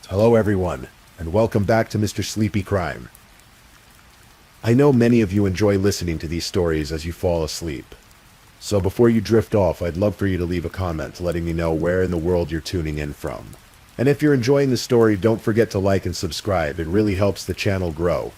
Hello everyone, and welcome back to Mr. Sleepy Crime. I know many of you enjoy listening to these stories as you fall asleep. So before you drift off, I'd love for you to leave a comment letting me know where in the world you're tuning in from. And if you're enjoying the story, don't forget to like and subscribe. It really helps the channel grow.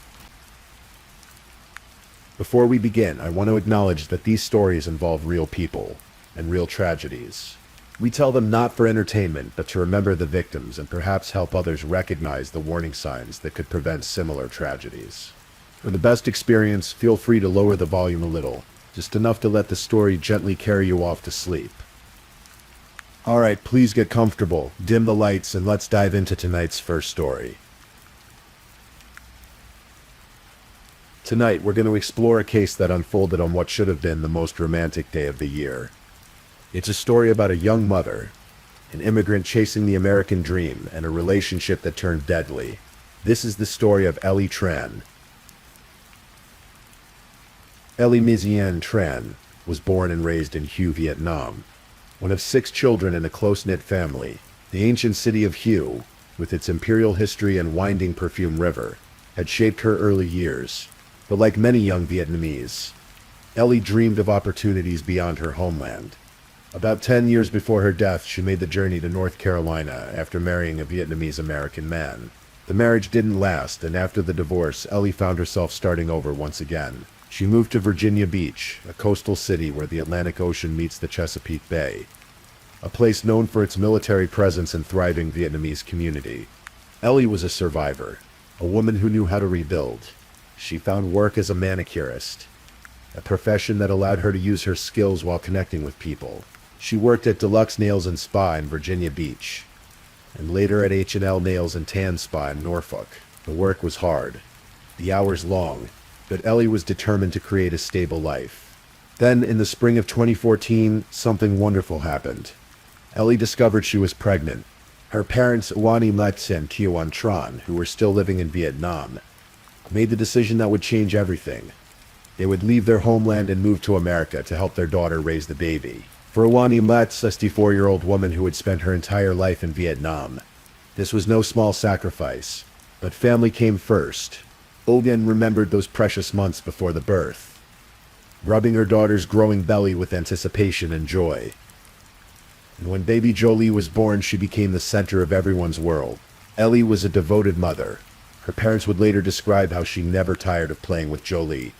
Before we begin, I want to acknowledge that these stories involve real people and real tragedies. We tell them not for entertainment, but to remember the victims and perhaps help others recognize the warning signs that could prevent similar tragedies. For the best experience, feel free to lower the volume a little, just enough to let the story gently carry you off to sleep. Alright, please get comfortable, dim the lights, and let's dive into tonight's first story. Tonight, we're going to explore a case that unfolded on what should have been the most romantic day of the year. It's a story about a young mother, an immigrant chasing the American dream, and a relationship that turned deadly. This is the story of Ellie Tran. Ellie Miziane Tran was born and raised in Hue, Vietnam. One of 6 children in a close-knit family, the ancient city of Hue, with its imperial history and winding perfume river, had shaped her early years. But like many young Vietnamese, Ellie dreamed of opportunities beyond her homeland. About 10 years before her death, she made the journey to North Carolina after marrying a Vietnamese-American man. The marriage didn't last, and after the divorce, Ellie found herself starting over once again. She moved to Virginia Beach, a coastal city where the Atlantic Ocean meets the Chesapeake Bay, a place known for its military presence and thriving Vietnamese community. Ellie was a survivor, a woman who knew how to rebuild. She found work as a manicurist, a profession that allowed her to use her skills while connecting with people. She worked at Deluxe Nails and Spa in Virginia Beach, and later at H&L Nails and Tan Spa in Norfolk. The work was hard, the hours long, but Ellie was determined to create a stable life. Then, in the spring of 2014, something wonderful happened. Ellie discovered she was pregnant. Her parents, Wani Letz and Kioan Tran, who were still living in Vietnam, made the decision that would change everything. They would leave their homeland and move to America to help their daughter raise the baby. For Wani Letz, a 64-year-old woman who had spent her entire life in Vietnam, this was no small sacrifice. But family came first. Ogan remembered those precious months before the birth, rubbing her daughter's growing belly with anticipation and joy. And when baby Jolie was born, she became the center of everyone's world. Ellie was a devoted mother. Her parents would later describe how she never tired of playing with Jolie,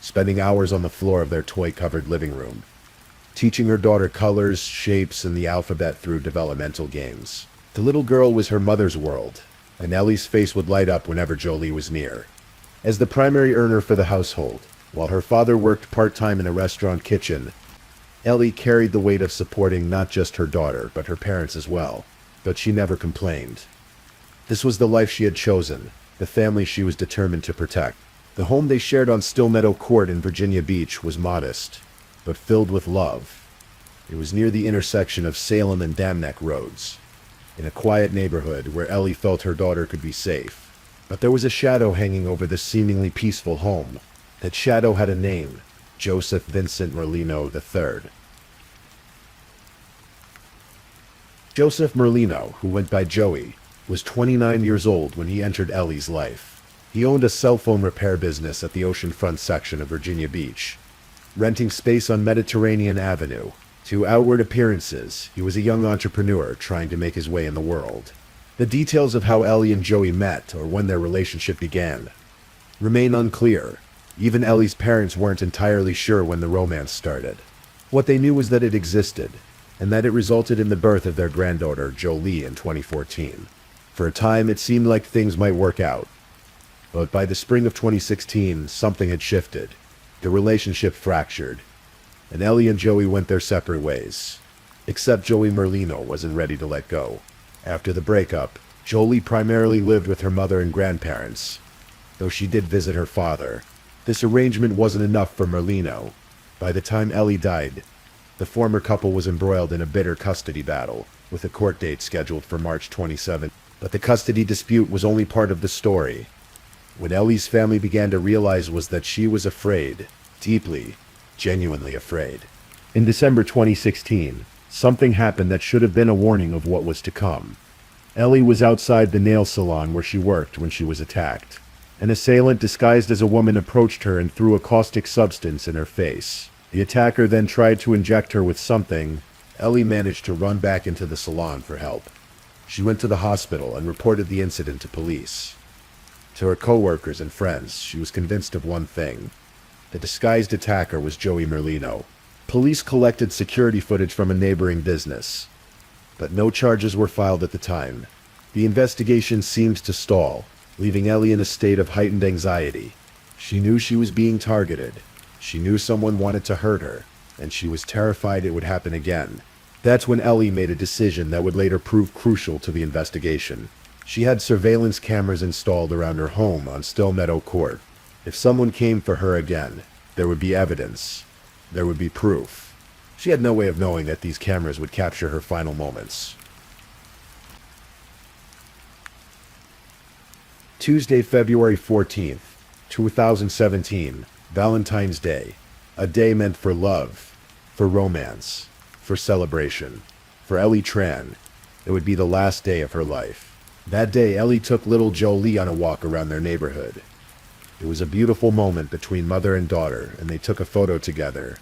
spending hours on the floor of their toy-covered living room, teaching her daughter colors, shapes, and the alphabet through developmental games. The little girl was her mother's world, and Ellie's face would light up whenever Jolie was near. As the primary earner for the household, while her father worked part-time in a restaurant kitchen, Ellie carried the weight of supporting not just her daughter, but her parents as well. But she never complained. This was the life she had chosen, the family she was determined to protect. The home they shared on Still Meadow Court in Virginia Beach was modest, but filled with love. It was near the intersection of Salem and Dam Neck roads, in a quiet neighborhood where Ellie felt her daughter could be safe. But there was a shadow hanging over this seemingly peaceful home. That shadow had a name: Joseph Vincent Merlino III. Joseph Merlino, who went by Joey, was 29 years old when he entered Ellie's life. He owned a cell phone repair business at the oceanfront section of Virginia Beach, renting space on Mediterranean Avenue. To outward appearances, he was a young entrepreneur trying to make his way in the world. The details of how Ellie and Joey met, or when their relationship began, remain unclear. Even Ellie's parents weren't entirely sure when the romance started. What they knew was that it existed, and that it resulted in the birth of their granddaughter, Jolie, in 2014. For a time, it seemed like things might work out. But by the spring of 2016, something had shifted. The relationship fractured, and Ellie and Joey went their separate ways. Except Joey Merlino wasn't ready to let go. After the breakup, Jolie primarily lived with her mother and grandparents, though she did visit her father. This arrangement wasn't enough for Merlino. By the time Ellie died, the former couple was embroiled in a bitter custody battle, with a court date scheduled for March 27. But the custody dispute was only part of the story. What Ellie's family began to realize was that she was afraid, deeply, genuinely afraid. In December 2016, something happened that should have been a warning of what was to come. Ellie was outside the nail salon where she worked when she was attacked. An assailant disguised as a woman approached her and threw a caustic substance in her face. The attacker then tried to inject her with something. Ellie managed to run back into the salon for help. She went to the hospital and reported the incident to police. To her coworkers and friends, she was convinced of one thing. The disguised attacker was Joey Merlino. Police collected security footage from a neighboring business, but no charges were filed at the time. The investigation seemed to stall, leaving Ellie in a state of heightened anxiety. She knew she was being targeted. She knew someone wanted to hurt her, and she was terrified it would happen again. That's when Ellie made a decision that would later prove crucial to the investigation. She had surveillance cameras installed around her home on Still Meadow Court. If someone came for her again, there would be evidence. There would be proof. She had no way of knowing that these cameras would capture her final moments. Tuesday, February 14th, 2017, Valentine's Day. A day meant for love, for romance, for celebration. For Ellie Tran, it would be the last day of her life. That day, Ellie took little Jolie on a walk around their neighborhood. It was a beautiful moment between mother and daughter, and they took a photo together.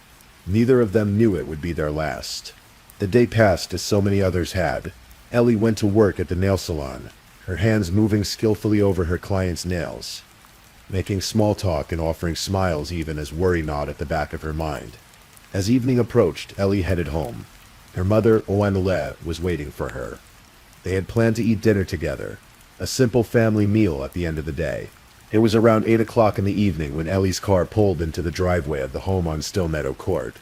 Neither of them knew it would be their last. The day passed as so many others had. Ellie went to work at the nail salon, her hands moving skillfully over her client's nails, making small talk and offering smiles even as worry gnawed at the back of her mind. As evening approached, Ellie headed home. Her mother, Oanule, was waiting for her. They had planned to eat dinner together, a simple family meal at the end of the day. It was around 8 o'clock in the evening when Ellie's car pulled into the driveway of the home on Still Meadow Court.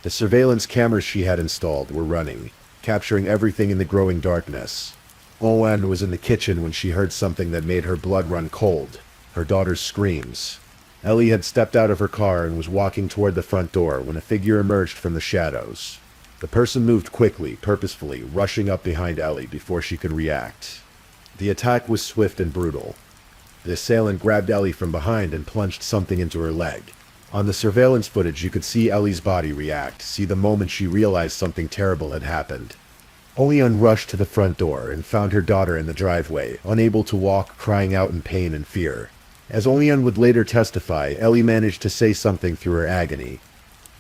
The surveillance cameras she had installed were running, capturing everything in the growing darkness. Owen was in the kitchen when she heard something that made her blood run cold, her daughter's screams. Ellie had stepped out of her car and was walking toward the front door when a figure emerged from the shadows. The person moved quickly, purposefully, rushing up behind Ellie before she could react. The attack was swift and brutal. The assailant grabbed Ellie from behind and plunged something into her leg. On the surveillance footage, you could see Ellie's body react, see the moment she realized something terrible had happened. Olean rushed to the front door and found her daughter in the driveway, unable to walk, crying out in pain and fear. As Olean would later testify, Ellie managed to say something through her agony.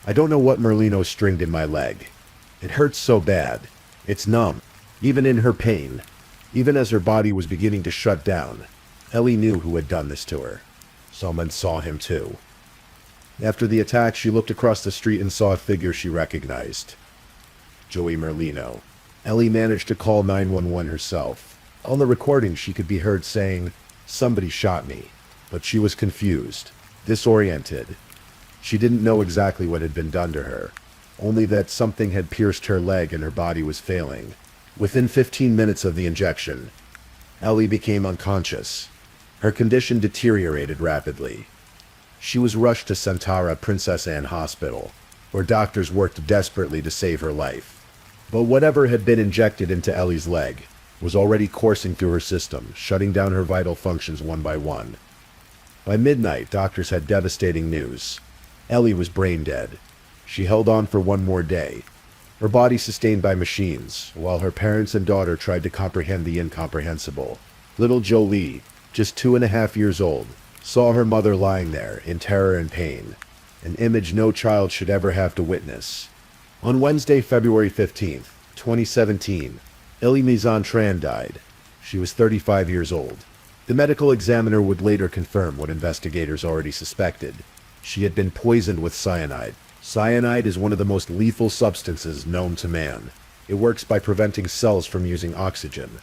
"I don't know what Merlino stringed in my leg. It hurts so bad. It's numb, even in her pain." Even as her body was beginning to shut down, Ellie knew who had done this to her. Someone saw him too. After the attack, she looked across the street and saw a figure she recognized. Joey Merlino. Ellie managed to call 911 herself. On the recording, she could be heard saying, "Somebody shot me." But she was confused, disoriented. She didn't know exactly what had been done to her, only that something had pierced her leg and her body was failing. Within 15 minutes of the injection, Ellie became unconscious. Her condition deteriorated rapidly. She was rushed to Santara Princess Anne Hospital, where doctors worked desperately to save her life. But whatever had been injected into Ellie's leg was already coursing through her system, shutting down her vital functions one by one. By midnight, doctors had devastating news. Ellie was brain dead. She held on for one more day, her body sustained by machines, while her parents and daughter tried to comprehend the incomprehensible. Little Jolie, just 2.5 years old, saw her mother lying there in terror and pain, an image no child should ever have to witness. On Wednesday, February 15th, 2017, Ellie Tran died. She was 35 years old. The medical examiner would later confirm what investigators already suspected. She had been poisoned with cyanide. Cyanide is one of the most lethal substances known to man. It works by preventing cells from using oxygen,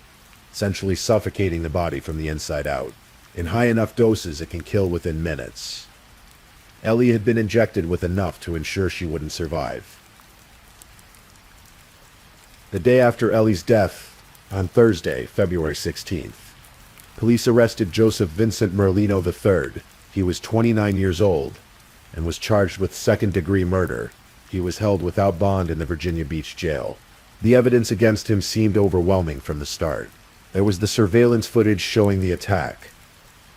essentially suffocating the body from the inside out. In high enough doses, it can kill within minutes. Ellie had been injected with enough to ensure she wouldn't survive. The day after Ellie's death, on Thursday, February 16th, police arrested Joseph Vincent Merlino III. He was 29 years old and was charged with second-degree murder. He was held without bond in the Virginia Beach jail. The evidence against him seemed overwhelming from the start. There was the surveillance footage showing the attack.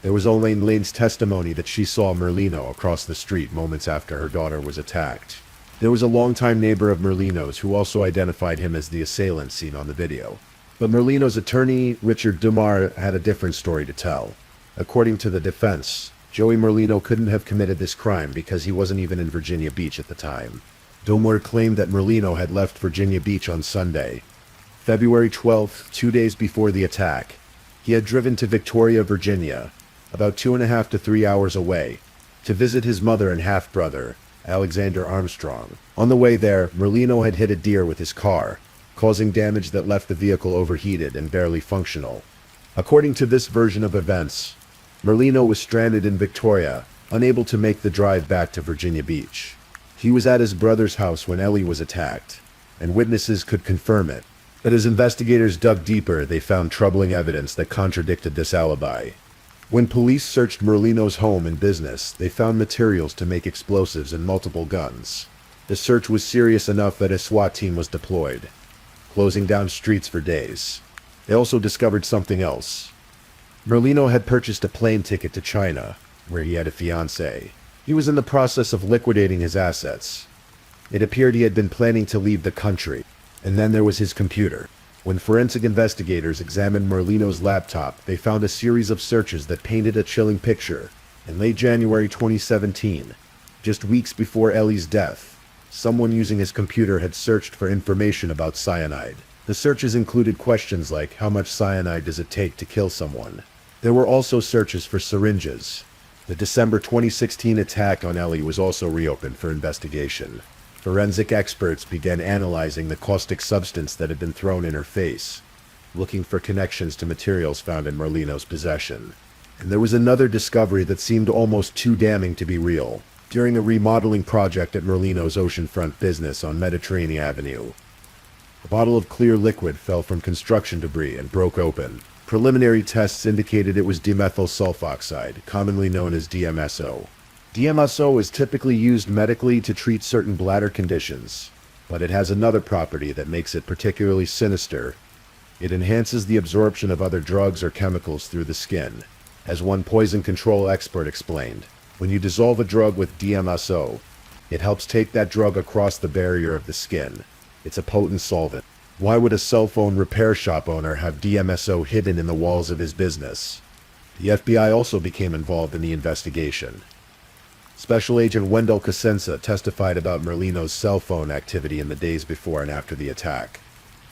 There was Elaine Lane's testimony that she saw Merlino across the street moments after her daughter was attacked. There was a longtime neighbor of Merlino's who also identified him as the assailant seen on the video. But Merlino's attorney, Richard Dumar, had a different story to tell. According to the defense, Joey Merlino couldn't have committed this crime because he wasn't even in Virginia Beach at the time. Dumar claimed that Merlino had left Virginia Beach on Sunday, February 12th, 2 days before the attack. He had driven to Victoria, Virginia, about 2.5 to 3 hours away, to visit his mother and half-brother, Alexander Armstrong. On the way there, Merlino had hit a deer with his car, causing damage that left the vehicle overheated and barely functional. According to this version of events, Merlino was stranded in Victoria, unable to make the drive back to Virginia Beach. He was at his brother's house when Ellie was attacked, and witnesses could confirm it. But as investigators dug deeper, they found troubling evidence that contradicted this alibi. When police searched Merlino's home and business, they found materials to make explosives and multiple guns. The search was serious enough that a SWAT team was deployed, closing down streets for days. They also discovered something else. Merlino had purchased a plane ticket to China, where he had a fiancée. He was in the process of liquidating his assets. It appeared he had been planning to leave the country. And then there was his computer. When forensic investigators examined Merlino's laptop, they found a series of searches that painted a chilling picture. In late January 2017, just weeks before Ellie's death, someone using his computer had searched for information about cyanide. The searches included questions like, how much cyanide does it take to kill someone? There were also searches for syringes. The December 2016 attack on Ellie was also reopened for investigation. Forensic experts began analyzing the caustic substance that had been thrown in her face, looking for connections to materials found in Merlino's possession. And there was another discovery that seemed almost too damning to be real. During a remodeling project at Merlino's oceanfront business on Mediterranean Avenue, a bottle of clear liquid fell from construction debris and broke open. Preliminary tests indicated it was dimethyl sulfoxide, commonly known as DMSO. DMSO is typically used medically to treat certain bladder conditions, but it has another property that makes it particularly sinister. It enhances the absorption of other drugs or chemicals through the skin. As one poison control expert explained, when you dissolve a drug with DMSO, it helps take that drug across the barrier of the skin. It's a potent solvent. Why would a cell phone repair shop owner have DMSO hidden in the walls of his business? The FBI also became involved in the investigation. Special Agent Wendell Cosenza testified about Merlino's cell phone activity in the days before and after the attack.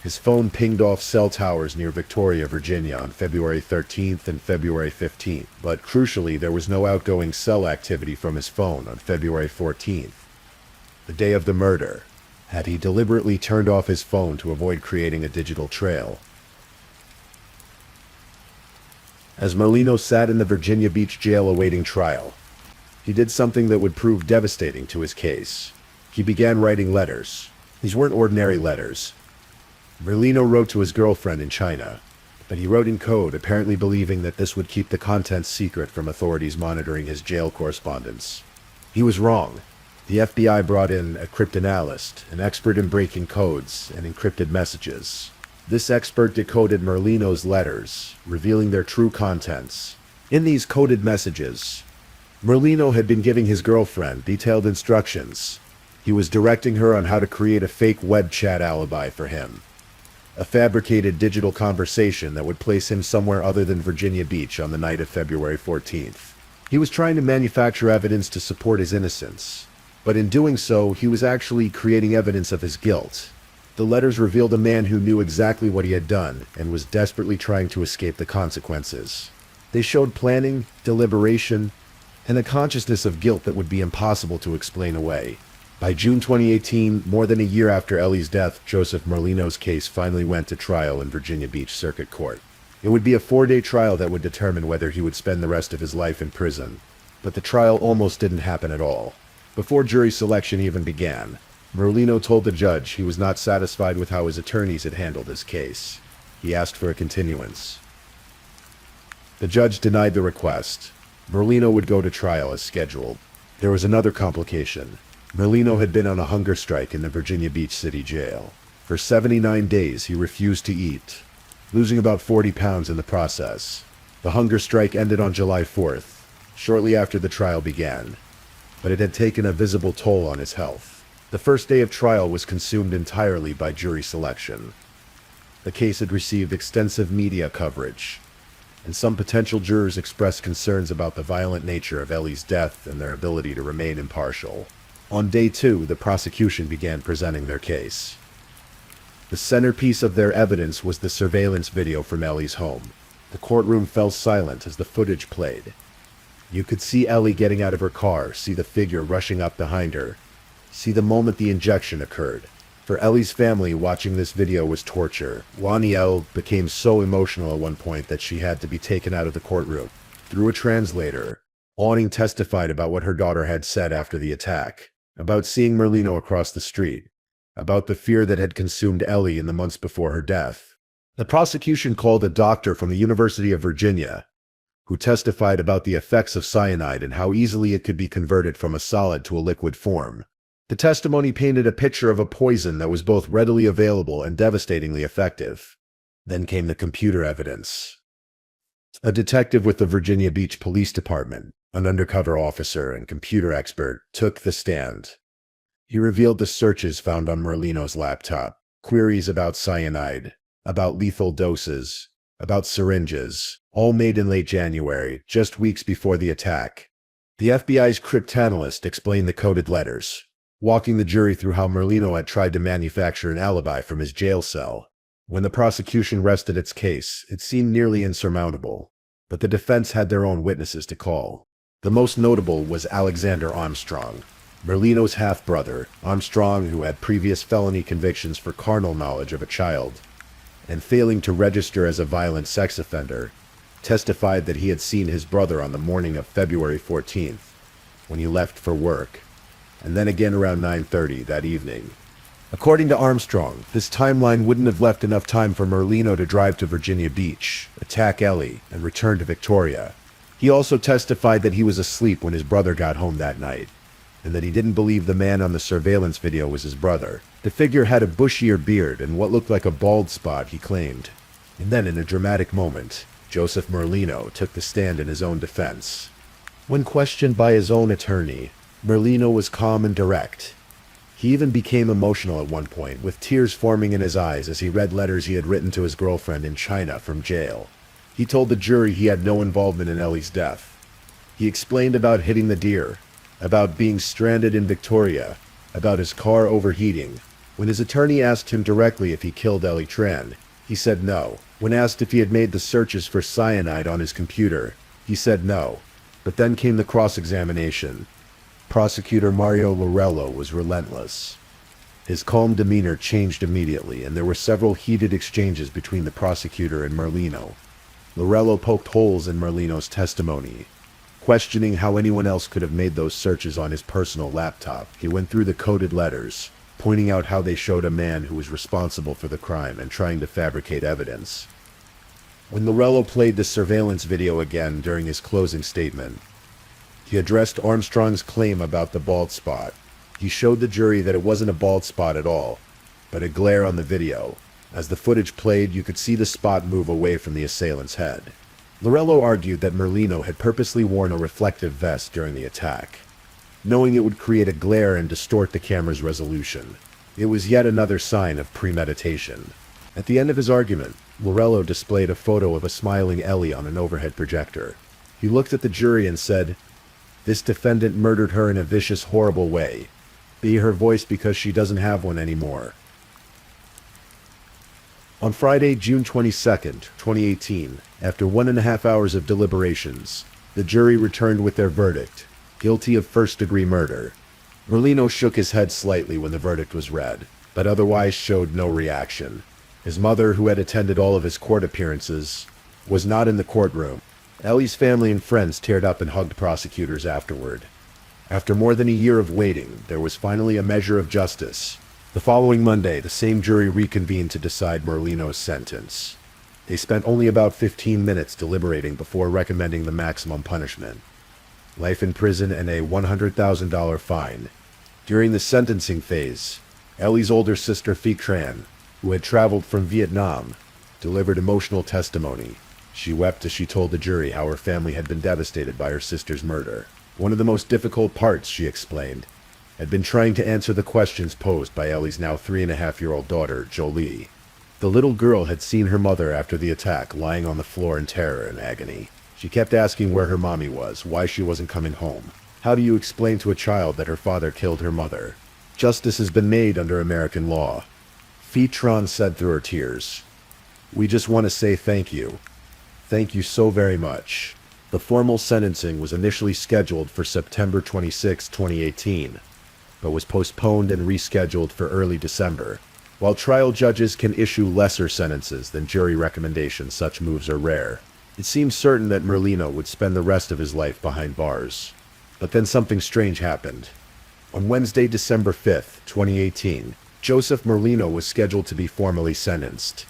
His phone pinged off cell towers near Victoria, Virginia on February 13th and February 15th, but crucially there was no outgoing cell activity from his phone on February 14th, the day of the murder. Had he deliberately turned off his phone to avoid creating a digital trail? As Merlino sat in the Virginia Beach jail awaiting trial, he did something that would prove devastating to his case. He began writing letters. These weren't ordinary letters. Merlino wrote to his girlfriend in China, but he wrote in code, apparently believing that this would keep the contents secret from authorities monitoring his jail correspondence. He was wrong. The FBI brought in a cryptanalyst, an expert in breaking codes and encrypted messages. This expert decoded Merlino's letters, revealing their true contents. In these coded messages, Merlino had been giving his girlfriend detailed instructions. He was directing her on how to create a fake web chat alibi for him, a fabricated digital conversation that would place him somewhere other than Virginia Beach on the night of February 14th. He was trying to manufacture evidence to support his innocence, but in doing so, he was actually creating evidence of his guilt. The letters revealed a man who knew exactly what he had done and was desperately trying to escape the consequences. They showed planning, deliberation, and a consciousness of guilt that would be impossible to explain away. By June 2018, more than a year after Ellie's death, Joseph Merlino's case finally went to trial in Virginia Beach Circuit Court. It would be a 4-day trial that would determine whether he would spend the rest of his life in prison. But the trial almost didn't happen at all. Before jury selection even began, Merlino told the judge he was not satisfied with how his attorneys had handled his case. He asked for a continuance. The judge denied the request. Merlino would go to trial as scheduled. There was another complication. Merlino had been on a hunger strike in the Virginia Beach City Jail. For 79 days, he refused to eat, losing about 40 pounds in the process. The hunger strike ended on July 4th, shortly after the trial began, but it had taken a visible toll on his health. The first day of trial was consumed entirely by jury selection. The case had received extensive media coverage, and some potential jurors expressed concerns about the violent nature of Ellie's death and their ability to remain impartial. On day 2, the prosecution began presenting their case. The centerpiece of their evidence was the surveillance video from Ellie's home. The courtroom fell silent as the footage played. You could see Ellie getting out of her car, see the figure rushing up behind her, see the moment the injection occurred. For Ellie's family, watching this video was torture. Waniel became so emotional at one point that she had to be taken out of the courtroom. Through a translator, Awning testified about what her daughter had said after the attack, about seeing Merlino across the street, about the fear that had consumed Ellie in the months before her death. The prosecution called a doctor from the University of Virginia, who testified about the effects of cyanide and how easily it could be converted from a solid to a liquid form. The testimony painted a picture of a poison that was both readily available and devastatingly effective. Then came the computer evidence. A detective with the Virginia Beach Police Department, an undercover officer and computer expert, took the stand. He revealed the searches found on Merlino's laptop, queries about cyanide, about lethal doses, about syringes, all made in late January, just weeks before the attack. The FBI's cryptanalyst explained the coded letters, walking the jury through how Merlino had tried to manufacture an alibi from his jail cell. When the prosecution rested its case, it seemed nearly insurmountable, but the defense had their own witnesses to call. The most notable was Alexander Armstrong, Merlino's half-brother. Armstrong, who had previous felony convictions for carnal knowledge of a child and failing to register as a violent sex offender, testified that he had seen his brother on the morning of February 14th, when he left for work, and then again around 9:30 that evening. According to Armstrong, this timeline wouldn't have left enough time for Merlino to drive to Virginia Beach, attack Ellie, and return to Victoria. He also testified that he was asleep when his brother got home that night, and that he didn't believe the man on the surveillance video was his brother. The figure had a bushier beard and what looked like a bald spot, he claimed. And then, in a dramatic moment, Joseph Merlino took the stand in his own defense. When questioned by his own attorney, Merlino was calm and direct. He even became emotional at one point, with tears forming in his eyes as he read letters he had written to his girlfriend in China from jail. He told the jury he had no involvement in Ellie's death. He explained about hitting the deer, about being stranded in Victoria, about his car overheating. When his attorney asked him directly if he killed Ellie Tran, he said no. When asked if he had made the searches for cyanide on his computer, he said no. But then came the cross-examination. Prosecutor Mario Lorello was relentless. His calm demeanor changed immediately, and there were several heated exchanges between the prosecutor and Merlino. Lorello poked holes in Merlino's testimony, questioning how anyone else could have made those searches on his personal laptop. He went through the coded letters, pointing out how they showed a man who was responsible for the crime and trying to fabricate evidence. When Lorello played the surveillance video again during his closing statement, he addressed Armstrong's claim about the bald spot. He showed the jury that it wasn't a bald spot at all, but a glare on the video. As the footage played, you could see the spot move away from the assailant's head. Lorello argued that Merlino had purposely worn a reflective vest during the attack, knowing it would create a glare and distort the camera's resolution. It was yet another sign of premeditation. At the end of his argument, Lorello displayed a photo of a smiling Ellie on an overhead projector. He looked at the jury and said, "This defendant murdered her in a vicious, horrible way. Be her voice because she doesn't have one anymore." On Friday, June 22nd, 2018, after 1.5 hours of deliberations, the jury returned with their verdict: guilty of first-degree murder. Merlino shook his head slightly when the verdict was read, but otherwise showed no reaction. His mother, who had attended all of his court appearances, was not in the courtroom. Ellie's family and friends teared up and hugged prosecutors afterward. After more than a year of waiting, there was finally a measure of justice. The following Monday, the same jury reconvened to decide Merlino's sentence. They spent only about 15 minutes deliberating before recommending the maximum punishment: life in prison and a $100,000 fine. During the sentencing phase, Ellie's older sister Phi Tran, who had traveled from Vietnam, delivered emotional testimony. She wept as she told the jury how her family had been devastated by her sister's murder. One of the most difficult parts, she explained, had been trying to answer the questions posed by Ellie's now 3.5-year-old daughter, Jolie. The little girl had seen her mother after the attack, lying on the floor in terror and agony. She kept asking where her mommy was, why she wasn't coming home. How do you explain to a child that her father killed her mother? Justice has been made under American law. Fitron said through her tears. We just want to say thank you. Thank you so very much. The formal sentencing was initially scheduled for September 26, 2018, but was postponed and rescheduled for early December. While trial judges can issue lesser sentences than jury recommendations, such moves are rare. It seemed certain that Merlino would spend the rest of his life behind bars. But then something strange happened. On Wednesday, December 5th, 2018, Joseph Merlino was scheduled to be formally sentenced.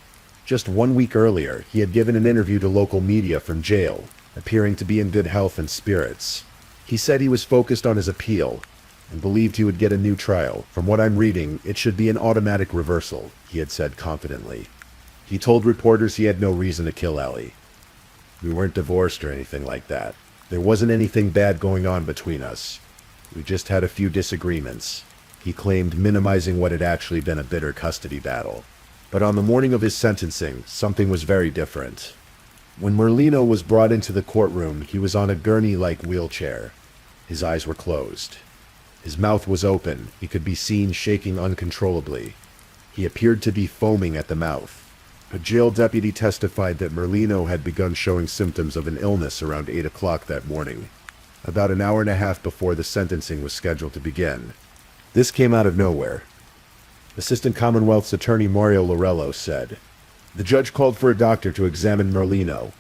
Just 1 week earlier, he had given an interview to local media from jail, appearing to be in good health and spirits. He said he was focused on his appeal and believed he would get a new trial. From what I'm reading, it should be an automatic reversal, he had said confidently. He told reporters he had no reason to kill Ellie. We weren't divorced or anything like that. There wasn't anything bad going on between us. We just had a few disagreements, he claimed, minimizing what had actually been a bitter custody battle. But on the morning of his sentencing, something was very different. When Merlino was brought into the courtroom, he was on a gurney-like wheelchair. His eyes were closed. His mouth was open. He could be seen shaking uncontrollably. He appeared to be foaming at the mouth. A jail deputy testified that Merlino had begun showing symptoms of an illness around 8 o'clock that morning, about an hour and a half before the sentencing was scheduled to begin. This came out of nowhere. Assistant Commonwealth's Attorney Mario Lorello said, "The judge called for a doctor to examine Merlino."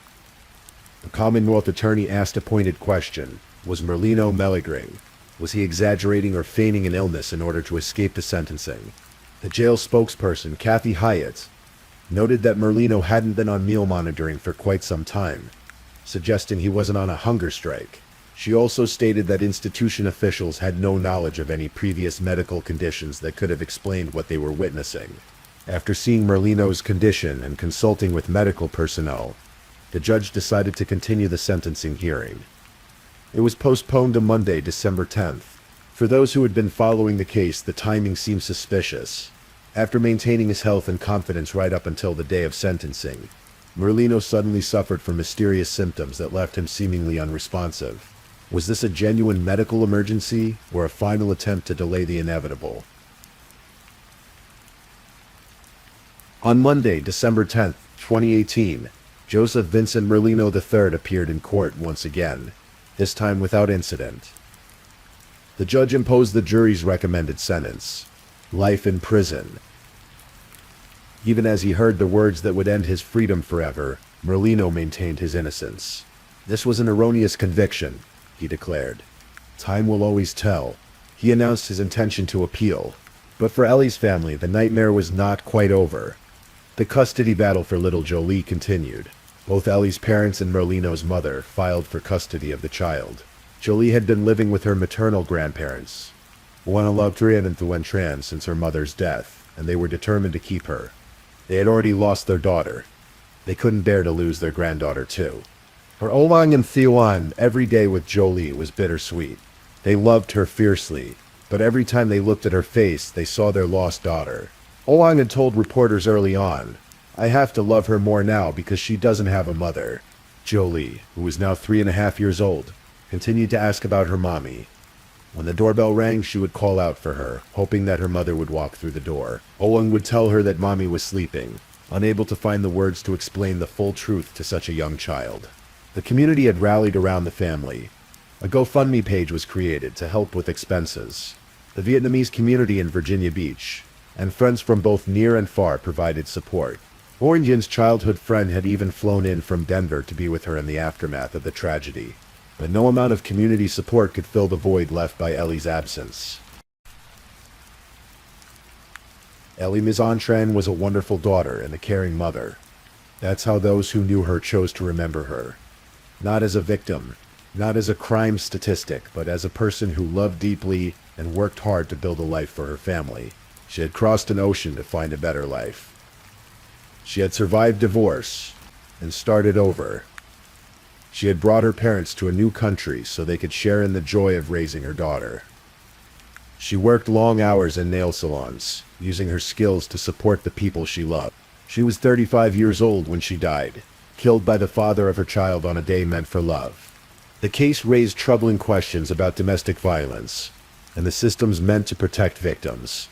The Commonwealth attorney asked a pointed question. Was Merlino malingering? Was he exaggerating or feigning an illness in order to escape the sentencing? The jail spokesperson, Kathy Hyatt, noted that Merlino hadn't been on meal monitoring for quite some time, suggesting he wasn't on a hunger strike. She also stated that institution officials had no knowledge of any previous medical conditions that could have explained what they were witnessing. After seeing Merlino's condition and consulting with medical personnel, the judge decided to continue the sentencing hearing. It was postponed to Monday, December 10th. For those who had been following the case, the timing seemed suspicious. After maintaining his health and confidence right up until the day of sentencing, Merlino suddenly suffered from mysterious symptoms that left him seemingly unresponsive. Was this a genuine medical emergency or a final attempt to delay the inevitable? On Monday, December 10th, 2018, Joseph Vincent Merlino III appeared in court once again, this time without incident. The judge imposed the jury's recommended sentence, life in prison. Even as he heard the words that would end his freedom forever, Merlino maintained his innocence. This was an erroneous conviction, he declared. Time will always tell. He announced his intention to appeal. But for Ellie's family, the nightmare was not quite over. The custody battle for little Jolie continued. Both Ellie's parents and Merlino's mother filed for custody of the child. Jolie had been living with her maternal grandparents, Guanaluctrian and Thuentran, since her mother's death, and they were determined to keep her. They had already lost their daughter. They couldn't bear to lose their granddaughter too. For Olang and Thiwan, every day with Jolie was bittersweet. They loved her fiercely, but every time they looked at her face, they saw their lost daughter. Olang had told reporters early on, "I have to love her more now because she doesn't have a mother." Jolie, who was now 3.5 years old, continued to ask about her mommy. When the doorbell rang, she would call out for her, hoping that her mother would walk through the door. Olang would tell her that mommy was sleeping, unable to find the words to explain the full truth to such a young child. The community had rallied around the family. A GoFundMe page was created to help with expenses. The Vietnamese community in Virginia Beach and friends from both near and far provided support. Orange's childhood friend had even flown in from Denver to be with her in the aftermath of the tragedy. But no amount of community support could fill the void left by Ellie's absence. Ellie Mizontran was a wonderful daughter and a caring mother. That's how those who knew her chose to remember her. Not as a victim, not as a crime statistic, but as a person who loved deeply and worked hard to build a life for her family. She had crossed an ocean to find a better life. She had survived divorce and started over. She had brought her parents to a new country so they could share in the joy of raising her daughter. She worked long hours in nail salons, using her skills to support the people she loved. She was 35 years old when she died, killed by the father of her child on a day meant for love. The case raised troubling questions about domestic violence and the systems meant to protect victims.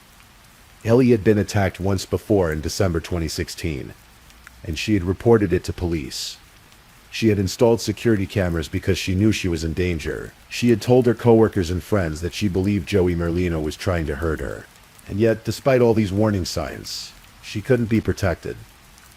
Ellie had been attacked once before in December 2016, and she had reported it to police. She had installed security cameras because she knew she was in danger. She had told her coworkers and friends that she believed Joey Merlino was trying to hurt her. And yet, despite all these warning signs, she couldn't be protected.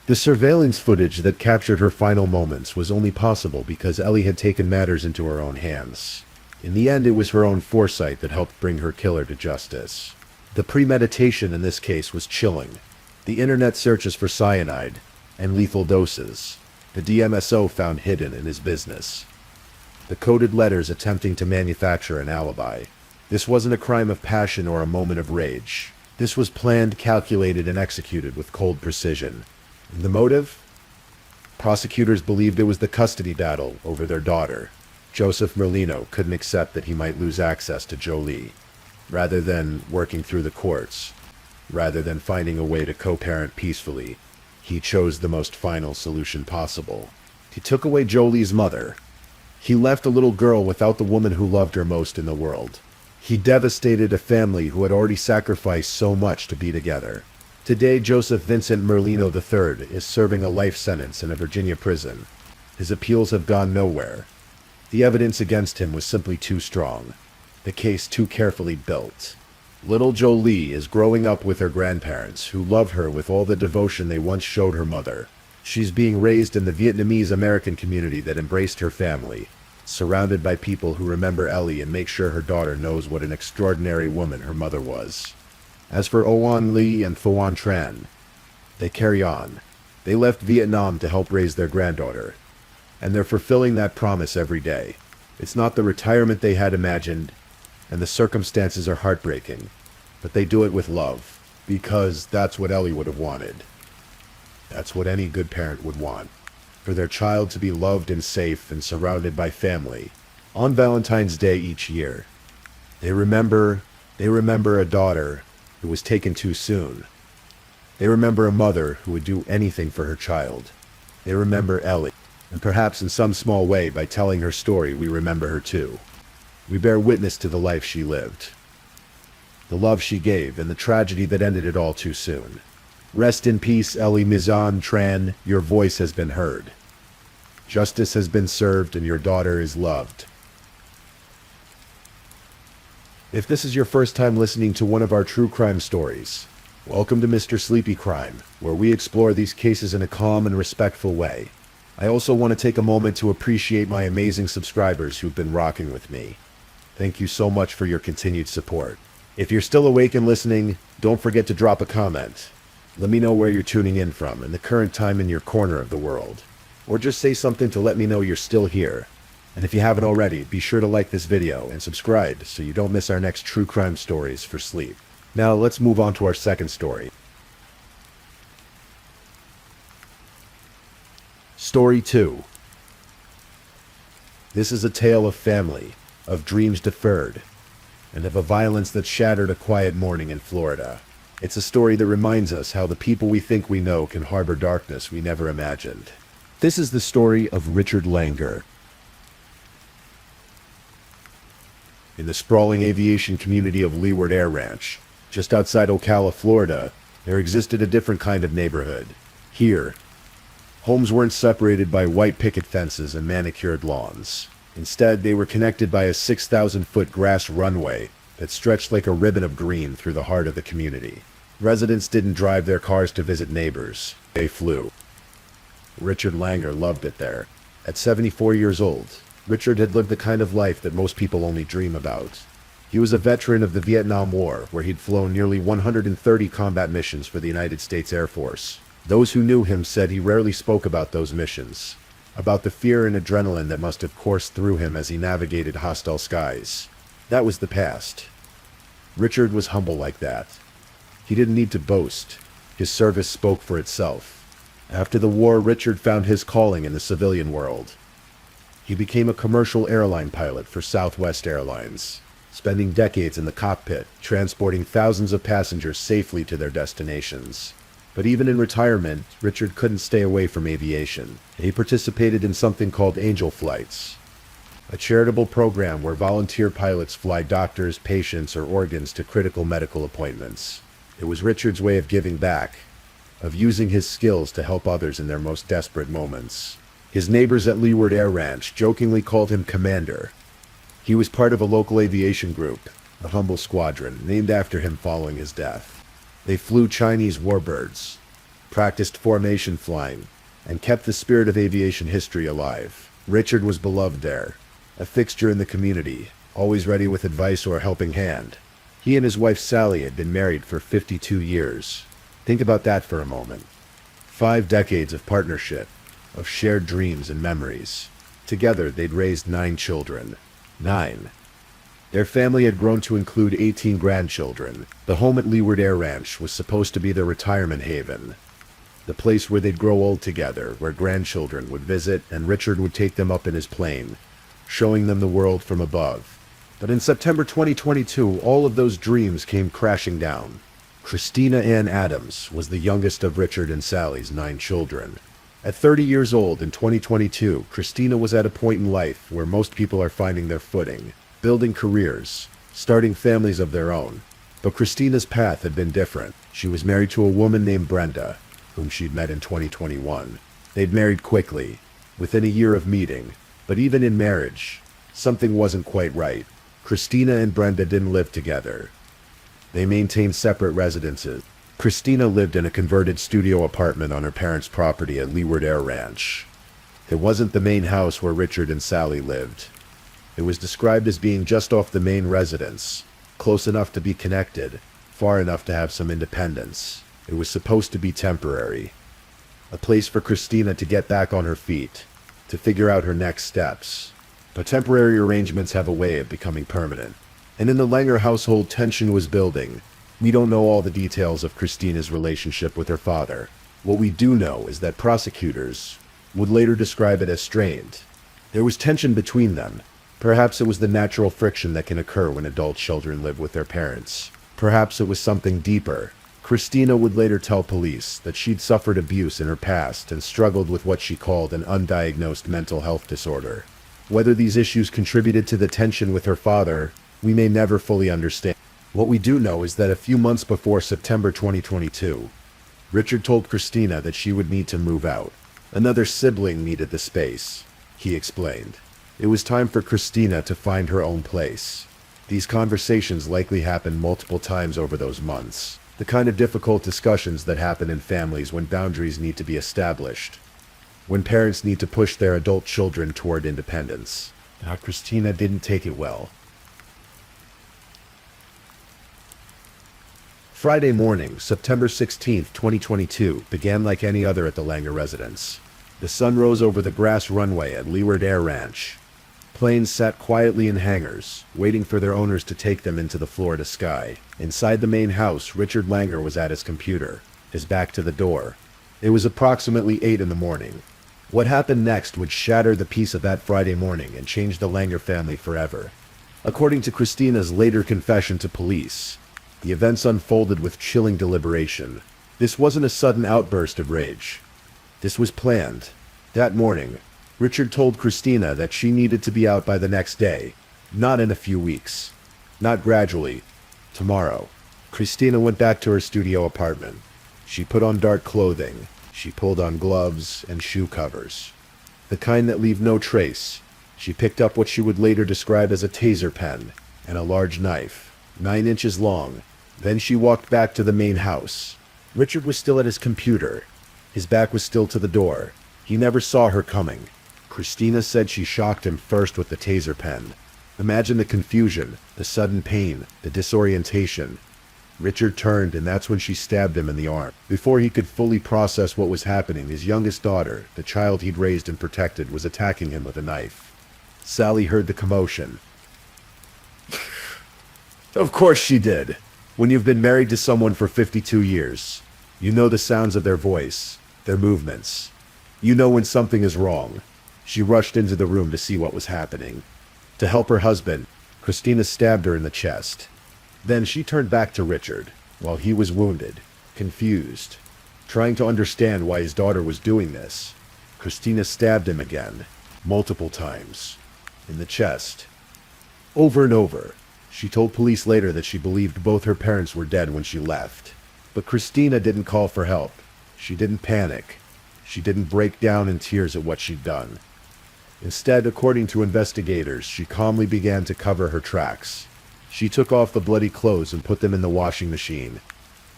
The surveillance footage that captured her final moments was only possible because Ellie had taken matters into her own hands. In the end, it was her own foresight that helped bring her killer to justice. The premeditation in this case was chilling. The internet searches for cyanide and lethal doses. The DMSO found hidden in his business. The coded letters attempting to manufacture an alibi. This wasn't a crime of passion or a moment of rage. This was planned, calculated, and executed with cold precision. And the motive? Prosecutors believed it was the custody battle over their daughter. Joseph Merlino couldn't accept that he might lose access to Jolie. Rather than working through the courts, rather than finding a way to co-parent peacefully, he chose the most final solution possible. He took away Jolie's mother. He left a little girl without the woman who loved her most in the world. He devastated a family who had already sacrificed so much to be together. Today, Joseph Vincent Merlino III is serving a life sentence in a Virginia prison. His appeals have gone nowhere. The evidence against him was simply too strong. The case too carefully built. Little Jolie is growing up with her grandparents, who love her with all the devotion they once showed her mother. She's being raised in the Vietnamese American community that embraced her family, surrounded by people who remember Ellie and make sure her daughter knows what an extraordinary woman her mother was. As for Oan Lee and Phuan Tran, they carry on. They left Vietnam to help raise their granddaughter, and they're fulfilling that promise every day. It's not the retirement they had imagined, and the circumstances are heartbreaking, but they do it with love, because that's what Ellie would have wanted. That's what any good parent would want, for their child to be loved and safe and surrounded by family. On Valentine's Day each year, they remember a daughter who was taken too soon. They remember a mother who would do anything for her child. They remember Ellie, and perhaps in some small way by telling her story we remember her too. We bear witness to the life she lived, the love she gave, and the tragedy that ended it all too soon. Rest in peace, Ellie Mizan Tran. Your voice has been heard. Justice has been served, and your daughter is loved. If this is your first time listening to one of our true crime stories, welcome to Mr. Sleepy Crime, where we explore these cases in a calm and respectful way. I also want to take a moment to appreciate my amazing subscribers who've been rocking with me. Thank you so much for your continued support. If you're still awake and listening, don't forget to drop a comment. Let me know where you're tuning in from and the current time in your corner of the world. Or just say something to let me know you're still here. And if you haven't already, be sure to like this video and subscribe so you don't miss our next true crime stories for sleep. Now let's move on to our second story. Story 2. This is a tale of family, of dreams deferred, and of a violence that shattered a quiet morning in Florida. It's a story that reminds us how the people we think we know can harbor darkness we never imagined. This is the story of Richard Langer. In the sprawling aviation community of Leeward Air Ranch, just outside Ocala, Florida, there existed a different kind of neighborhood. Here, homes weren't separated by white picket fences and manicured lawns. Instead, they were connected by a 6,000-foot grass runway that stretched like a ribbon of green through the heart of the community. Residents didn't drive their cars to visit neighbors. They flew. Richard Langer loved it there. At 74 years old, Richard had lived the kind of life that most people only dream about. He was a veteran of the Vietnam War, where he'd flown nearly 130 combat missions for the United States Air Force. Those who knew him said he rarely spoke about those missions, about the fear and adrenaline that must have coursed through him as he navigated hostile skies. That was the past. Richard was humble like that. He didn't need to boast. His service spoke for itself. After the war, Richard found his calling in the civilian world. He became a commercial airline pilot for Southwest Airlines, spending decades in the cockpit, transporting thousands of passengers safely to their destinations. But even in retirement, Richard couldn't stay away from aviation. He participated in something called Angel Flights, a charitable program where volunteer pilots fly doctors, patients, or organs to critical medical appointments. It was Richard's way of giving back, of using his skills to help others in their most desperate moments. His neighbors at Leeward Air Ranch jokingly called him Commander. He was part of a local aviation group, a humble squadron, named after him following his death. They flew Chinese warbirds, practiced formation flying, and kept the spirit of aviation history alive. Richard was beloved there, a fixture in the community, always ready with advice or a helping hand. He and his wife Sally had been married for 52 years. Think about that for a moment. 5 decades of partnership, of shared dreams and memories. Together, they'd raised 9 children. 9. Their family had grown to include 18 grandchildren. The home at Leeward Air Ranch was supposed to be their retirement haven, the place where they'd grow old together, where grandchildren would visit and Richard would take them up in his plane, showing them the world from above. But in September 2022, all of those dreams came crashing down. Christina Ann Adams was the youngest of Richard and Sally's 9 children. At 30 years old in 2022, Christina was at a point in life where most people are finding their footing, building careers, starting families of their own. But Christina's path had been different. She was married to a woman named Brenda, whom she'd met in 2021. They'd married quickly, within a year of meeting. But even in marriage, something wasn't quite right. Christina and Brenda didn't live together. They maintained separate residences. Christina lived in a converted studio apartment on her parents' property at Leeward Air Ranch. It wasn't the main house where Richard and Sally lived. It was described as being just off the main residence, close enough to be connected, far enough to have some independence. It was supposed to be temporary. A place for Christina to get back on her feet, to figure out her next steps. But temporary arrangements have a way of becoming permanent. And in the Langer household, tension was building. We don't know all the details of Christina's relationship with her father. What we do know is that prosecutors would later describe it as strained. There was tension between them. Perhaps it was the natural friction that can occur when adult children live with their parents. Perhaps it was something deeper. Christina would later tell police that she'd suffered abuse in her past and struggled with what she called an undiagnosed mental health disorder. Whether these issues contributed to the tension with her father, we may never fully understand. What we do know is that a few months before September 2022, Richard told Christina that she would need to move out. Another sibling needed the space, he explained. It was time for Christina to find her own place. These conversations likely happened multiple times over those months. The kind of difficult discussions that happen in families when boundaries need to be established, when parents need to push their adult children toward independence. Now, Christina didn't take it well. Friday morning, September 16, 2022, began like any other at the Langer residence. The sun rose over the grass runway at Leeward Air Ranch. Planes sat quietly in hangars, waiting for their owners to take them into the Florida sky. Inside the main house, Richard Langer was at his computer, his back to the door. It was approximately 8 in the morning. What happened next would shatter the peace of that Friday morning and change the Langer family forever. According to Christina's later confession to police, the events unfolded with chilling deliberation. This wasn't a sudden outburst of rage. This was planned. That morning, Richard told Christina that she needed to be out by the next day, not in a few weeks, not gradually, tomorrow. Christina went back to her studio apartment. She put on dark clothing. She pulled on gloves and shoe covers, the kind that leave no trace. She picked up what she would later describe as a taser pen and a large knife, 9 inches long. Then she walked back to the main house. Richard was still at his computer. His back was still to the door. He never saw her coming. Christina said she shocked him first with the taser pen. Imagine the confusion, the sudden pain, the disorientation. Richard turned, and that's when she stabbed him in the arm. Before he could fully process what was happening, his youngest daughter, the child he'd raised and protected, was attacking him with a knife. Sally heard the commotion. Of course she did. When you've been married to someone for 52 years, you know the sounds of their voice, their movements. You know when something is wrong. She rushed into the room to see what was happening. To help her husband, Christina stabbed her in the chest. Then she turned back to Richard, while he was wounded, confused, Trying to understand why his daughter was doing this, Christina stabbed him again, multiple times, in the chest. Over and over. She told police later that she believed both her parents were dead when she left. But Christina didn't call for help. She didn't panic. She didn't break down in tears at what she'd done. Instead, according to investigators, she calmly began to cover her tracks. She took off the bloody clothes and put them in the washing machine.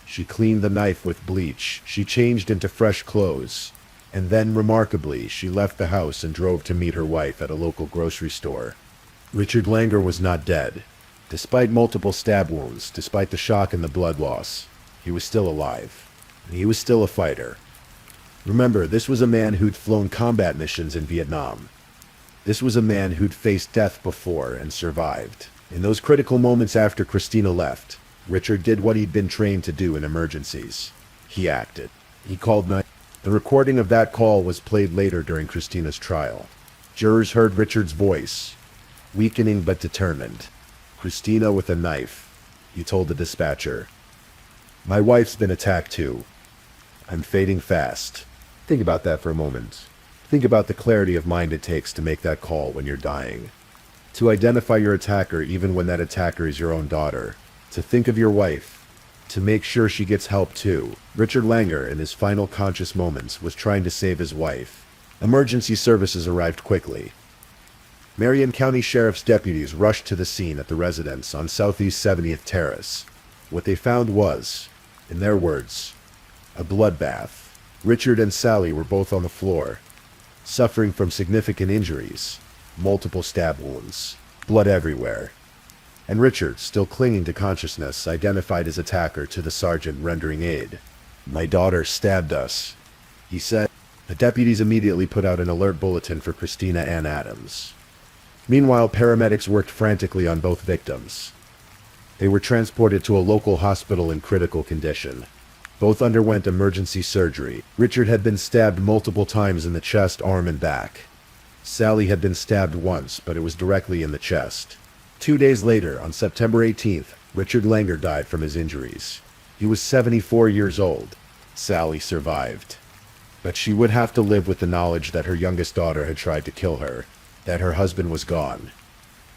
She cleaned the knife with bleach. She changed into fresh clothes. And then, remarkably, she left the house and drove to meet her wife at a local grocery store. Richard Langer was not dead. Despite multiple stab wounds, despite the shock and the blood loss, he was still alive. And he was still a fighter. Remember, this was a man who'd flown combat missions in Vietnam. This was a man who'd faced death before and survived. In those critical moments after Christina left, Richard did what he'd been trained to do in emergencies. He acted. He called 911. The recording of that call was played later during Christina's trial. Jurors heard Richard's voice, weakening but determined. Christina with a knife. He told the dispatcher, "My wife's been attacked too. I'm fading fast." Think about that for a moment. Think about the clarity of mind it takes to make that call when you're dying. To identify your attacker even when that attacker is your own daughter. To think of your wife. To make sure she gets help too. Richard Langer, in his final conscious moments, was trying to save his wife. Emergency services arrived quickly. Marion County Sheriff's deputies rushed to the scene at the residence on Southeast 70th Terrace. What they found was, in their words, a bloodbath. Richard and Sally were both on the floor, suffering from significant injuries, multiple stab wounds, blood everywhere. And Richard, still clinging to consciousness, identified his attacker to the sergeant rendering aid. "My daughter stabbed us," he said. The deputies immediately put out an alert bulletin for Christina Ann Adams. Meanwhile, paramedics worked frantically on both victims. They were transported to a local hospital in critical condition. Both underwent emergency surgery. Richard had been stabbed multiple times in the chest, arm, and back. Sally had been stabbed once, but it was directly in the chest. 2 days later, on September 18th, Richard Langer died from his injuries. He was 74 years old. Sally survived. But she would have to live with the knowledge that her youngest daughter had tried to kill her, that her husband was gone,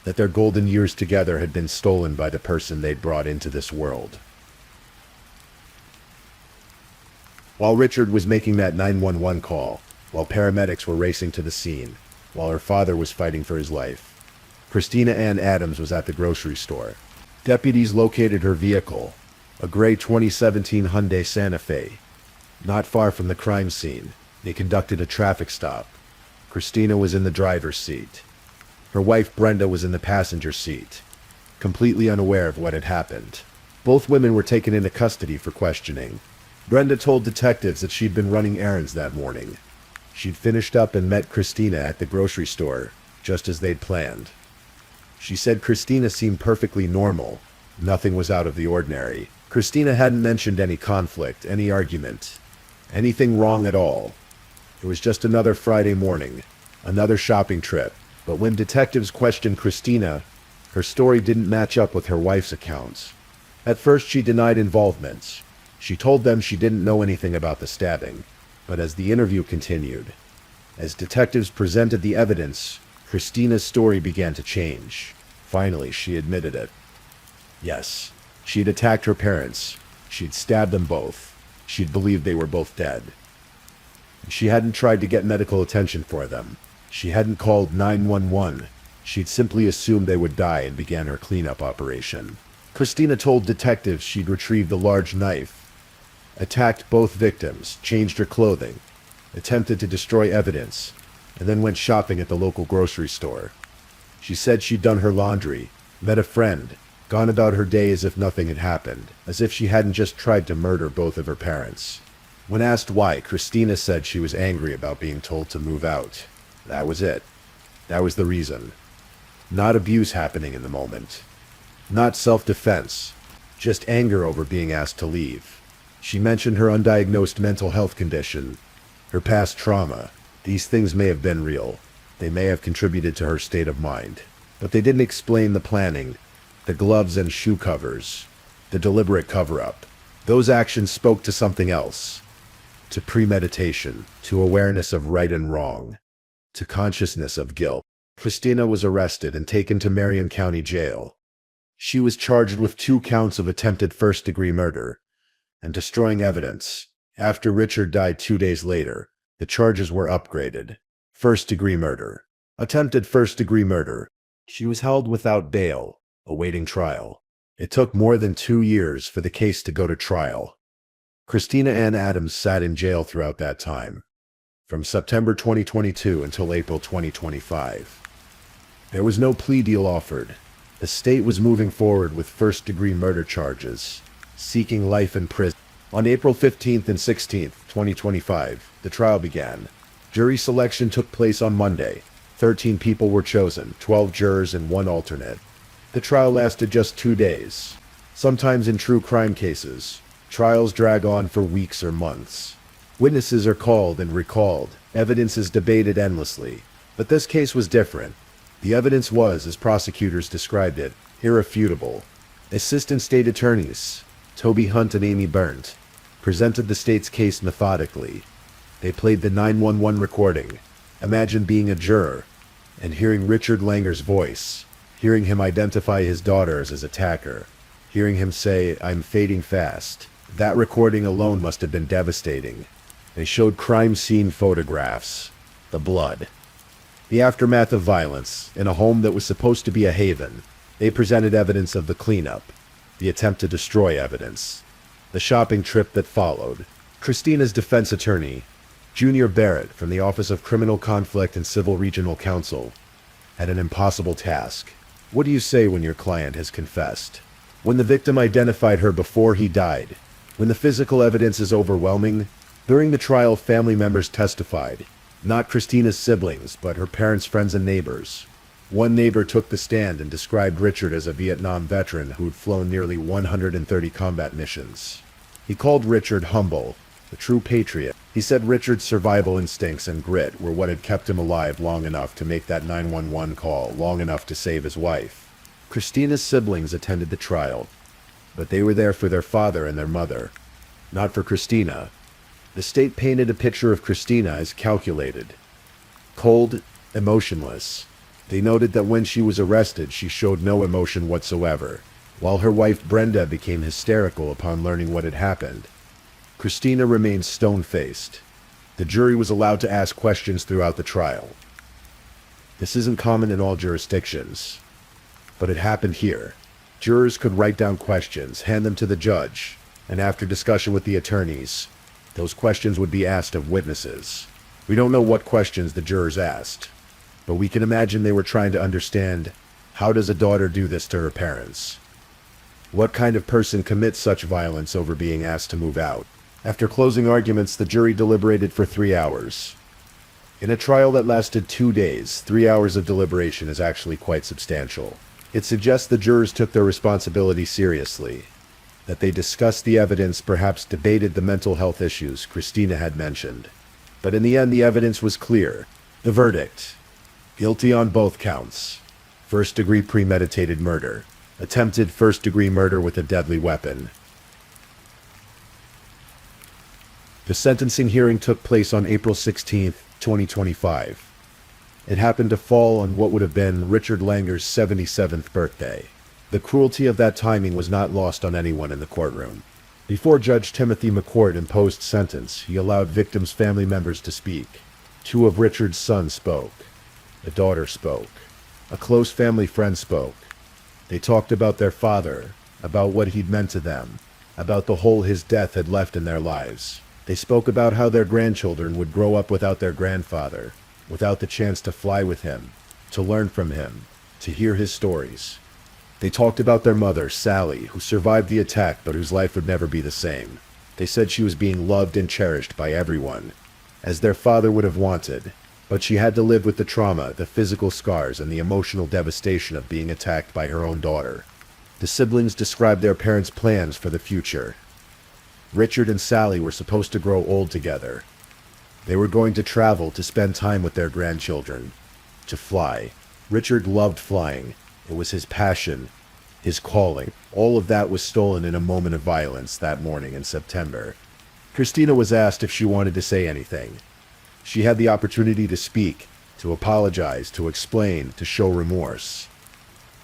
that their golden years together had been stolen by the person they'd brought into this world. While Richard was making that 911 call, while paramedics were racing to the scene, while her father was fighting for his life, Christina Ann Adams was at the grocery store. Deputies located her vehicle, a gray 2017 Hyundai Santa Fe. Not far from the crime scene, they conducted a traffic stop. Christina was in the driver's seat. Her wife Brenda was in the passenger seat, completely unaware of what had happened. Both women were taken into custody for questioning. Brenda told detectives that she'd been running errands that morning. She'd finished up and met Christina at the grocery store, just as they'd planned. She said Christina seemed perfectly normal. Nothing was out of the ordinary. Christina hadn't mentioned any conflict, any argument, anything wrong at all. It was just another Friday morning, another shopping trip. But when detectives questioned Christina, her story didn't match up with her wife's accounts. At first she denied involvement. She told them she didn't know anything about the stabbing. But as the interview continued, as detectives presented the evidence, Christina's story began to change. Finally, she admitted it. Yes, she'd attacked her parents. She'd stabbed them both. She'd believed they were both dead. She hadn't tried to get medical attention for them. She hadn't called 911. She'd simply assumed they would die and began her cleanup operation. Christina told detectives she'd retrieved a large knife, attacked both victims, changed her clothing, attempted to destroy evidence, and then went shopping at the local grocery store. She said she'd done her laundry, met a friend, gone about her day as if nothing had happened, as if she hadn't just tried to murder both of her parents. When asked why, Christina said she was angry about being told to move out. That was it. That was the reason. Not abuse happening in the moment. Not self-defense. Just anger over being asked to leave. She mentioned her undiagnosed mental health condition, her past trauma. These things may have been real. They may have contributed to her state of mind. But they didn't explain the planning, the gloves and shoe covers, the deliberate cover-up. Those actions spoke to something else. to premeditation, to awareness of right and wrong, to consciousness of guilt. Christina was arrested and taken to Marion County Jail. She was charged with 2 counts of attempted first-degree murder and destroying evidence. After Richard died 2 days later, the charges were upgraded. First-degree murder. Attempted first-degree murder. She was held without bail, awaiting trial. It took more than 2 years for the case to go to trial. Christina Ann Adams sat in jail throughout that time, from September 2022 until April 2025. There was no plea deal offered. The state was moving forward with first-degree murder charges, seeking life in prison. On April 15th and 16th, 2025, the trial began. Jury selection took place on Monday. 13 people were chosen, 12 jurors and 1 alternate. The trial lasted just 2 days. Sometimes in true crime cases, trials drag on for weeks or months. Witnesses are called and recalled. Evidence is debated endlessly. But this case was different. The evidence was, as prosecutors described it, irrefutable. Assistant state attorneys, Toby Hunt and Amy Burnt, presented the state's case methodically. They played the 911 recording. Imagine being a juror and hearing Richard Langer's voice, hearing him identify his daughter as his attacker, hearing him say, "I'm fading fast." That recording alone must have been devastating. They showed crime scene photographs, the blood, the aftermath of violence in a home that was supposed to be a haven. They presented evidence of the cleanup, the attempt to destroy evidence, the shopping trip that followed. Christina's defense attorney, Junior Barrett from the Office of Criminal Conflict and Civil Regional Counsel, had an impossible task. What do you say when your client has confessed? When the victim identified her before he died? When the physical evidence is overwhelming? During the trial, family members testified. Not Christina's siblings, but her parents' friends and neighbors. One neighbor took the stand and described Richard as a Vietnam veteran who'd flown nearly 130 combat missions. He called Richard humble, a true patriot. He said Richard's survival instincts and grit were what had kept him alive long enough to make that 911 call, long enough to save his wife. Christina's siblings attended the trial, but they were there for their father and their mother, not for Christina. The state painted a picture of Christina as calculated, cold, emotionless. They noted that when she was arrested, she showed no emotion whatsoever, while her wife Brenda became hysterical upon learning what had happened. Christina remained stone-faced. The jury was allowed to ask questions throughout the trial. This isn't common in all jurisdictions, but it happened here. Jurors could write down questions, hand them to the judge, and after discussion with the attorneys, those questions would be asked of witnesses. We don't know what questions the jurors asked, but we can imagine they were trying to understand, how does a daughter do this to her parents? What kind of person commits such violence over being asked to move out? After closing arguments, the jury deliberated for 3 hours. In a trial that lasted 2 days, 3 hours of deliberation is actually quite substantial. It suggests the jurors took their responsibility seriously, that they discussed the evidence, perhaps debated the mental health issues Christina had mentioned. But in the end, the evidence was clear. The verdict: guilty on both counts. First-degree premeditated murder. Attempted first-degree murder with a deadly weapon. The sentencing hearing took place on April 16, 2025. It happened to fall on what would have been Richard Langer's 77th birthday. The cruelty of that timing was not lost on anyone in the courtroom. Before Judge Timothy McCourt imposed sentence, he allowed victims' family members to speak. 2 of Richard's sons spoke. A daughter spoke. A close family friend spoke. They talked about their father, about what he'd meant to them, about the hole his death had left in their lives. They spoke about how their grandchildren would grow up without their grandfather, without the chance to fly with him, to learn from him, to hear his stories. They talked about their mother, Sally, who survived the attack but whose life would never be the same. They said she was being loved and cherished by everyone, as their father would have wanted, but she had to live with the trauma, the physical scars, and the emotional devastation of being attacked by her own daughter. The siblings described their parents' plans for the future. Richard and Sally were supposed to grow old together. They were going to travel to spend time with their grandchildren, to fly. Richard loved flying. It was his passion, his calling. All of that was stolen in a moment of violence that morning in September. Christina was asked if she wanted to say anything. She had the opportunity to speak, to apologize, to explain, to show remorse.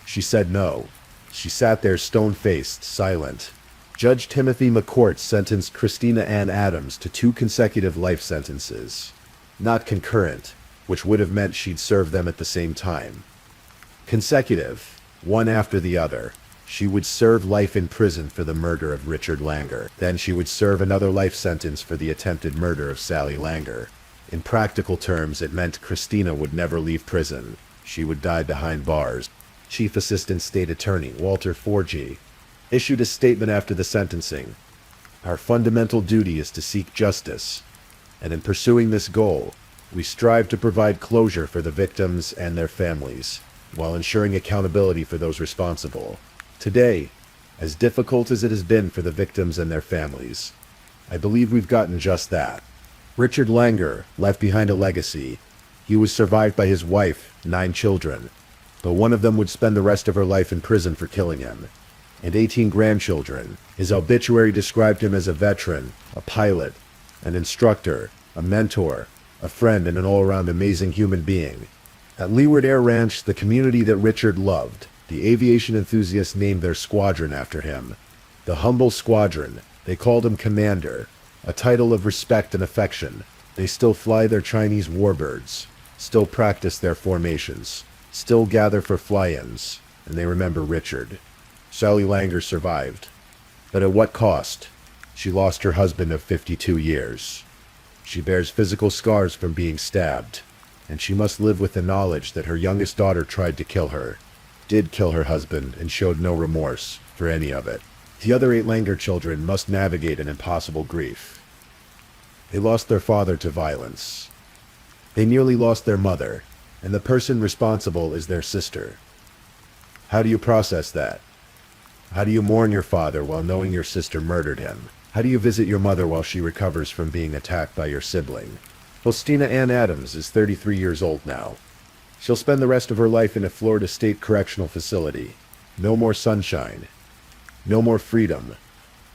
She said no. She sat there stone-faced, silent. Judge Timothy McCourt sentenced Christina Ann Adams to 2 consecutive life sentences. Not concurrent, which would have meant she'd serve them at the same time. Consecutive, one after the other. She would serve life in prison for the murder of Richard Langer. Then she would serve another life sentence for the attempted murder of Sally Langer. In practical terms, it meant Christina would never leave prison. She would die behind bars. Chief Assistant State Attorney Walter Forgy issued a statement after the sentencing. Our fundamental duty is to seek justice, and in pursuing this goal, we strive to provide closure for the victims and their families, while ensuring accountability for those responsible. Today, as difficult as it has been for the victims and their families, I believe we've gotten just that. Richard Langer left behind a legacy. He was survived by his wife, 9 children, but one of them would spend the rest of her life in prison for killing him, and 18 grandchildren. His obituary described him as a veteran, a pilot, an instructor, a mentor, a friend, and an all-around amazing human being. At Leeward Air Ranch, the community that Richard loved, the aviation enthusiasts named their squadron after him. The humble squadron. They called him Commander, a title of respect and affection. They still fly their Chinese warbirds, still practice their formations, still gather for fly-ins, and they remember Richard. Sally Langer survived. But at what cost? She lost her husband of 52 years. She bears physical scars from being stabbed, and she must live with the knowledge that her youngest daughter tried to kill her, did kill her husband, and showed no remorse for any of it. The other 8 Langer children must navigate an impossible grief. They lost their father to violence. They nearly lost their mother, and the person responsible is their sister. How do you process that? How do you mourn your father while knowing your sister murdered him? How do you visit your mother while she recovers from being attacked by your sibling? Christina Ann Adams is 33 years old now. She'll spend the rest of her life in a Florida State Correctional Facility. No more sunshine. No more freedom.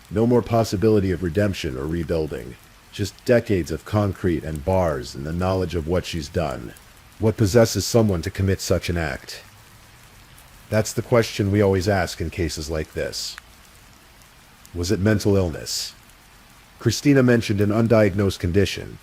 No more possibility of redemption or rebuilding. Just decades of concrete and bars and the knowledge of what she's done. What possesses someone to commit such an act? That's the question we always ask in cases like this. Was it mental illness? Christina mentioned an undiagnosed condition,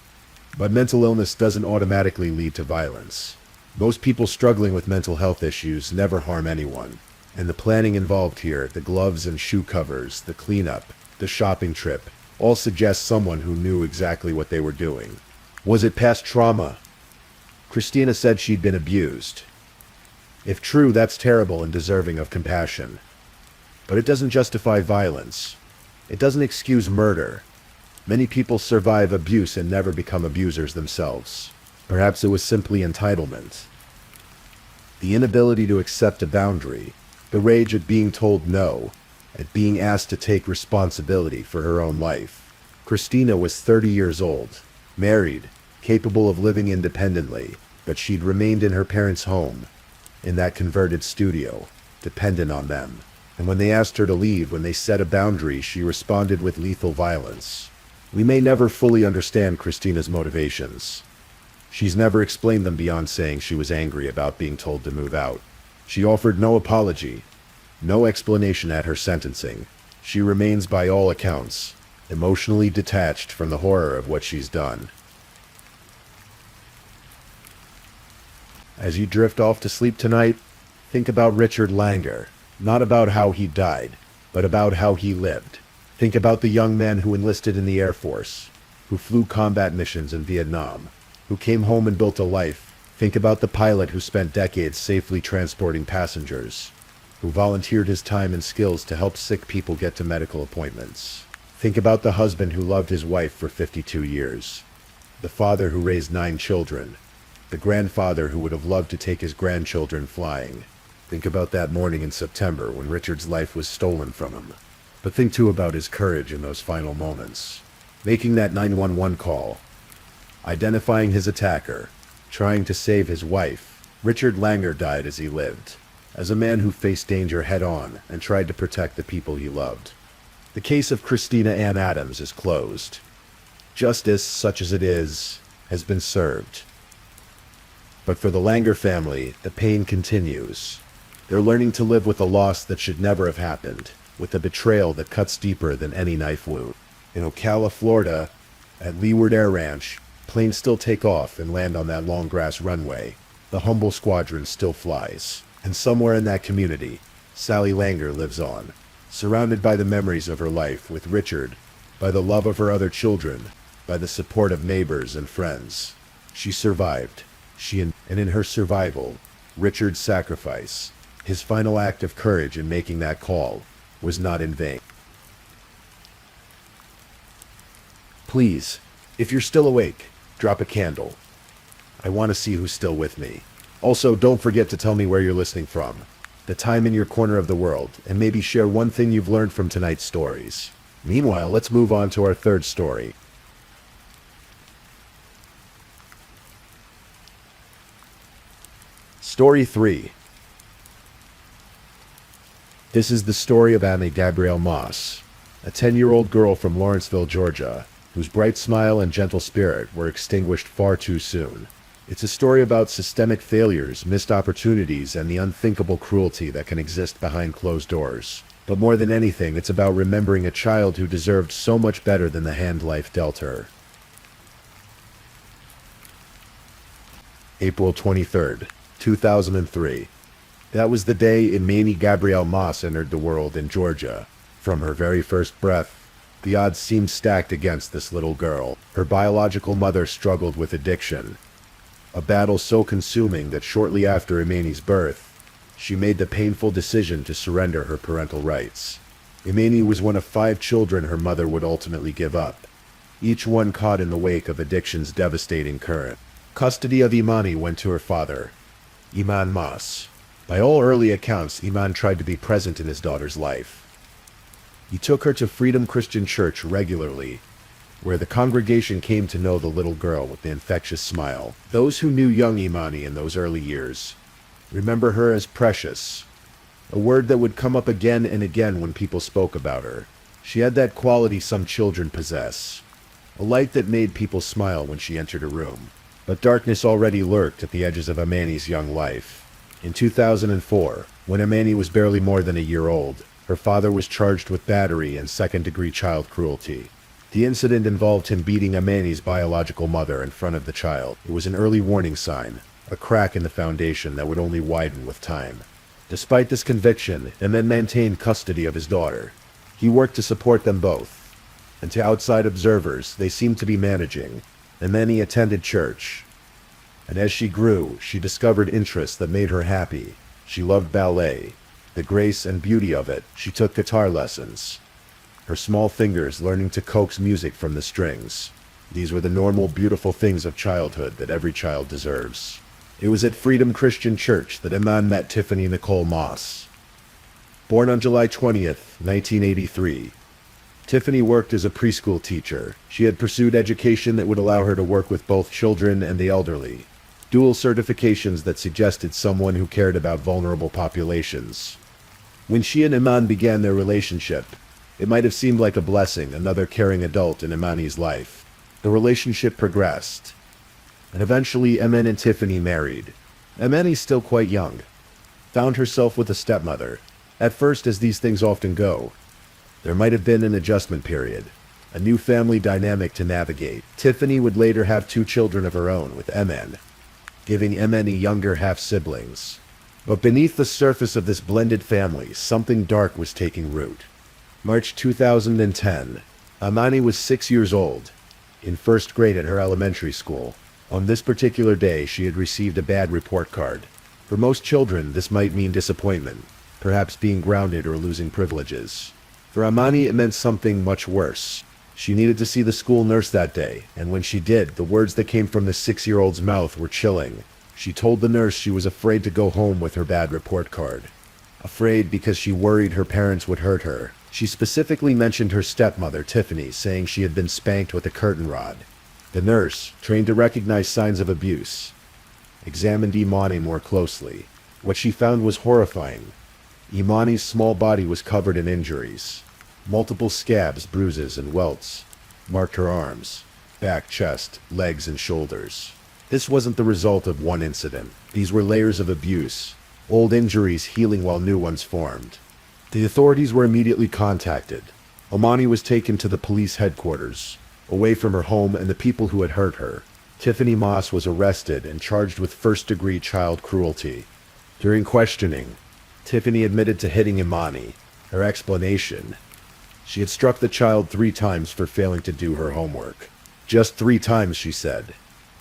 but mental illness doesn't automatically lead to violence. Most people struggling with mental health issues never harm anyone, and the planning involved here, the gloves and shoe covers, the cleanup, the shopping trip, all suggest someone who knew exactly what they were doing. Was it past trauma? Christina said she'd been abused. If true, that's terrible and deserving of compassion. But it doesn't justify violence. It doesn't excuse murder. Many people survive abuse and never become abusers themselves. Perhaps it was simply entitlement. The inability to accept a boundary, the rage at being told no, at being asked to take responsibility for her own life. Christina was 30 years old, married, capable of living independently, but she'd remained in her parents' home, in that converted studio, dependent on them. And when they asked her to leave, when they set a boundary, she responded with lethal violence. We may never fully understand Christina's motivations. She's never explained them beyond saying she was angry about being told to move out. She offered no apology, no explanation at her sentencing. She remains, by all accounts, emotionally detached from the horror of what she's done. As you drift off to sleep tonight, think about Richard Langer. Not about how he died, but about how he lived. Think about the young man who enlisted in the Air Force, who flew combat missions in Vietnam, who came home and built a life. Think about the pilot who spent decades safely transporting passengers, who volunteered his time and skills to help sick people get to medical appointments. Think about the husband who loved his wife for 52 years, the father who raised 9 children, the grandfather who would have loved to take his grandchildren flying. Think about that morning in September when Richard's life was stolen from him. But think too about his courage in those final moments. Making that 911 call, identifying his attacker, trying to save his wife. Richard Langer died as he lived, as a man who faced danger head-on and tried to protect the people he loved. The case of Christina Ann Adams is closed. Justice, such as it is, has been served. But for the Langer family, the pain continues. They're learning to live with a loss that should never have happened, with a betrayal that cuts deeper than any knife wound. In Ocala, Florida, at Leeward Air Ranch, planes still take off and land on that long grass runway. The humble squadron still flies. And somewhere in that community, Sally Langer lives on, surrounded by the memories of her life with Richard, by the love of her other children, by the support of neighbors and friends. She survived. And in her survival, Richard's sacrifice, his final act of courage in making that call, was not in vain. Please, if you're still awake, drop a candle. I want to see who's still with me. Also, don't forget to tell me where you're listening from, the time in your corner of the world, and maybe share one thing you've learned from tonight's stories. Meanwhile, let's move on to our third story. Story 3. This is the story of Annie Gabrielle Moss, a 10-year-old girl from Lawrenceville, Georgia, whose bright smile and gentle spirit were extinguished far too soon. It's a story about systemic failures, missed opportunities, and the unthinkable cruelty that can exist behind closed doors. But more than anything, it's about remembering a child who deserved so much better than the hand life dealt her. April 23rd, 2003. That was the day Annie Gabrielle Moss entered the world in Georgia. From her very first breath, the odds seemed stacked against this little girl. Her biological mother struggled with addiction, a battle so consuming that shortly after Annie's birth, she made the painful decision to surrender her parental rights. Annie was one of 5 children her mother would ultimately give up, each one caught in the wake of addiction's devastating current. Custody of Imani went to her father, Iman Moss. By all early accounts, Iman tried to be present in his daughter's life. He took her to Freedom Christian Church regularly, where the congregation came to know the little girl with the infectious smile. Those who knew young Imani in those early years remember her as precious, a word that would come up again and again when people spoke about her. She had that quality some children possess, a light that made people smile when she entered a room. But darkness already lurked at the edges of Imani's young life. In 2004, when Imani was barely more than a year old, her father was charged with battery and second-degree child cruelty. The incident involved him beating Imani's biological mother in front of the child. It was an early warning sign, a crack in the foundation that would only widen with time. Despite this conviction, Iman maintained custody of his daughter. He worked to support them both, and to outside observers, they seemed to be managing. Imani attended church, and as she grew, she discovered interests that made her happy. She loved ballet, the grace and beauty of it. She took guitar lessons, her small fingers learning to coax music from the strings. These were the normal, beautiful things of childhood that every child deserves. It was at Freedom Christian Church that Iman met Tiffany Nicole Moss. Born on July 20th, 1983, Tiffany worked as a preschool teacher. She had pursued education that would allow her to work with both children and the elderly, dual certifications that suggested someone who cared about vulnerable populations. When she and Iman began their relationship, it might have seemed like a blessing, another caring adult in Imani's life. The relationship progressed, and eventually Iman and Tiffany married. Imani, still quite young, found herself with a stepmother. At first, as these things often go, there might have been an adjustment period, a new family dynamic to navigate. Tiffany would later have 2 children of her own with Iman, giving Imani younger half-siblings. But beneath the surface of this blended family, something dark was taking root. March 2010, Imani was 6 years old, in first grade at her elementary school. On this particular day, she had received a bad report card. For most children, this might mean disappointment, perhaps being grounded or losing privileges. For Imani, it meant something much worse. She needed to see the school nurse that day, and when she did, the words that came from the 6-year-old's mouth were chilling. She told the nurse she was afraid to go home with her bad report card. Afraid because she worried her parents would hurt her. She specifically mentioned her stepmother, Tiffany, saying she had been spanked with a curtain rod. The nurse, trained to recognize signs of abuse, examined Imani more closely. What she found was horrifying. Imani's small body was covered in injuries. Multiple scabs, bruises, and welts marked her arms. back, chest, legs, and shoulders. This wasn't the result of one incident. These were layers of abuse, old injuries healing while new ones formed. The authorities were immediately contacted. Imani was taken to the police headquarters, away from her home and the people who had hurt her. Tiffany Moss was arrested and charged with first-degree child cruelty. During questioning, Tiffany admitted to hitting Imani. Her explanation: she had struck the child 3 times for failing to do her homework. Just 3 times, she said,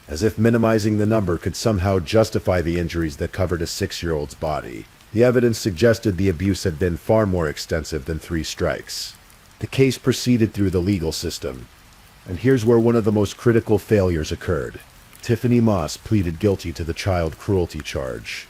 as if minimizing the number could somehow justify the injuries that covered a 6-year-old's body. The evidence suggested the abuse had been far more extensive than 3 strikes. The case proceeded through the legal system, and here's where one of the most critical failures occurred. Tiffany Moss pleaded guilty to the child cruelty charge.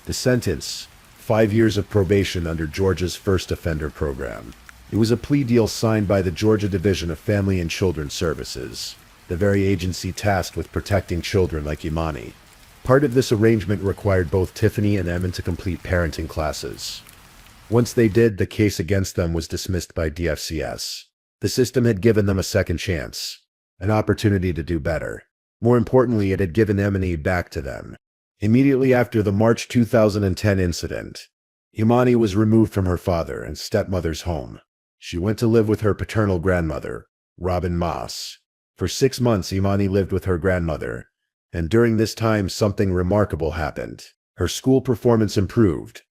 The sentence: 5 years of probation under Georgia's first offender program. It was a plea deal signed by the Georgia Division of Family and Children's Services, the very agency tasked with protecting children like Imani. Part of this arrangement required both Tiffany and Emin to complete parenting classes. Once they did, the case against them was dismissed by DFCS. The system had given them a second chance, an opportunity to do better. More importantly, it had given Imani back to them. Immediately after the March 2010 incident, Imani was removed from her father and stepmother's home. She went to live with her paternal grandmother, Robin Moss. For 6 months, Imani lived with her grandmother, and during this time something remarkable happened. Her school performance improved.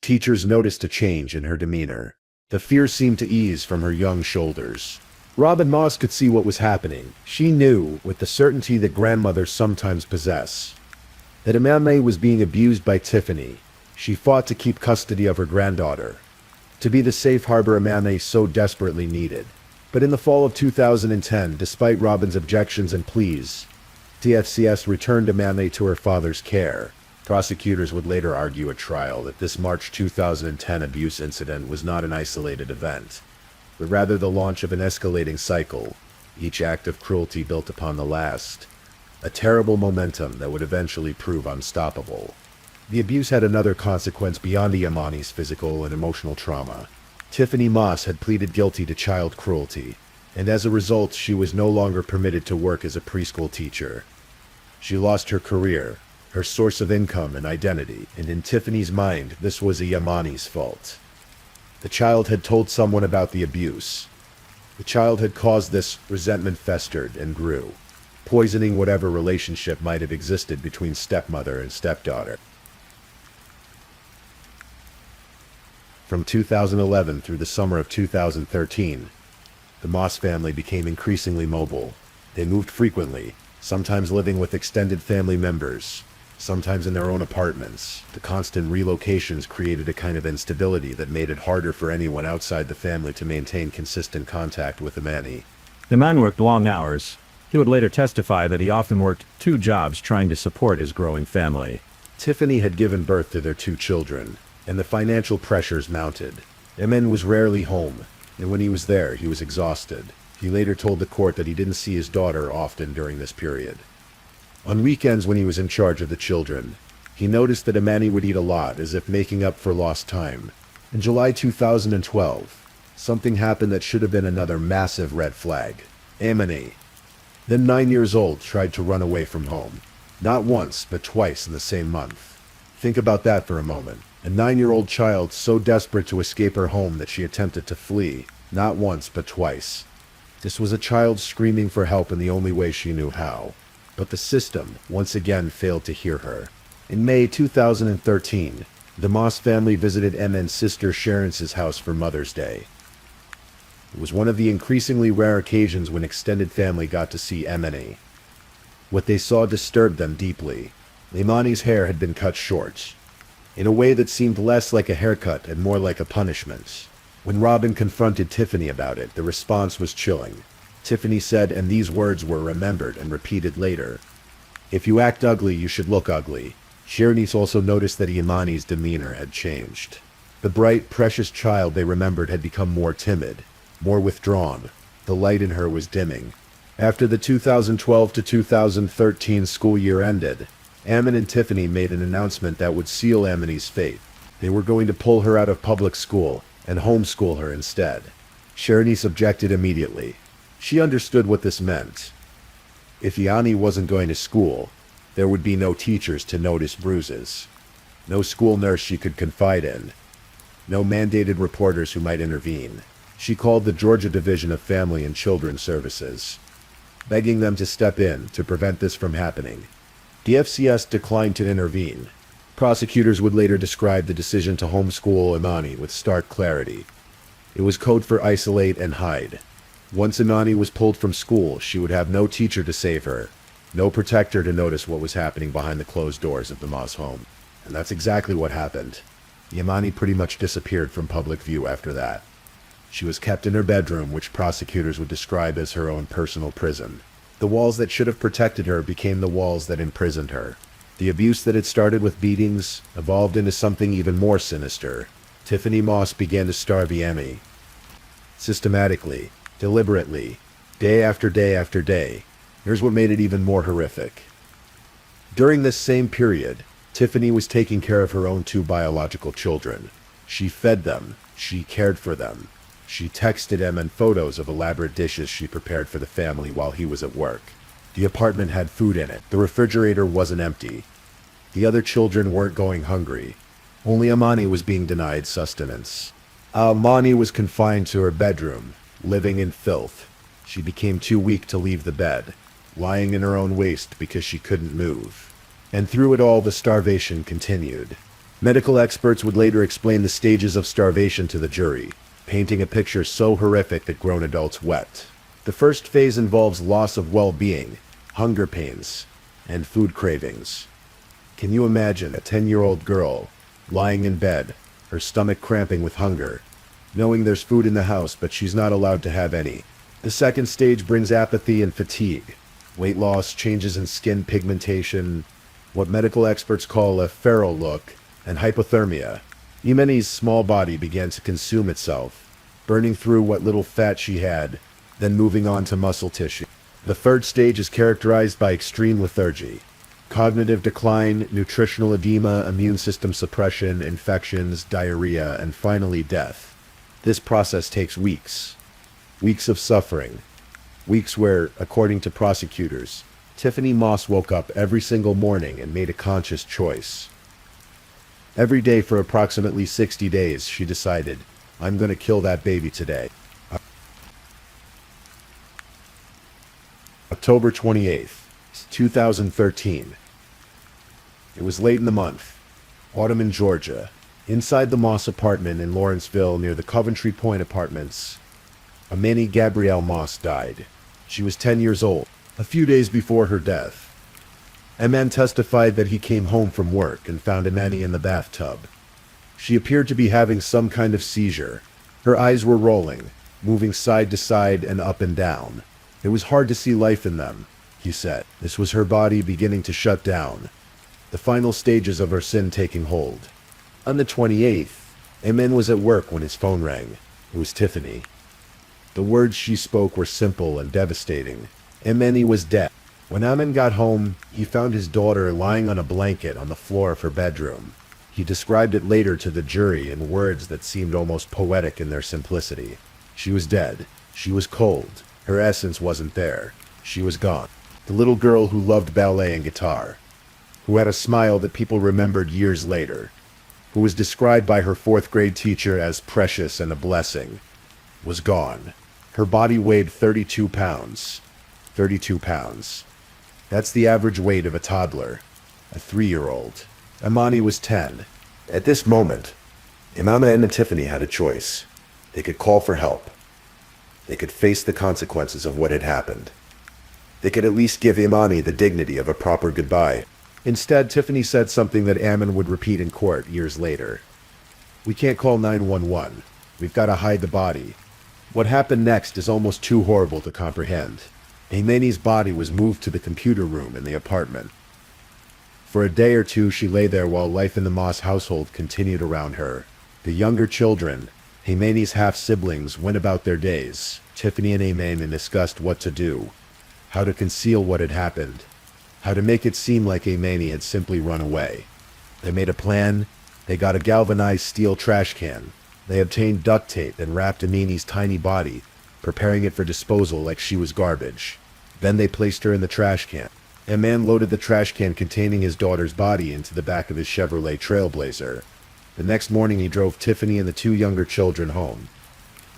Teachers noticed a change in her demeanor. The fear seemed to ease from her young shoulders. Robin Moss could see what was happening. She knew, with the certainty that grandmothers sometimes possess, that Imani was being abused by Tiffany. She fought to keep custody of her granddaughter, to be the safe harbor Imani so desperately needed. But in the fall of 2010, despite Robin's objections and pleas, DFCS returned Imani to her father's care. Prosecutors would later argue at trial that this March 2010 abuse incident was not an isolated event, but rather the launch of an escalating cycle, each act of cruelty built upon the last, a terrible momentum that would eventually prove unstoppable. The abuse had another consequence beyond Imani's physical and emotional trauma. Tiffany Moss had pleaded guilty to child cruelty, and as a result, she was no longer permitted to work as a preschool teacher. She lost her career, her source of income and identity, and in Tiffany's mind, this was Imani's fault. The child had told someone about the abuse. The child had caused this. Resentment festered and grew, poisoning whatever relationship might have existed between stepmother and stepdaughter. From 2011 through the summer of 2013, the Moss family became increasingly mobile. They moved frequently, sometimes living with extended family members, sometimes in their own apartments. The constant relocations created a kind of instability that made it harder for anyone outside the family to maintain consistent contact with Imani. The man worked long hours. He would later testify that he often worked 2 jobs trying to support his growing family. Tiffany had given birth to their 2 children, and the financial pressures mounted. Emin was rarely home, and when he was there, he was exhausted. He later told the court that he didn't see his daughter often during this period. On weekends when he was in charge of the children, he noticed that Imani would eat a lot, as if making up for lost time. In July 2012, something happened that should have been another massive red flag. Imani, then 9 years old, tried to run away from home. Not once, but twice in the same month. Think about that for a moment. A 9-year-old child so desperate to escape her home that she attempted to flee. Not once, but twice. This was a child screaming for help in the only way she knew how. But the system, once again, failed to hear her. In May 2013, the Moss family visited Emin's sister Sharon's house for Mother's Day. It was one of the increasingly rare occasions when extended family got to see Imani. What they saw disturbed them deeply. Imani's hair had been cut short, in a way that seemed less like a haircut and more like a punishment. When Robin confronted Tiffany about it, the response was chilling. Tiffany said, and these words were remembered and repeated later: "If you act ugly, you should look ugly." Sharonese also noticed that Imani's demeanor had changed. The bright, precious child they remembered had become more timid, more withdrawn. The light in her was dimming. After the 2012 to 2013 school year ended, Emin and Tiffany made an announcement that would seal Imani's fate. They were going to pull her out of public school and homeschool her instead. Sharonese objected immediately. She understood what this meant. If Yanni wasn't going to school, there would be no teachers to notice bruises, no school nurse she could confide in, no mandated reporters who might intervene. She called the Georgia Division of Family and Children's Services, begging them to step in to prevent this from happening. The FCS declined to intervene. Prosecutors would later describe the decision to homeschool Imani with stark clarity. It was code for isolate and hide. Once Imani was pulled from school, she would have no teacher to save her, no protector to notice what was happening behind the closed doors of the Moss home. And that's exactly what happened. Imani pretty much disappeared from public view after that. She was kept in her bedroom, which prosecutors would describe as her own personal prison. The walls that should have protected her became the walls that imprisoned her. The abuse that had started with beatings evolved into something even more sinister. Tiffany Moss began to starve Emmy. Systematically, deliberately, day after day after day. Here's what made it even more horrific. During this same period, Tiffany was taking care of her own 2 biological children. She fed them. She cared for them. She texted Emin photos of elaborate dishes she prepared for the family while he was at work. The apartment had food in it. The refrigerator wasn't empty. The other children weren't going hungry. Only Amani was being denied sustenance. Amani was confined to her bedroom, living in filth. She became too weak to leave the bed, lying in her own waste because she couldn't move. And through it all, the starvation continued. Medical experts would later explain the stages of starvation to the jury, painting a picture so horrific that grown adults wept. The first phase involves loss of well-being, hunger pains, and food cravings. Can you imagine a 10-year-old girl lying in bed, her stomach cramping with hunger, knowing there's food in the house but she's not allowed to have any? The second stage brings apathy and fatigue, weight loss, changes in skin pigmentation, what medical experts call a feral look, and hypothermia. Imani's small body began to consume itself, burning through what little fat she had, then moving on to muscle tissue. The third stage is characterized by extreme lethargy, cognitive decline, nutritional edema, immune system suppression, infections, diarrhea, and finally death. This process takes weeks. Weeks of suffering. Weeks where, according to prosecutors, Tiffany Moss woke up every single morning and made a conscious choice. Every day for approximately 60 days, she decided, I'm going to kill that baby today. October 28th, 2013. It was late in the month, autumn in Georgia. Inside the Moss apartment in Lawrenceville near the Coventry Point Apartments, Amani Gabrielle Moss died. She was 10 years old, a few days before her death. A man testified that he came home from work and found Amani in the bathtub. She appeared to be having some kind of seizure. Her eyes were rolling, moving side to side and up and down. It was hard to see life in them, he said. This was her body beginning to shut down, the final stages of her sin taking hold. On the 28th, Amen was at work when his phone rang. It was Tiffany. The words she spoke were simple and devastating. Amani was dead. When Amen got home, he found his daughter lying on a blanket on the floor of her bedroom. He described it later to the jury in words that seemed almost poetic in their simplicity. She was dead. She was cold. Her essence wasn't there. She was gone. The little girl who loved ballet and guitar, who had a smile that people remembered years later, who was described by her 4th grade teacher as precious and a blessing, was gone. Her body weighed 32 pounds. 32 pounds. That's the average weight of a toddler, a 3-year-old. Amani was 10. At this moment, Imama and Tiffany had a choice. They could call for help. They could face the consequences of what had happened. They could at least give Imani the dignity of a proper goodbye. Instead, Tiffany said something that Ammon would repeat in court years later. We can't call 911. We've got to hide the body. What happened next is almost too horrible to comprehend. Amani's body was moved to the computer room in the apartment. For a day or two, she lay there while life in the Moss household continued around her. The younger children, Amani's half-siblings, went about their days. Tiffany and Amani discussed what to do, how to conceal what had happened, how to make it seem like Amani had simply run away. They made a plan. They got a galvanized steel trash can. They obtained duct tape and wrapped Amani's tiny body preparing it for disposal like she was garbage. Then they placed her in the trash can. A man loaded the trash can containing his daughter's body into the back of his Chevrolet Trailblazer. The next morning he drove Tiffany and the two younger children home,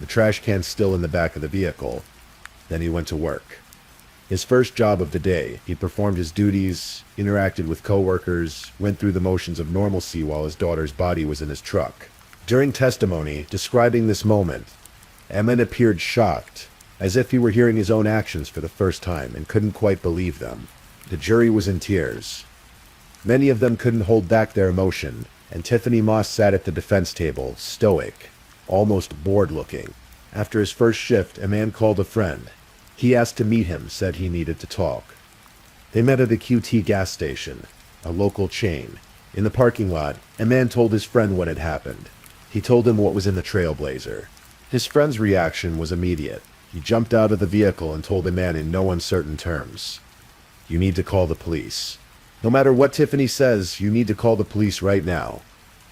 the trash can still in the back of the vehicle. Then he went to work. His first job of the day, he performed his duties, interacted with coworkers, went through the motions of normalcy while his daughter's body was in his truck. During testimony, describing this moment, Emmett appeared shocked, as if he were hearing his own actions for the first time and couldn't quite believe them. The jury was in tears. Many of them couldn't hold back their emotion, and Tiffany Moss sat at the defense table, stoic, almost bored-looking. After his first shift, a man called a friend. He asked to meet him, said he needed to talk. They met at a QT gas station, a local chain. In the parking lot, a man told his friend what had happened. He told him what was in the Trailblazer. His friend's reaction was immediate. He jumped out of the vehicle and told the man in no uncertain terms, "You need to call the police. No matter what Tiffany says, you need to call the police right now."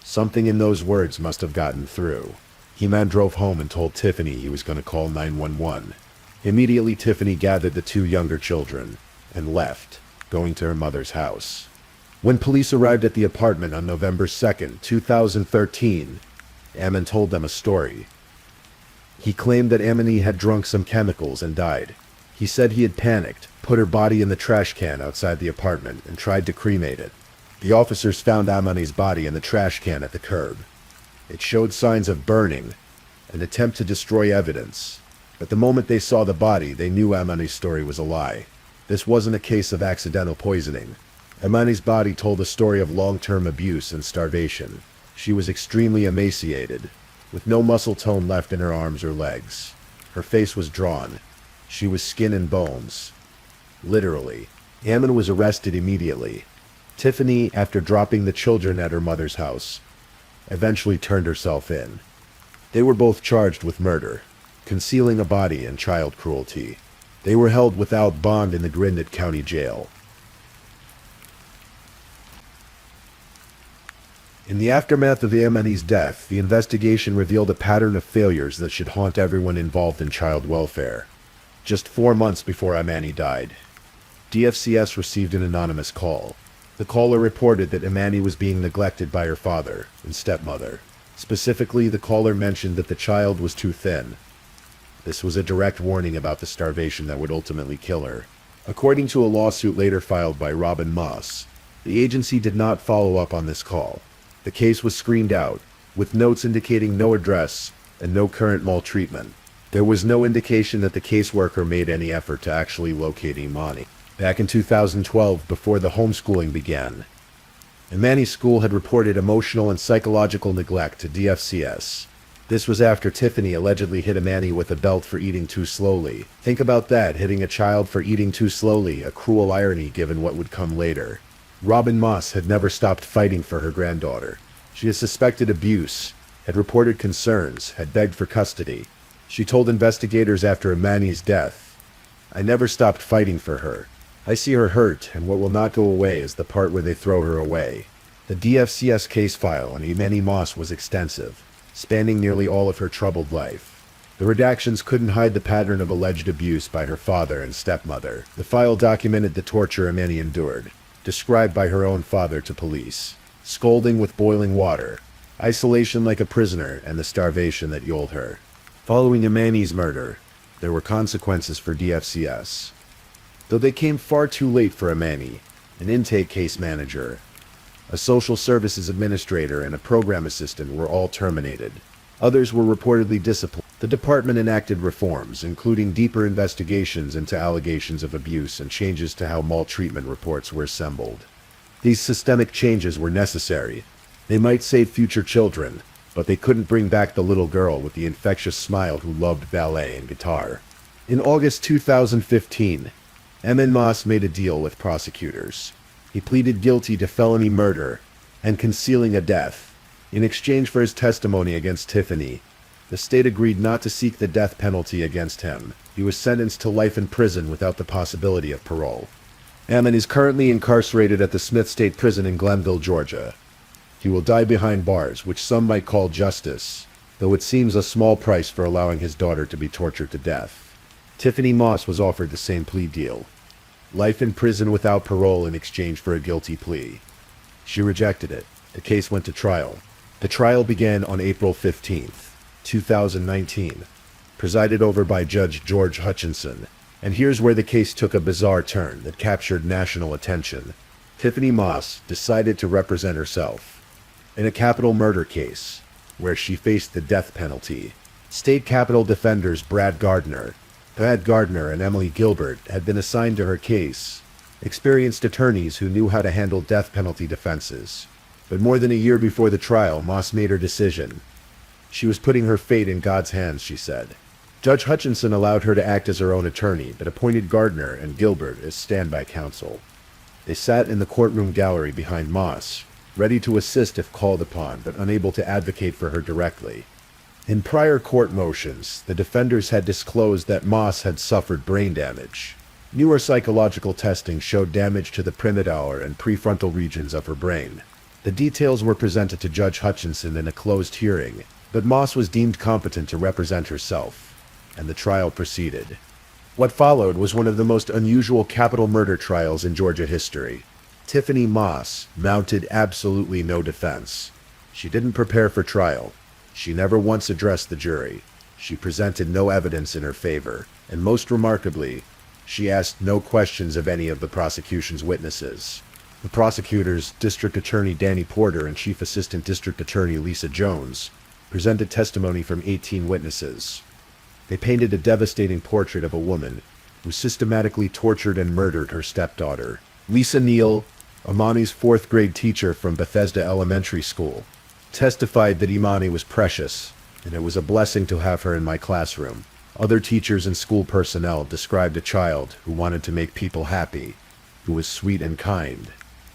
Something in those words must have gotten through. He man drove home and told Tiffany he was going to call 911. Immediately, Tiffany gathered the two younger children and left, going to her mother's house. When police arrived at the apartment on November 2nd, 2013, Ammon told them a story. He claimed that Amani had drunk some chemicals and died. He said he had panicked, put her body in the trash can outside the apartment, and tried to cremate it. The officers found Amani's body in the trash can at the curb. It showed signs of burning, an attempt to destroy evidence. But the moment they saw the body, they knew Amani's story was a lie. This wasn't a case of accidental poisoning. Amani's body told a story of long-term abuse and starvation. She was extremely emaciated, with no muscle tone left in her arms or legs. Her face was drawn. She was skin and bones. Literally. Ammon was arrested immediately. Tiffany, after dropping the children at her mother's house, eventually turned herself in. They were both charged with murder, concealing a body, and child cruelty. They were held without bond in the Gwinnett County Jail. In the aftermath of Amani's death, the investigation revealed a pattern of failures that should haunt everyone involved in child welfare. Just 4 months before Amani died, DFCS received an anonymous call. The caller reported that Amani was being neglected by her father and stepmother. Specifically, the caller mentioned that the child was too thin. This was a direct warning about the starvation that would ultimately kill her. According to a lawsuit later filed by Robin Moss, the agency did not follow up on this call. The case was screened out, with notes indicating no address and no current maltreatment. There was no indication that the caseworker made any effort to actually locate Imani. Back in 2012, before the homeschooling began, Imani's school had reported emotional and psychological neglect to DFCS. This was after Tiffany allegedly hit Imani with a belt for eating too slowly. Think about that, hitting a child for eating too slowly, a cruel irony given what would come later. Robin Moss had never stopped fighting for her granddaughter. She had suspected abuse, had reported concerns, had begged for custody. She told investigators after Imani's death, "I never stopped fighting for her. I see her hurt, and what will not go away is the part where they throw her away." The DFCS case file on Imani Moss was extensive, spanning nearly all of her troubled life. The redactions couldn't hide the pattern of alleged abuse by her father and stepmother. The file documented the torture Imani endured, described by her own father to police: scolding with boiling water, isolation like a prisoner, and the starvation that fueled her. Following Imani's murder, there were consequences for DFCS. Though they came far too late for Imani, an intake case manager, a social services administrator, and a program assistant were all terminated. Others were reportedly disciplined. The department enacted reforms, including deeper investigations into allegations of abuse and changes to how maltreatment reports were assembled. These systemic changes were necessary. They might save future children, but they couldn't bring back the little girl with the infectious smile who loved ballet and guitar. In August 2015, Emmett Moss made a deal with prosecutors. He pleaded guilty to felony murder and concealing a death. In exchange for his testimony against Tiffany, the state agreed not to seek the death penalty against him. He was sentenced to life in prison without the possibility of parole. Emmett is currently incarcerated at the Smith State Prison in Glenville, Georgia. He will die behind bars, which some might call justice, though it seems a small price for allowing his daughter to be tortured to death. Tiffany Moss was offered the same plea deal: life in prison without parole in exchange for a guilty plea. She rejected it. The case went to trial. The trial began on April 15th, 2019, presided over by Judge George Hutchinson. And here's where the case took a bizarre turn that captured national attention. Tiffany Moss decided to represent herself in a capital murder case where she faced the death penalty. State Capitol defenders Brad Gardner and Emily Gilbert had been assigned to her case, experienced attorneys who knew how to handle death penalty defenses. But more than a year before the trial, Moss made her decision. She was putting her fate in God's hands, she said. Judge Hutchinson allowed her to act as her own attorney, but appointed Gardner and Gilbert as standby counsel. They sat in the courtroom gallery behind Moss, ready to assist if called upon, but unable to advocate for her directly. In prior court motions, the defenders had disclosed that Moss had suffered brain damage. Newer psychological testing showed damage to the premotor and prefrontal regions of her brain. The details were presented to Judge Hutchinson in a closed hearing, but Moss was deemed competent to represent herself, and the trial proceeded. What followed was one of the most unusual capital murder trials in Georgia history. Tiffany Moss mounted absolutely no defense. She didn't prepare for trial. She never once addressed the jury. She presented no evidence in her favor, and most remarkably, she asked no questions of any of the prosecution's witnesses. The prosecutors, District Attorney Danny Porter and Chief Assistant District Attorney Lisa Jones, presented testimony from 18 witnesses. They painted a devastating portrait of a woman who systematically tortured and murdered her stepdaughter. Lisa Neal, Imani's fourth-grade teacher from Bethesda Elementary School, testified that Imani was precious, and it was a blessing to have her in my classroom. Other teachers and school personnel described a child who wanted to make people happy, who was sweet and kind.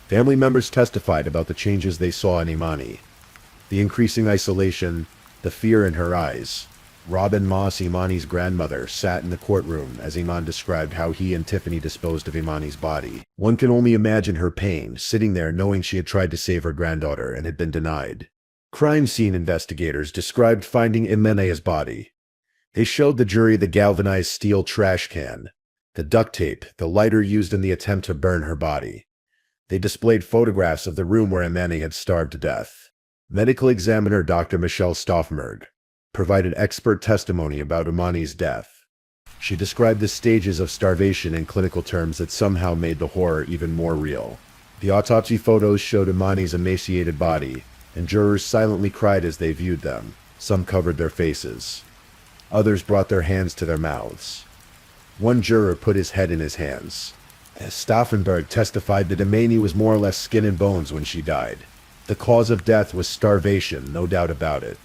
Family members testified about the changes they saw in Imani: the increasing isolation, the fear in her eyes. Robin Moss, Imani's grandmother, sat in the courtroom as Iman described how he and Tiffany disposed of Imani's body. One can only imagine her pain, sitting there knowing she had tried to save her granddaughter and had been denied. Crime scene investigators described finding Imani's body. They showed the jury the galvanized steel trash can, the duct tape, the lighter used in the attempt to burn her body. They displayed photographs of the room where Imani had starved to death. Medical examiner Dr. Michelle Stoffmerg provided expert testimony about Imani's death. She described the stages of starvation in clinical terms that somehow made the horror even more real. The autopsy photos showed Imani's emaciated body, and jurors silently cried as they viewed them. Some covered their faces. Others brought their hands to their mouths. One juror put his head in his hands. Stoffenberg testified that Imani was more or less skin and bones when she died. The cause of death was starvation, no doubt about it.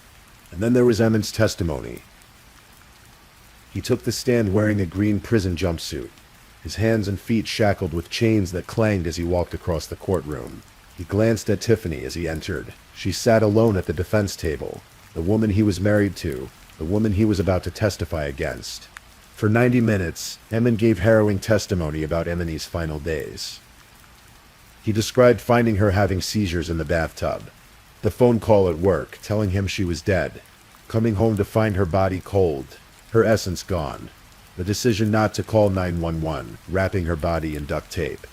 And then there was Emmons' testimony. He took the stand wearing a green prison jumpsuit, his hands and feet shackled with chains that clanged as he walked across the courtroom. He glanced at Tiffany as he entered. She sat alone at the defense table, the woman he was married to, the woman he was about to testify against. For 90 minutes, Emmon gave harrowing testimony about Imani's final days. He described finding her having seizures in the bathtub, the phone call at work telling him she was dead, coming home to find her body cold, her essence gone, the decision not to call 911, wrapping her body in duct tape,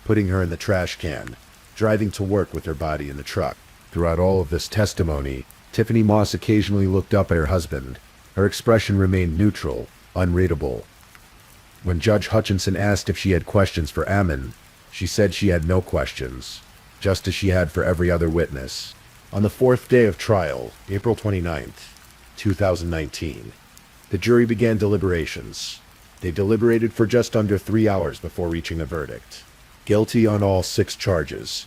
putting her in the trash can, driving to work with her body in the truck. Throughout all of this testimony, Tiffany Moss occasionally looked up at her husband. Her expression remained neutral, unreadable. When Judge Hutchinson asked if she had questions for Ammon, she said she had no questions, just as she had for every other witness. On the fourth day of trial, April 29th, 2019, the jury began deliberations. They deliberated for just under 3 hours before reaching a verdict. Guilty on all 6 charges.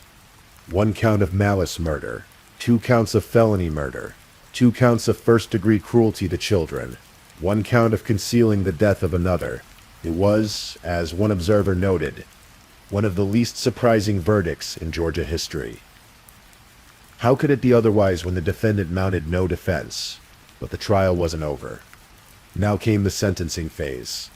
1 count of malice murder, 2 counts of felony murder, 2 counts of first-degree cruelty to children, 1 count of concealing the death of another. It was, as one observer noted, one of the least surprising verdicts in Georgia history. How could it be otherwise when the defendant mounted no defense? But the trial wasn't over. Now came the sentencing phase.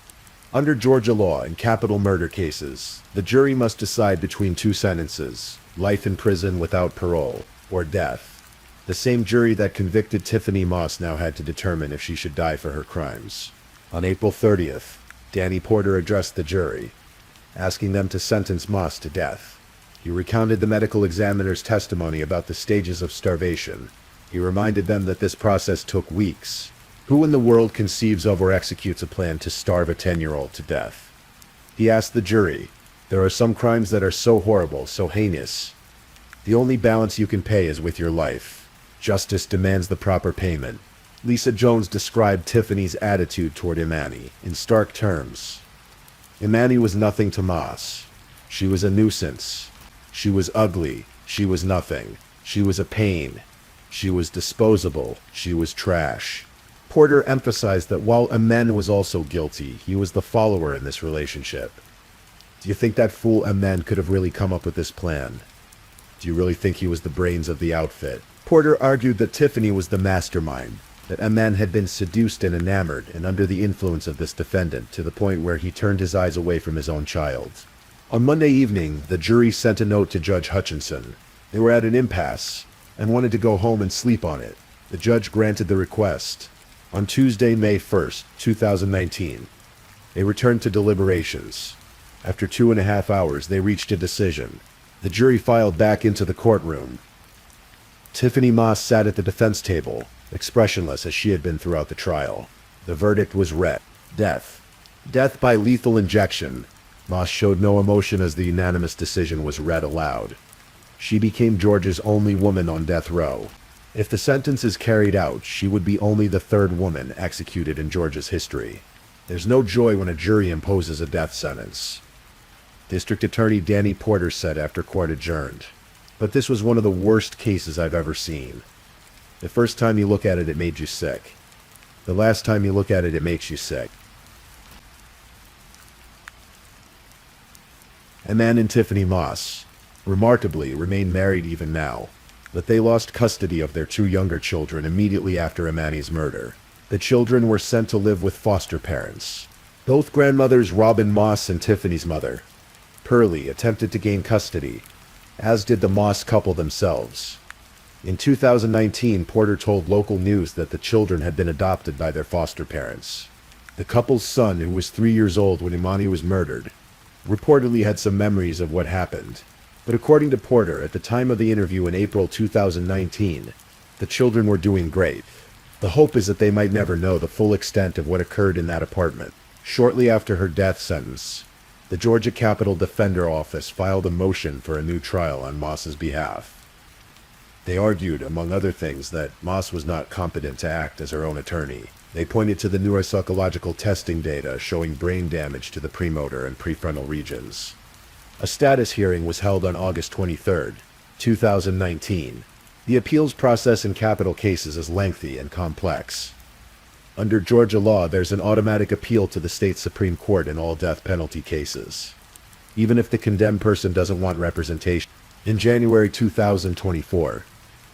Under Georgia law in capital murder cases, the jury must decide between 2 sentences: life in prison without parole, or death. The same jury that convicted Tiffany Moss now had to determine if she should die for her crimes. On April 30th, Danny Porter addressed the jury, asking them to sentence Moss to death. He recounted the medical examiner's testimony about the stages of starvation. He reminded them that this process took weeks. Who in the world conceives of or executes a plan to starve a 10-year-old to death? He asked the jury, there are some crimes that are so horrible, so heinous. The only balance you can pay is with your life. Justice demands the proper payment. Lisa Jones described Tiffany's attitude toward Imani in stark terms. Imani was nothing to Moss. She was a nuisance. She was ugly. She was nothing. She was a pain. She was disposable. She was trash. Porter emphasized that while Amen was also guilty, he was the follower in this relationship. Do you think that fool Amen could have really come up with this plan? Do you really think he was the brains of the outfit? Porter argued that Tiffany was the mastermind, that Amen had been seduced and enamored and under the influence of this defendant to the point where he turned his eyes away from his own child. On Monday evening, the jury sent a note to Judge Hutchinson. They were at an impasse and wanted to go home and sleep on it. The judge granted the request. On Tuesday, May 1st, 2019, they returned to deliberations. After 2.5 hours, they reached a decision. The jury filed back into the courtroom. Tiffany Moss sat at the defense table, expressionless as she had been throughout the trial. The verdict was read. Death. Death by lethal injection. Moss showed no emotion as the unanimous decision was read aloud. She became Georgia's only woman on death row. If the sentence is carried out, she would be only the third woman executed in Georgia's history. There's no joy when a jury imposes a death sentence. District Attorney Danny Porter said after court adjourned. But this was one of the worst cases I've ever seen. The first time you look at it, it made you sick. The last time you look at it, it makes you sick. Amen and Tiffany Moss, remarkably, remain married even now, but they lost custody of their 2 younger children immediately after Imani's murder. The children were sent to live with foster parents. Both grandmothers, Robin Moss and Tiffany's mother, Pearlie, attempted to gain custody, as did the Moss couple themselves. In 2019, Porter told local news that the children had been adopted by their foster parents. The couple's son, who was 3 years old when Imani was murdered, reportedly had some memories of what happened. But according to Porter, at the time of the interview in April 2019, the children were doing great. The hope is that they might never know the full extent of what occurred in that apartment. Shortly after her death sentence, the Georgia Capitol Defender Office filed a motion for a new trial on Moss's behalf. They argued, among other things, that Moss was not competent to act as her own attorney. They pointed to the neuropsychological testing data showing brain damage to the premotor and prefrontal regions. A status hearing was held on August 23, 2019. The appeals process in capital cases is lengthy and complex. Under Georgia law, there's an automatic appeal to the state Supreme Court in all death penalty cases, even if the condemned person doesn't want representation. In January 2024,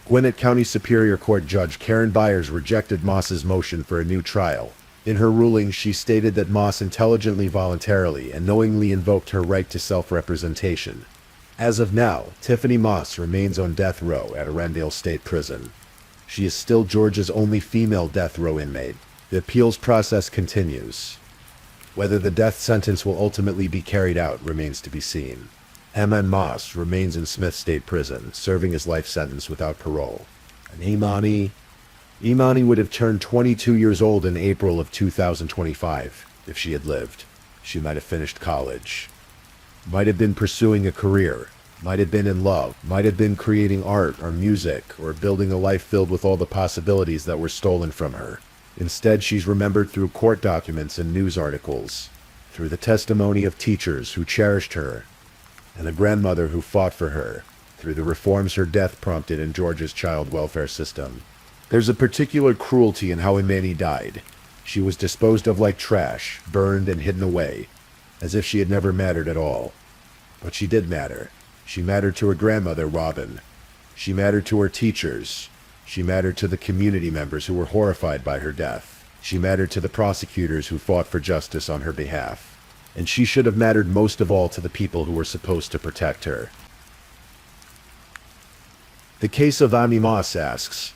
Gwinnett County Superior Court Judge Karen Byers rejected Moss's motion for a new trial. In her ruling, she stated that Moss intelligently, voluntarily, and knowingly invoked her right to self-representation. As of now, Tiffany Moss remains on death row at Arendelle State Prison. She is still Georgia's only female death row inmate. The appeals process continues. Whether the death sentence will ultimately be carried out remains to be seen. Amen Moss remains in Smith State Prison, serving his life sentence without parole. And Imani would have turned 22 years old in April of 2025 if she had lived. She might have finished college, might have been pursuing a career, might have been in love, might have been creating art or music, or building a life filled with all the possibilities that were stolen from her. Instead, she's remembered through court documents and news articles, through the testimony of teachers who cherished her, and a grandmother who fought for her, through the reforms her death prompted in Georgia's child welfare system. There's a particular cruelty in how Imani died. She was disposed of like trash, burned and hidden away, as if she had never mattered at all. But she did matter. She mattered to her grandmother, Robin. She mattered to her teachers. She mattered to the community members who were horrified by her death. She mattered to the prosecutors who fought for justice on her behalf. And she should have mattered most of all to the people who were supposed to protect her. The case of Ami Moss asks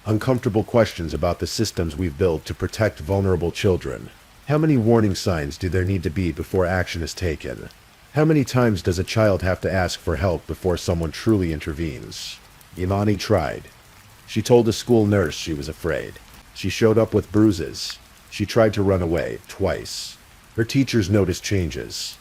uncomfortable questions about the systems we've built to protect vulnerable children. How many warning signs do there need to be before action is taken? How many times does a child have to ask for help before someone truly intervenes? Imani tried. She told a school nurse she was afraid. She showed up with bruises. She tried to run away twice. Her teachers noticed changes.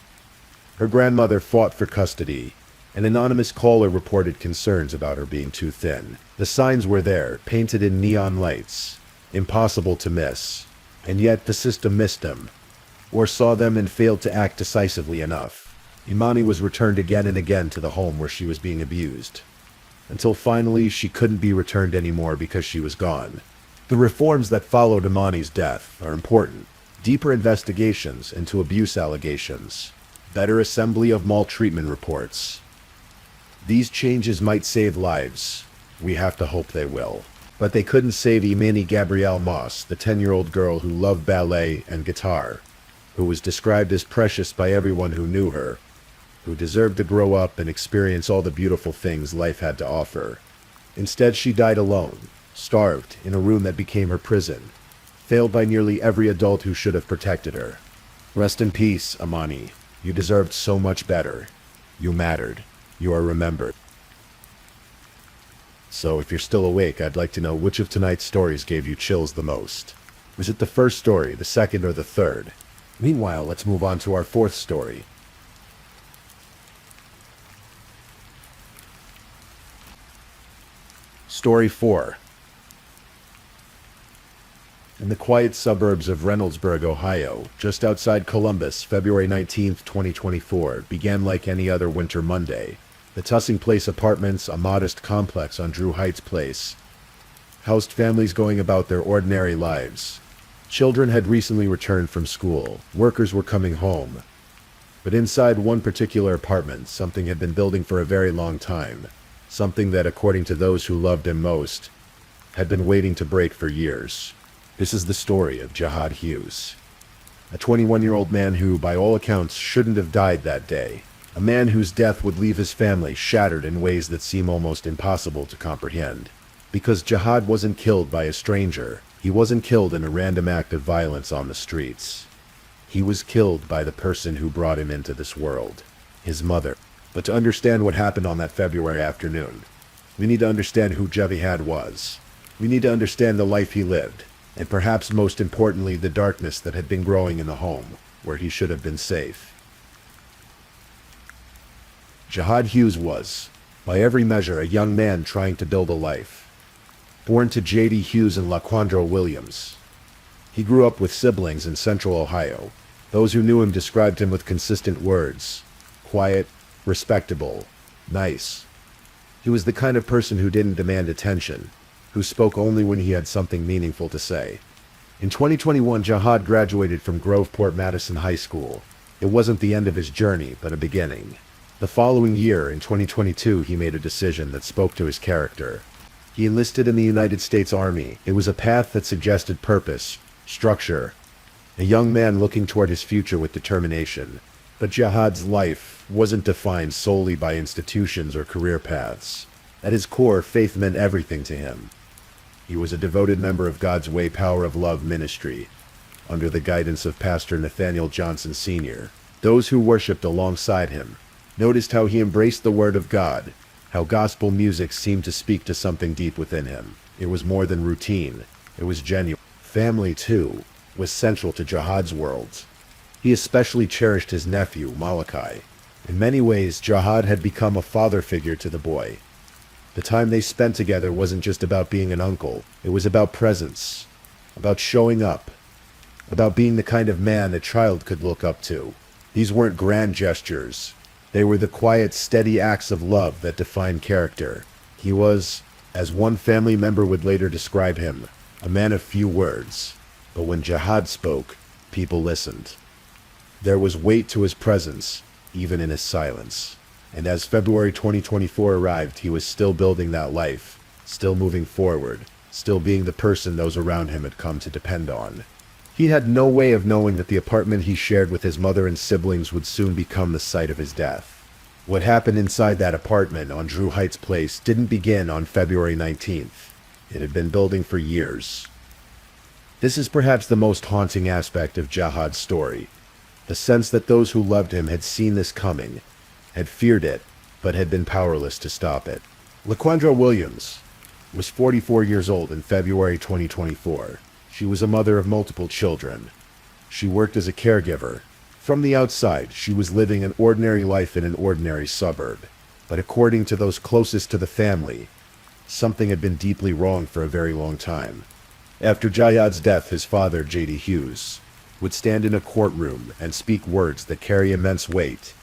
Her grandmother fought for custody. An anonymous caller reported concerns about her being too thin. The signs were there, painted in neon lights. Impossible to miss. And yet the system missed them, or saw them and failed to act decisively enough. Imani was returned again and again to the home where she was being abused, until finally she couldn't be returned anymore because she was gone. The reforms that followed Imani's death are important. Deeper investigations into abuse allegations. Better assembly of maltreatment reports. These changes might save lives. We have to hope they will. But they couldn't save Imani Gabrielle Moss, the 10-year-old girl who loved ballet and guitar, who was described as precious by everyone who knew her, who deserved to grow up and experience all the beautiful things life had to offer. Instead, she died alone, starved in a room that became her prison, failed by nearly every adult who should have protected her. Rest in peace, Imani. You deserved so much better. You mattered. You are remembered. So if you're still awake, I'd like to know which of tonight's stories gave you chills the most. Was it the first story, the second, or the third? Meanwhile, let's move on to our fourth story. Story 4. In the quiet suburbs of Reynoldsburg, Ohio, just outside Columbus, February 19, 2024, began like any other winter Monday. The Tussing Place Apartments, a modest complex on Drew Heights Place, housed families going about their ordinary lives. Children had recently returned from school. Workers were coming home. But inside one particular apartment, something had been building for a very long time. Something that, according to those who loved him most, had been waiting to break for years. This is the story of Jihad Hughes. A 21-year-old man who, by all accounts, shouldn't have died that day. A man whose death would leave his family shattered in ways that seem almost impossible to comprehend. Because Jihad wasn't killed by a stranger. He wasn't killed in a random act of violence on the streets. He was killed by the person who brought him into this world. His mother. But to understand what happened on that February afternoon, we need to understand who Jihad was. We need to understand the life he lived. And perhaps most importantly, the darkness that had been growing in the home, where he should have been safe. Jihad Hughes was, by every measure, a young man trying to build a life. Born to J.D. Hughes and LaQuandra Williams. He grew up with siblings in central Ohio. Those who knew him described him with consistent words. Quiet, respectable, nice. He was the kind of person who didn't demand attention, who spoke only when he had something meaningful to say. In 2021, Jihad graduated from Groveport Madison High School. It wasn't the end of his journey, but a beginning. The following year, in 2022, he made a decision that spoke to his character. He enlisted in the United States Army. It was a path that suggested purpose, structure, a young man looking toward his future with determination. But Jihad's life wasn't defined solely by institutions or career paths. At his core, faith meant everything to him. He was a devoted member of God's Way Power of Love ministry, under the guidance of Pastor Nathaniel Johnson Sr. Those who worshipped alongside him noticed how he embraced the Word of God, how gospel music seemed to speak to something deep within him. It was more than routine. It was genuine. Family, too, was central to Jihad's world. He especially cherished his nephew, Malachi. In many ways, Jihad had become a father figure to the boy. The time they spent together wasn't just about being an uncle. It was about presence, about showing up, about being the kind of man a child could look up to. These weren't grand gestures. They were the quiet, steady acts of love that defined character. He was, as one family member would later describe him, a man of few words. But when Jihad spoke, people listened. There was weight to his presence, even in his silence. And as February 2024 arrived, he was still building that life, still moving forward, still being the person those around him had come to depend on. He had no way of knowing that the apartment he shared with his mother and siblings would soon become the site of his death. What happened inside that apartment on Drew Heights Place didn't begin on February 19th. It had been building for years. This is perhaps the most haunting aspect of Jihad's story. The sense that those who loved him had seen this coming, had feared it, but had been powerless to stop it. Laquandra Williams was 44 years old in February 2024. She was a mother of multiple children. She worked as a caregiver. From the outside, she was living an ordinary life in an ordinary suburb. But according to those closest to the family, something had been deeply wrong for a very long time. After Jihad's death, his father, J.D. Hughes, would stand in a courtroom and speak words that carry immense weight.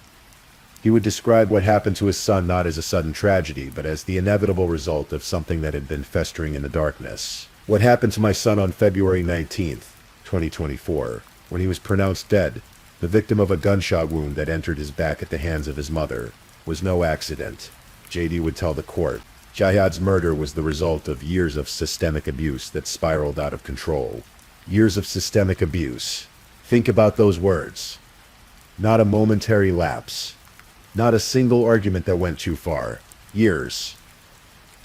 He would describe what happened to his son not as a sudden tragedy, but as the inevitable result of something that had been festering in the darkness. What happened to my son on February 19th, 2024, when he was pronounced dead, the victim of a gunshot wound that entered his back at the hands of his mother, was no accident, J.D. would tell the court. Jihad's murder was the result of years of systemic abuse that spiraled out of control. Years of systemic abuse. Think about those words. Not a momentary lapse. Not a single argument that went too far. Years.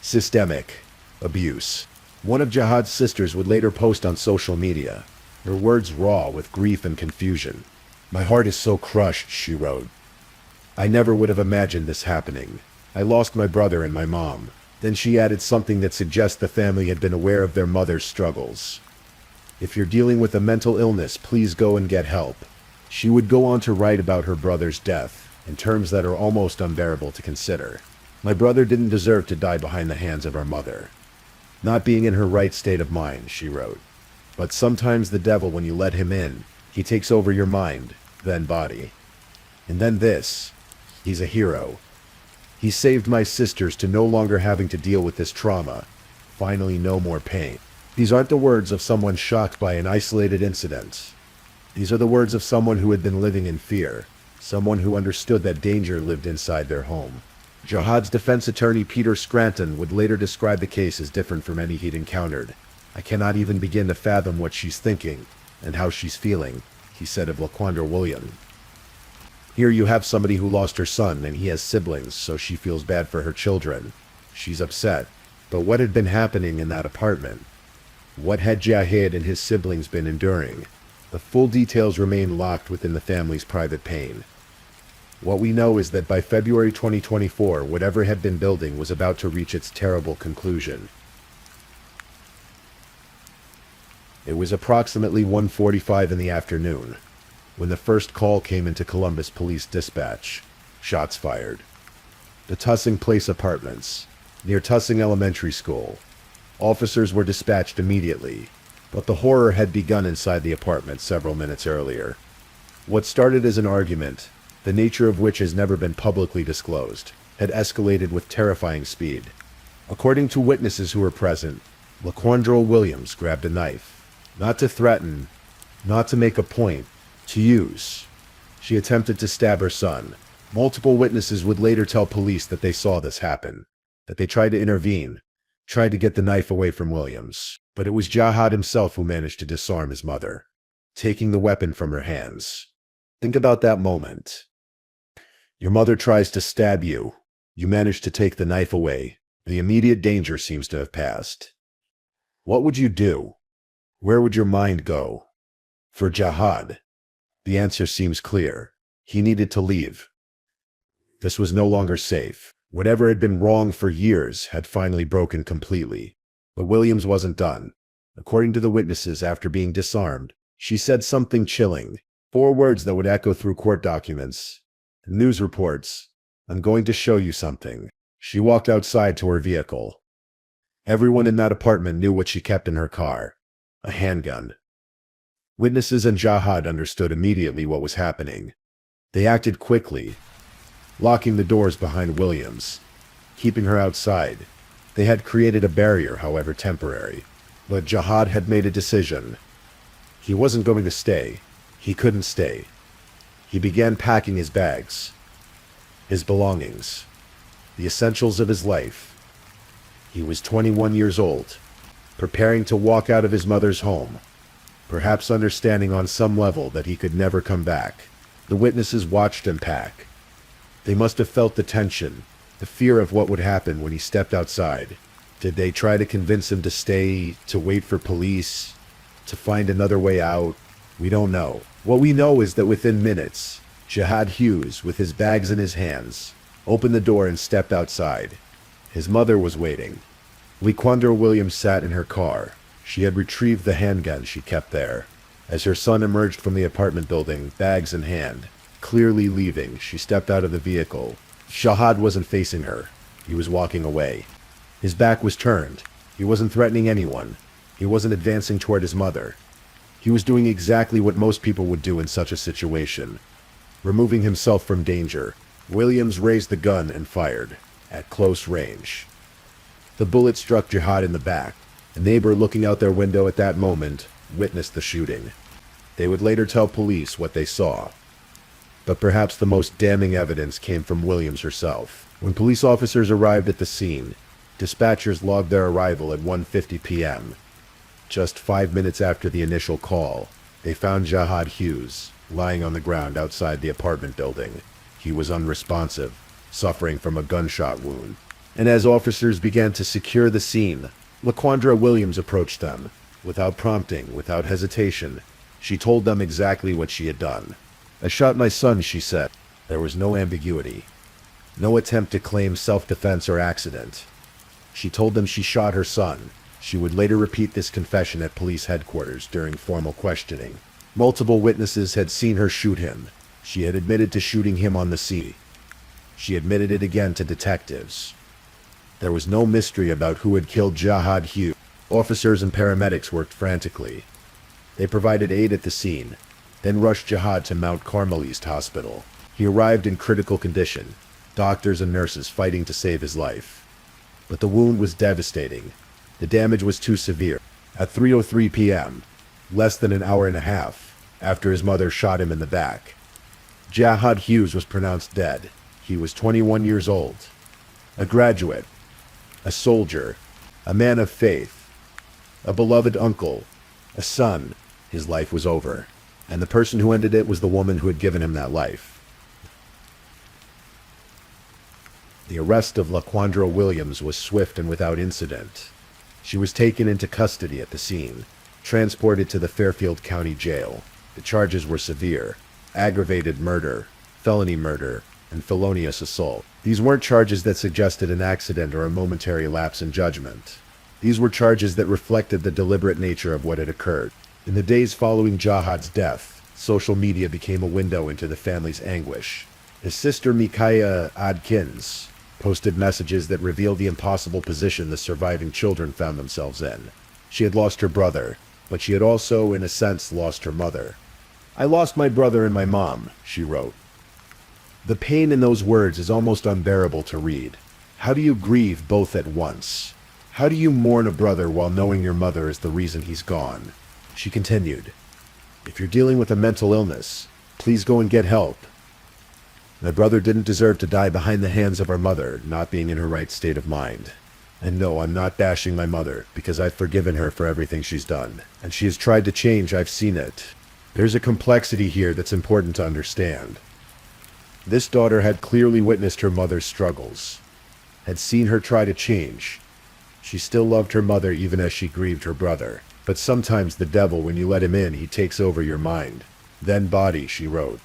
Systemic abuse. One of Jihad's sisters would later post on social media, her words raw with grief and confusion. "My heart is so crushed," she wrote. "I never would have imagined this happening. I lost my brother and my mom." Then she added something that suggests the family had been aware of their mother's struggles. "If you're dealing with a mental illness, please go and get help." She would go on to write about her brother's death, in terms that are almost unbearable to consider. "My brother didn't deserve to die behind the hands of our mother. Not being in her right state of mind," she wrote. "But sometimes the devil, when you let him in, he takes over your mind, then body. And then this. He's a hero. He saved my sisters to no longer having to deal with this trauma. Finally, no more pain." These aren't the words of someone shocked by an isolated incident. These are the words of someone who had been living in fear, someone who understood that danger lived inside their home. Jihad's defense attorney Peter Scranton would later describe the case as different from any he'd encountered. "I cannot even begin to fathom what she's thinking and how she's feeling," he said of Laquandra Williams. "Here you have somebody who lost her son and he has siblings, so she feels bad for her children. She's upset. But what had been happening in that apartment? What had Jihad and his siblings been enduring? The full details remain locked within the family's private pain. What we know is that by February 2024, whatever had been building was about to reach its terrible conclusion. It was approximately 1:45 in the afternoon when the first call came into Columbus Police Dispatch. Shots fired. The Tussing Place Apartments, near Tussing Elementary School. Officers were dispatched immediately, but the horror had begun inside the apartment several minutes earlier. What started as an argument, the nature of which has never been publicly disclosed, had escalated with terrifying speed. According to witnesses who were present, Laquandra Williams grabbed a knife. Not to threaten, not to make a point, to use. She attempted to stab her son. Multiple witnesses would later tell police that they saw this happen, that they tried to intervene, tried to get the knife away from Williams. But it was Jihad himself who managed to disarm his mother, taking the weapon from her hands. Think about that moment. Your mother tries to stab you. You manage to take the knife away. The immediate danger seems to have passed. What would you do? Where would your mind go? For Jihad, the answer seems clear. He needed to leave. This was no longer safe. Whatever had been wrong for years had finally broken completely. But Williams wasn't done. According to the witnesses, after being disarmed, she said something chilling. 4 words that would echo through court documents, news reports. "I'm going to show you something." She walked outside to her vehicle. Everyone in that apartment knew what she kept in her car. A handgun. Witnesses and Jihad understood immediately what was happening. They acted quickly, locking the doors behind Williams, keeping her outside. They had created a barrier, however temporary. But Jihad had made a decision. He wasn't going to stay. He couldn't stay. He began packing his bags, his belongings, the essentials of his life. He was 21 years old, preparing to walk out of his mother's home, perhaps understanding on some level that he could never come back. The witnesses watched him pack. They must have felt the tension, the fear of what would happen when he stepped outside. Did they try to convince him to stay, to wait for police, to find another way out? We don't know. What we know is that within minutes, Jihad Hughes, with his bags in his hands, opened the door and stepped outside. His mother was waiting. Laquandra Williams sat in her car. She had retrieved the handgun she kept there. As her son emerged from the apartment building, bags in hand, clearly leaving, she stepped out of the vehicle. Jihad wasn't facing her. He was walking away. His back was turned. He wasn't threatening anyone. He wasn't advancing toward his mother. He was doing exactly what most people would do in such a situation. Removing himself from danger, Williams raised the gun and fired, at close range. The bullet struck Jihad in the back. A neighbor looking out their window at that moment witnessed the shooting. They would later tell police what they saw. But perhaps the most damning evidence came from Williams herself. When police officers arrived at the scene, dispatchers logged their arrival at 1:50 p.m. Just 5 minutes after the initial call, they found Jihad Hughes lying on the ground outside the apartment building. He was unresponsive, suffering from a gunshot wound. And as officers began to secure the scene, Laquandra Williams approached them. Without prompting, without hesitation, she told them exactly what she had done. "I shot my son," she said. There was no ambiguity. No attempt to claim self-defense or accident. She told them she shot her son. She would later repeat this confession at police headquarters during formal questioning. Multiple witnesses had seen her shoot him. She had admitted to shooting him on the scene. She admitted it again to detectives. There was no mystery about who had killed Jihad Hughes. Officers and paramedics worked frantically. They provided aid at the scene, then rushed Jihad to Mount Carmel East Hospital. He arrived in critical condition, doctors and nurses fighting to save his life. But the wound was devastating. The damage was too severe. At 3:03 p.m., less than an hour and a half after his mother shot him in the back, Jihad Hughes was pronounced dead. He was 21 years old. A graduate, a soldier, a man of faith, a beloved uncle, a son. His life was over. And the person who ended it was the woman who had given him that life. The arrest of Laquandra Williams was swift and without incident. She was taken into custody at the scene, transported to the Fairfield County Jail. The charges were severe: aggravated murder, felony murder, and felonious assault. These weren't charges that suggested an accident or a momentary lapse in judgment. These were charges that reflected the deliberate nature of what had occurred. In the days following Jihad's death, social media became a window into the family's anguish. His sister Micaiah Adkins posted messages that revealed the impossible position the surviving children found themselves in. She had lost her brother, but she had also, in a sense, lost her mother. "I lost my brother and my mom," she wrote. The pain in those words is almost unbearable to read. How do you grieve both at once? How do you mourn a brother while knowing your mother is the reason he's gone? She continued, "If you're dealing with a mental illness, please go and get help. My brother didn't deserve to die behind the hands of our mother, not being in her right state of mind. And no, I'm not bashing my mother, because I've forgiven her for everything she's done. And she has tried to change, I've seen it. There's a complexity here that's important to understand. This daughter had clearly witnessed her mother's struggles, had seen her try to change. She still loved her mother even as she grieved her brother. But sometimes the devil, when you let him in, he takes over your mind. Then body," she wrote,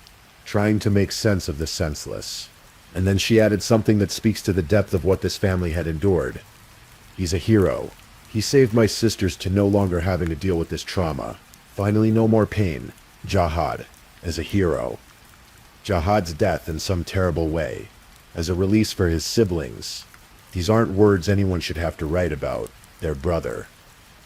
trying to make sense of the senseless. And then she added something that speaks to the depth of what this family had endured. "He's a hero. He saved my sisters to no longer having to deal with this trauma. Finally, no more pain. Jihad, as a hero. Jihad's death in some terrible way, as a release for his siblings. These aren't words anyone should have to write about, their brother.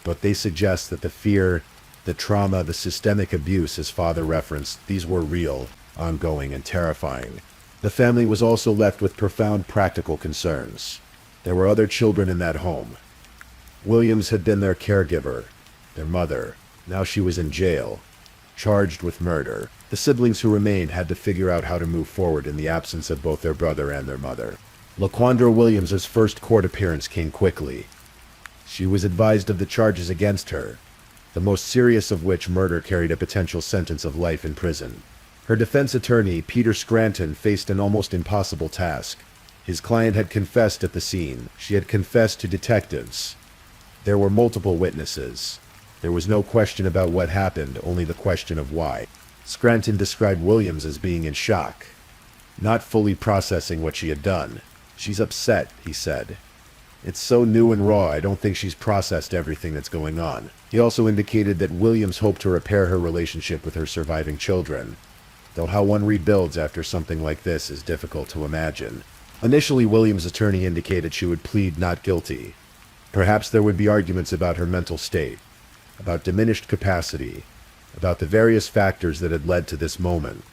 But they suggest that the fear, the trauma, the systemic abuse his father referenced, these were real, ongoing, and terrifying. The family was also left with profound practical concerns. There were other children in that home. Williams had been their caregiver, their mother. Now she was in jail, charged with murder. The siblings who remained had to figure out how to move forward in the absence of both their brother and their mother. Laquandra Williams's first court appearance came quickly. She was advised of the charges against her, the most serious of which, murder, carried a potential sentence of life in prison. Her defense attorney, Peter Scranton, faced an almost impossible task. His client had confessed at the scene. She had confessed to detectives. There were multiple witnesses. There was no question about what happened, only the question of why. Scranton described Williams as being in shock, not fully processing what she had done. "She's upset," he said. "It's so new and raw, I don't think she's processed everything that's going on." He also indicated that Williams hoped to repair her relationship with her surviving children, though how one rebuilds after something like this is difficult to imagine. Initially, Williams' attorney indicated she would plead not guilty. Perhaps there would be arguments about her mental state, about diminished capacity, about the various factors that had led to this moment.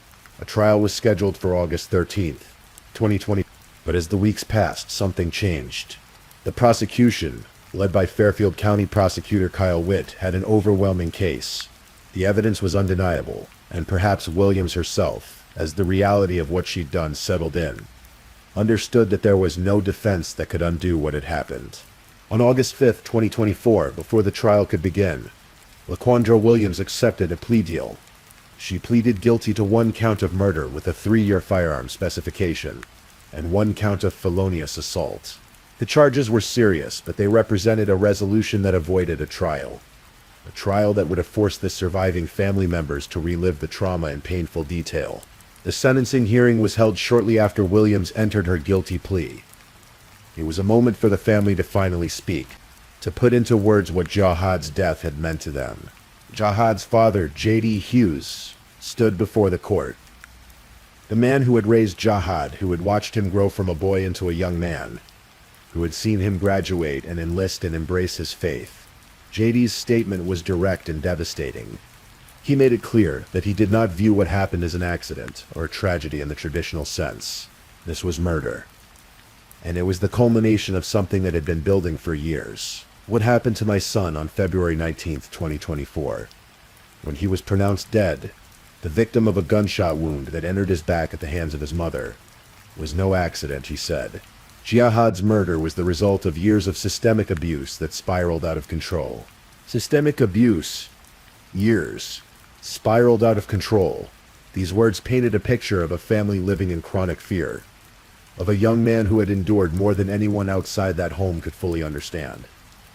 A trial was scheduled for August 13th, 2020. But as the weeks passed, something changed. The prosecution, led by Fairfield County Prosecutor Kyle Witt, had an overwhelming case. The evidence was undeniable, and perhaps Williams herself, as the reality of what she'd done settled in, understood that there was no defense that could undo what had happened. On August 5th, 2024, before the trial could begin, LaQuandra Williams accepted a plea deal. She pleaded guilty to 1 count of murder with a 3-year firearm specification, and 1 count of felonious assault. The charges were serious, but they represented a resolution that avoided a trial that would have forced the surviving family members to relive the trauma in painful detail. The sentencing hearing was held shortly after Williams entered her guilty plea. It was a moment for the family to finally speak, to put into words what Jahad's death had meant to them. Jahad's father, J.D. Hughes, stood before the court. The man who had raised Jahad, who had watched him grow from a boy into a young man, who had seen him graduate and enlist and embrace his faith. J.D.'s statement was direct and devastating. He made it clear that he did not view what happened as an accident or a tragedy in the traditional sense. This was murder. And it was the culmination of something that had been building for years. What happened to my son on February 19th, 2024, when he was pronounced dead, the victim of a gunshot wound that entered his back at the hands of his mother, was no accident, he said. Jihad's murder was the result of years of systemic abuse that spiraled out of control. Systemic abuse. Years. Spiraled out of control. These words painted a picture of a family living in chronic fear, of a young man who had endured more than anyone outside that home could fully understand.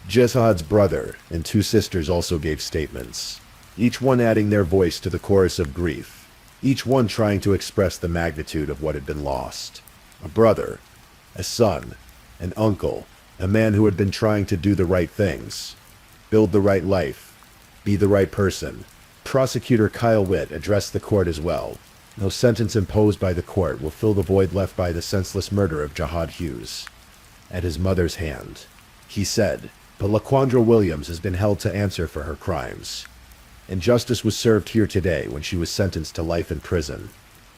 Jihad's brother and 2 sisters also gave statements, each one adding their voice to the chorus of grief, each one trying to express the magnitude of what had been lost. A brother, a son, an uncle, a man who had been trying to do the right things, build the right life, be the right person. Prosecutor Kyle Witt addressed the court as well. No sentence imposed by the court will fill the void left by the senseless murder of Jahad Hughes at his mother's hand. He said, but LaQuandra Williams has been held to answer for her crimes, and justice was served here today when she was sentenced to life in prison.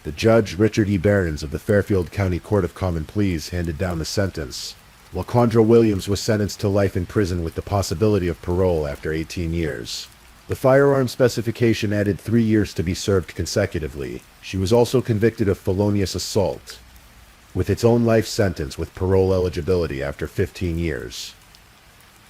The judge, Richard E. Behrens of the Fairfield County Court of Common Pleas, handed down the sentence. LaQuandra Williams was sentenced to life in prison with the possibility of parole after 18 years. The firearm specification added 3 years to be served consecutively. She was also convicted of felonious assault, with its own life sentence with parole eligibility after 15 years.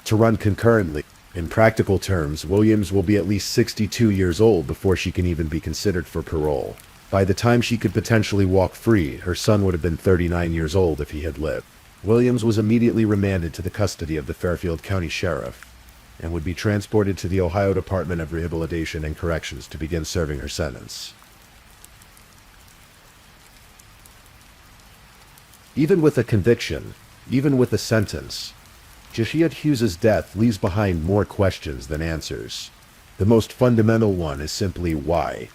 To run concurrently. In practical terms, Williams will be at least 62 years old before she can even be considered for parole. By the time she could potentially walk free, her son would have been 39 years old if he had lived. Williams was immediately remanded to the custody of the Fairfield County Sheriff and would be transported to the Ohio Department of Rehabilitation and Corrections to begin serving her sentence. Even with a conviction, even with a sentence, Jahad Hughes' death leaves behind more questions than answers. The most fundamental one is simply why.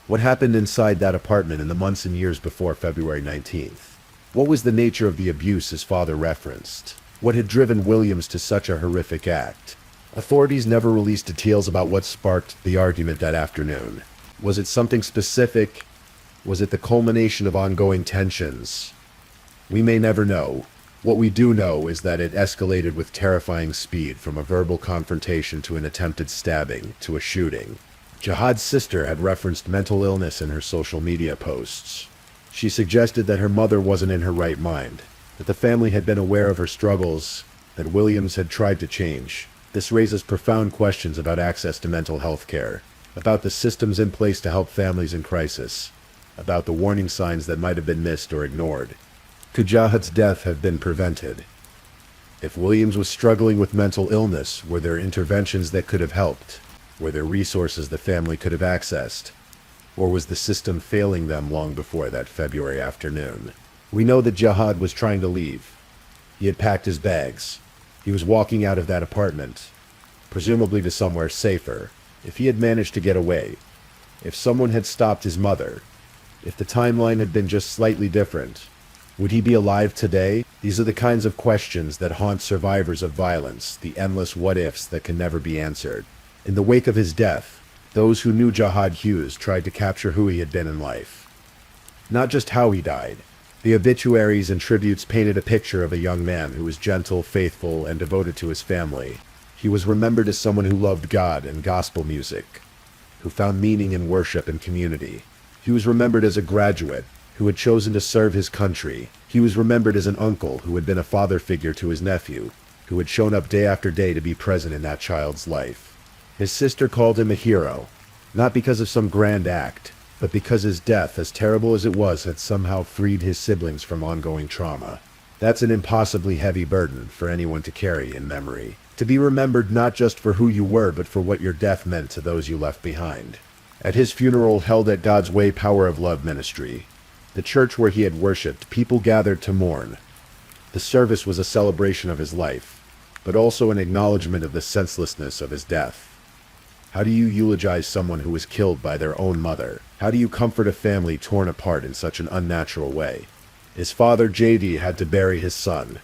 What happened inside that apartment in the months and years before February 19th? What was the nature of the abuse his father referenced? What had driven Williams to such a horrific act? Authorities never released details about what sparked the argument that afternoon. Was it something specific? Was it the culmination of ongoing tensions? We may never know. What we do know is that it escalated with terrifying speed from a verbal confrontation to an attempted stabbing to a shooting. Jahad's sister had referenced mental illness in her social media posts. She suggested that her mother wasn't in her right mind, that the family had been aware of her struggles, that Williams had tried to change. This raises profound questions about access to mental health care. about the systems in place to help families in crisis, about the warning signs that might have been missed or ignored. Could Jahad's death have been prevented? If Williams was struggling with mental illness, were there interventions that could have helped? Were there resources the family could have accessed? Or was the system failing them long before that February afternoon? We know that Jahad was trying to leave. He had packed his bags. He was walking out of that apartment, presumably to somewhere safer. If he had managed to get away, if someone had stopped his mother, if the timeline had been just slightly different, would he be alive today? These are the kinds of questions that haunt survivors of violence, the endless what-ifs that can never be answered. In the wake of his death, those who knew Jahad Hughes tried to capture who he had been in life. Not just how he died. The obituaries and tributes painted a picture of a young man who was gentle, faithful, and devoted to his family. He was remembered as someone who loved God and gospel music, who found meaning in worship and community. He was remembered as a graduate who had chosen to serve his country. He was remembered as an uncle who had been a father figure to his nephew, who had shown up day after day to be present in that child's life. His sister called him a hero, not because of some grand act, but because his death, as terrible as it was, had somehow freed his siblings from ongoing trauma. That's an impossibly heavy burden for anyone to carry in memory. To be remembered not just for who you were, but for what your death meant to those you left behind. At his funeral, held at God's Way Power of Love Ministry, the church where he had worshipped, people gathered to mourn. The service was a celebration of his life, but also an acknowledgement of the senselessness of his death. How do you eulogize someone who was killed by their own mother? How do you comfort a family torn apart in such an unnatural way? His father, J.D., had to bury his son.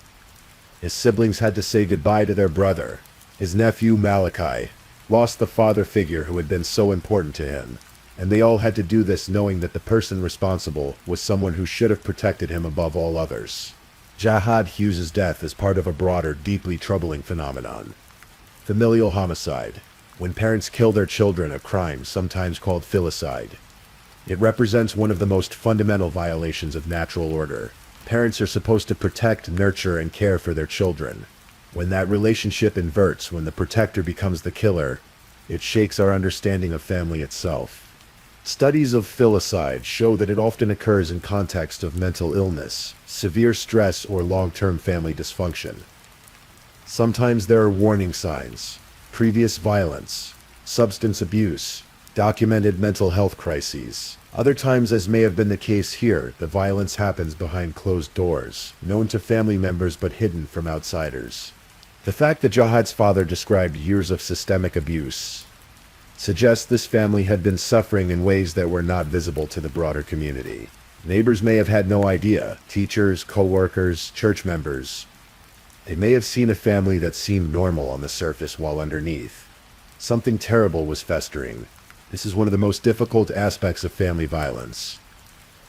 His siblings had to say goodbye to their brother. His nephew, Malachi, lost the father figure who had been so important to him. And they all had to do this knowing that the person responsible was someone who should have protected him above all others. Jahad Hughes' death is part of a broader, deeply troubling phenomenon. Familial homicide. When parents kill their children, a crime sometimes called filicide. It represents one of the most fundamental violations of natural order. Parents are supposed to protect, nurture, and care for their children. When that relationship inverts, when the protector becomes the killer, it shakes our understanding of family itself. Studies of filicide show that it often occurs in context of mental illness, severe stress, or long-term family dysfunction. Sometimes there are warning signs. Previous violence, substance abuse, documented mental health crises. Other times, as may have been the case here, the violence happens behind closed doors, known to family members but hidden from outsiders. The fact that Jahad's father described years of systemic abuse suggests this family had been suffering in ways that were not visible to the broader community. Neighbors may have had no idea. Teachers, co-workers, church members. They may have seen a family that seemed normal on the surface while underneath something terrible was festering. This is one of the most difficult aspects of family violence.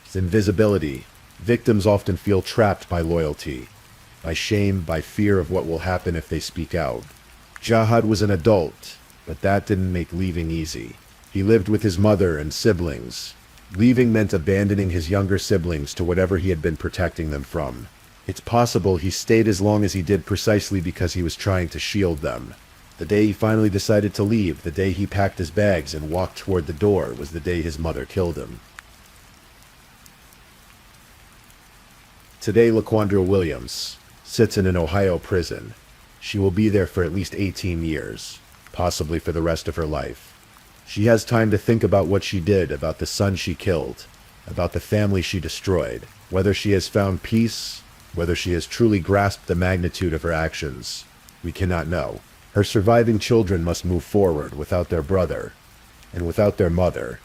It's invisibility. Victims often feel trapped by loyalty, by shame, by fear of what will happen if they speak out. Jahad was an adult, but that didn't make leaving easy. He lived with his mother and siblings. Leaving meant abandoning his younger siblings to whatever he had been protecting them from. It's possible he stayed as long as he did precisely because he was trying to shield them. The day he finally decided to leave, the day he packed his bags and walked toward the door, was the day his mother killed him. Today, LaQuandra Williams sits in an Ohio prison. She will be there for at least 18 years, possibly for the rest of her life. She has time to think about what she did, about the son she killed, about the family she destroyed, whether she has found peace, whether she has truly grasped the magnitude of her actions. We cannot know. Her surviving children must move forward without their brother, and without their mother.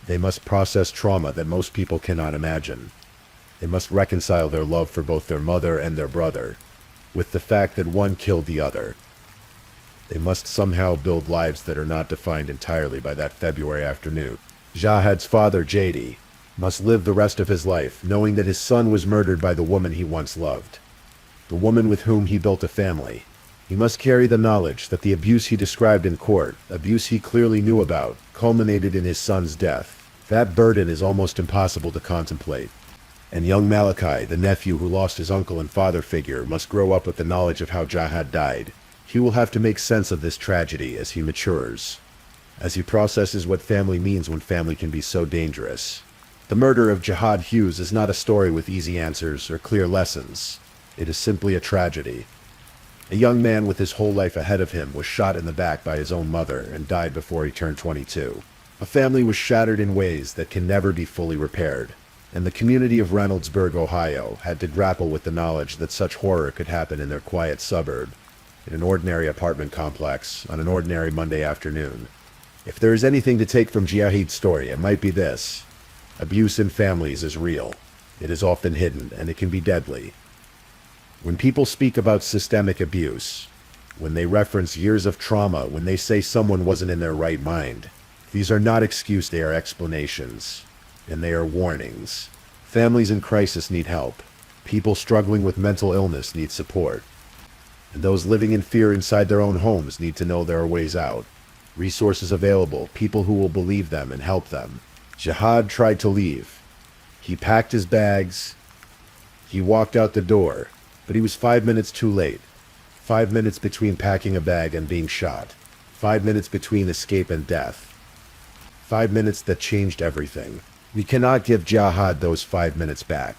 They must process trauma that most people cannot imagine. They must reconcile their love for both their mother and their brother, with the fact that one killed the other. They must somehow build lives that are not defined entirely by that February afternoon. Jahad's father, J.D., must live the rest of his life knowing that his son was murdered by the woman he once loved, the woman with whom he built a family. He must carry the knowledge that the abuse he described in court, abuse he clearly knew about, culminated in his son's death. That burden is almost impossible to contemplate. And young Malachi, the nephew who lost his uncle and father figure, must grow up with the knowledge of how Jahad died. He will have to make sense of this tragedy as he matures. as he processes what family means when family can be so dangerous. The murder of Jihad Hughes is not a story with easy answers or clear lessons. It is simply a tragedy. A young man with his whole life ahead of him was shot in the back by his own mother and died before he turned 22. A family was shattered in ways that can never be fully repaired, and the community of Reynoldsburg, Ohio, had to grapple with the knowledge that such horror could happen in their quiet suburb, in an ordinary apartment complex, on an ordinary Monday afternoon. If there is anything to take from Jihad's story, it might be this. Abuse in families is real. It is often hidden, and it can be deadly. When people speak about systemic abuse, when they reference years of trauma, when they say someone wasn't in their right mind, these are not excuses, they are explanations, and they are warnings. Families in crisis need help. People struggling with mental illness need support. And those living in fear inside their own homes need to know there are ways out. Resources available, people who will believe them and help them. Jihad tried to leave. He packed his bags. He walked out the door, but he was 5 minutes too late. 5 minutes between packing a bag and being shot. 5 minutes between escape and death. 5 minutes that changed everything. We cannot give Jihad those 5 minutes back.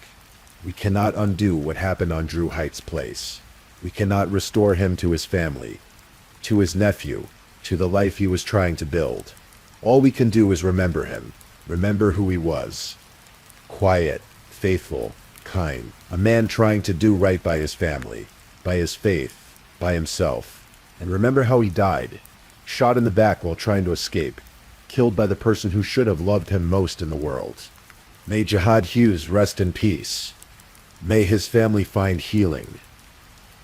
We cannot undo what happened on Drew Heights Place. We cannot restore him to his family, to his nephew, to the life he was trying to build. All we can do is remember him, remember who he was. Quiet, faithful, kind, a man trying to do right by his family, by his faith, by himself. And remember how he died, shot in the back while trying to escape, killed by the person who should have loved him most in the world. May Jihad Hughes rest in peace. May his family find healing.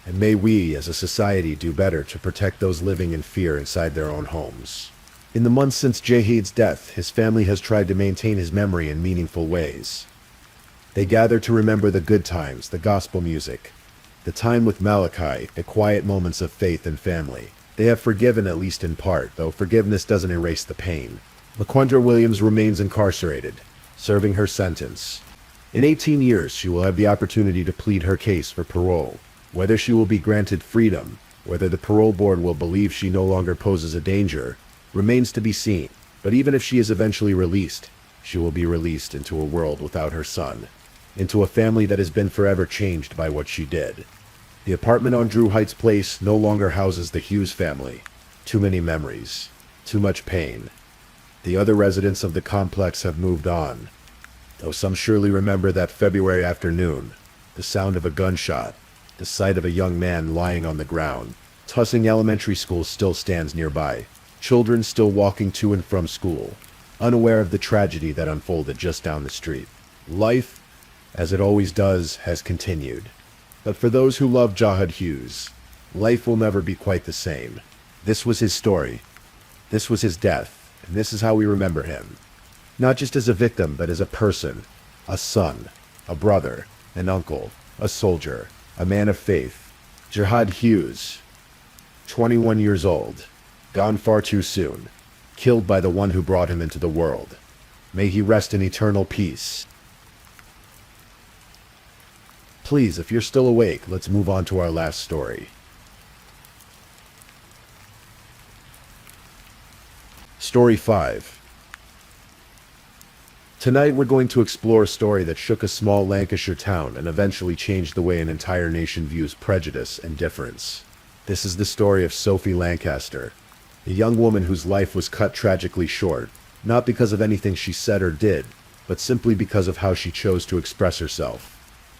And may we, as a society, do better to protect those living in fear inside their own homes. In the months since Jihad's death, his family has tried to maintain his memory in meaningful ways. They gather to remember the good times, the gospel music, the time with Malachi, the quiet moments of faith and family. They have forgiven, at least in part, though forgiveness doesn't erase the pain. LaQuandra Williams remains incarcerated, serving her sentence. In 18 years, she will have the opportunity to plead her case for parole. Whether she will be granted freedom, whether the parole board will believe she no longer poses a danger, remains to be seen. But even if she is eventually released, she will be released into a world without her son, into a family that has been forever changed by what she did. The apartment on Drew Heights Place no longer houses the Hughes family. Too many memories, too much pain. The other residents of the complex have moved on, though some surely remember that February afternoon, the sound of a gunshot, the sight of a young man lying on the ground. Tussing Elementary School still stands nearby, children still walking to and from school, unaware of the tragedy that unfolded just down the street. Life, as it always does, has continued. But for those who love Jihad Hughes, life will never be quite the same. This was his story. This was his death, and this is how we remember him. Not just as a victim, but as a person, a son, a brother, an uncle, a soldier, a man of faith. Jihad Hughes, 21 years old, gone far too soon, killed by the one who brought him into the world. May he rest in eternal peace. Please, if you're still awake, let's move on to our last story. Story 5. Tonight we're going to explore a story that shook a small Lancashire town and eventually changed the way an entire nation views prejudice and difference. This is the story of Sophie Lancaster, a young woman whose life was cut tragically short, not because of anything she said or did, but simply because of how she chose to express herself.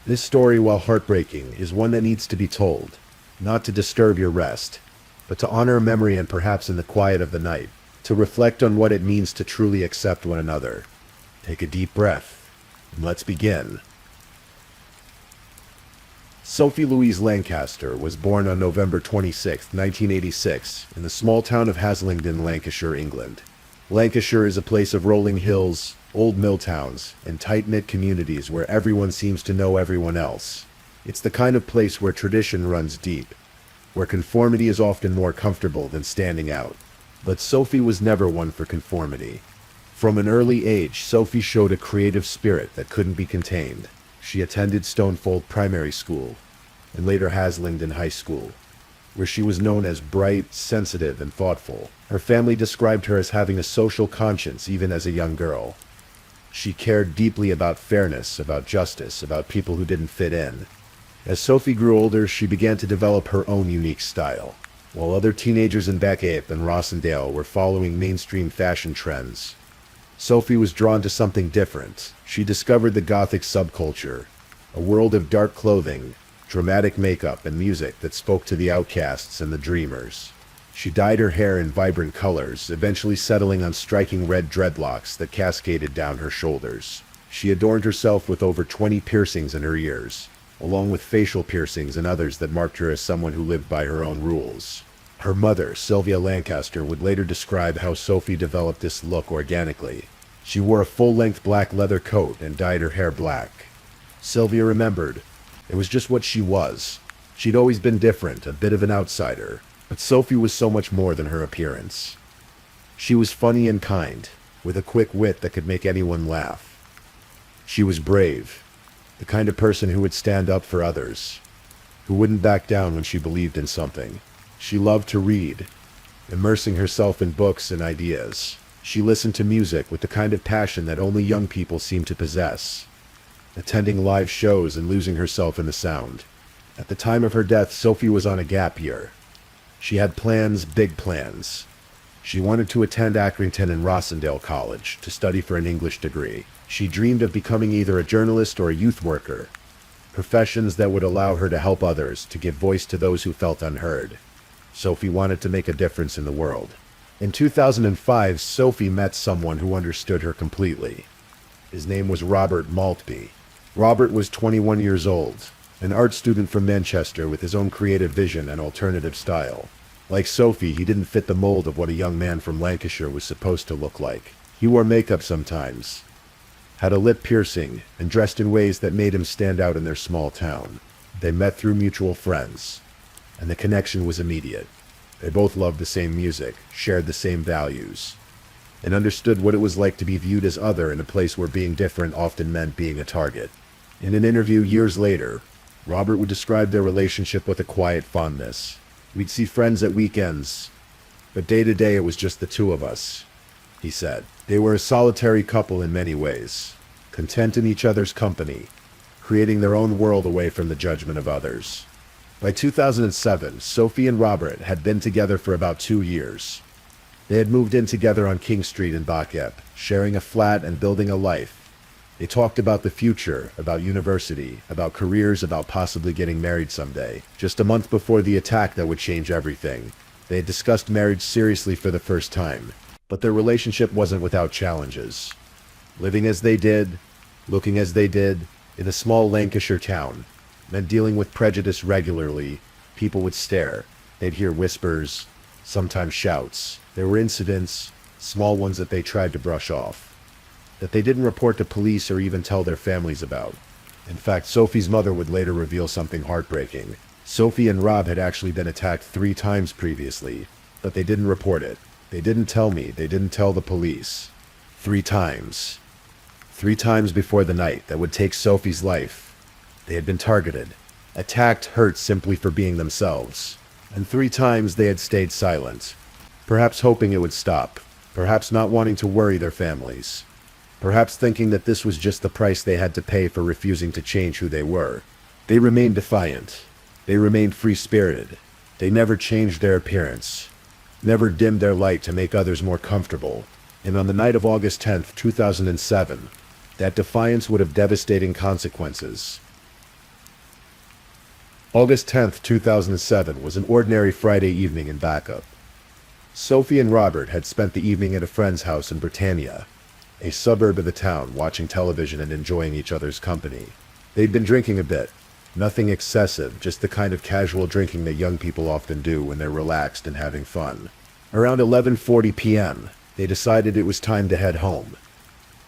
This story, while heartbreaking, is one that needs to be told, not to disturb your rest, but to honor a memory and perhaps in the quiet of the night, to reflect on what it means to truly accept one another. Take a deep breath, and let's begin. Sophie Louise Lancaster was born on November 26, 1986, in the small town of Haslingden, Lancashire, England. Lancashire is a place of rolling hills, old mill towns, and tight-knit communities where everyone seems to know everyone else. It's the kind of place where tradition runs deep, where conformity is often more comfortable than standing out. But Sophie was never one for conformity. From an early age, Sophie showed a creative spirit that couldn't be contained. She attended Stonefold Primary School, and later Haslingden High School. where she was known as bright, sensitive, and thoughtful. Her family described her as having a social conscience even as a young girl. She cared deeply about fairness, about justice, about people who didn't fit in. As Sophie grew older, she began to develop her own unique style. While other teenagers in Beckett and Rossendale were following mainstream fashion trends, Sophie was drawn to something different. She discovered the Gothic subculture, a world of dark clothing, dramatic makeup, and music that spoke to the outcasts and the dreamers. She dyed her hair in vibrant colors, eventually settling on striking red dreadlocks that cascaded down her shoulders. She adorned herself with over 20 piercings in her ears, along with facial piercings and others that marked her as someone who lived by her own rules. Her mother, Sylvia Lancaster, would later describe how Sophie developed this look organically. She wore a full-length black leather coat and dyed her hair black. Sylvia remembered, it was just what she was. She'd always been different, a bit of an outsider, but Sophie was so much more than her appearance. She was funny and kind, with a quick wit that could make anyone laugh. She was brave, the kind of person who would stand up for others, who wouldn't back down when she believed in something. She loved to read, immersing herself in books and ideas. She listened to music with the kind of passion that only young people seem to possess, attending live shows and losing herself in the sound. At the time of her death, Sophie was on a gap year. She had plans, big plans. She wanted to attend Accrington and Rossendale College to study for an English degree. She dreamed of becoming either a journalist or a youth worker, professions that would allow her to help others, to give voice to those who felt unheard. Sophie wanted to make a difference in the world. In 2005, Sophie met someone who understood her completely. His name was Robert Maltby. Robert was 21 years old, an art student from Manchester with his own creative vision and alternative style. Like Sophie, he didn't fit the mold of what a young man from Lancashire was supposed to look like. He wore makeup sometimes, had a lip piercing, and dressed in ways that made him stand out in their small town. They met through mutual friends, and the connection was immediate. They both loved the same music, shared the same values, and understood what it was like to be viewed as other in a place where being different often meant being a target. In an interview years later, Robert would describe their relationship with a quiet fondness. We'd see friends at weekends, but day to day it was just the two of us, he said. They were a solitary couple in many ways, content in each other's company, creating their own world away from the judgment of others. By 2007, Sophie and Robert had been together for about 2 years. They had moved in together on King Street in Bacchep, sharing a flat and building a life. They talked about the future, about university, about careers, about possibly getting married someday. Just a month before the attack that would change everything, they had discussed marriage seriously for the first time. But their relationship wasn't without challenges. Living as they did, looking as they did, in a small Lancashire town, meant dealing with prejudice regularly. People would stare. They'd hear whispers, sometimes shouts. There were incidents, small ones that they tried to brush off, that they didn't report to police or even tell their families about. In fact, Sophie's mother would later reveal something heartbreaking. Sophie and Rob had actually been attacked 3 times previously, but they didn't report it. They didn't tell me. They didn't tell the police. 3 times. 3 times before the night that would take Sophie's life. They had been targeted, attacked, hurt simply for being themselves. And 3 times they had stayed silent, perhaps hoping it would stop, perhaps not wanting to worry their families, perhaps thinking that this was just the price they had to pay for refusing to change who they were. They remained defiant. They remained free-spirited. They never changed their appearance, never dimmed their light to make others more comfortable. And on the night of August 10th, 2007, that defiance would have devastating consequences. August 10th, 2007 was an ordinary Friday evening in Backup. Sophie and Robert had spent the evening at a friend's house in Britannia, a suburb of the town, watching television and enjoying each other's company. They'd been drinking a bit. Nothing excessive, just the kind of casual drinking that young people often do when they're relaxed and having fun. Around 11:40 p.m., they decided it was time to head home.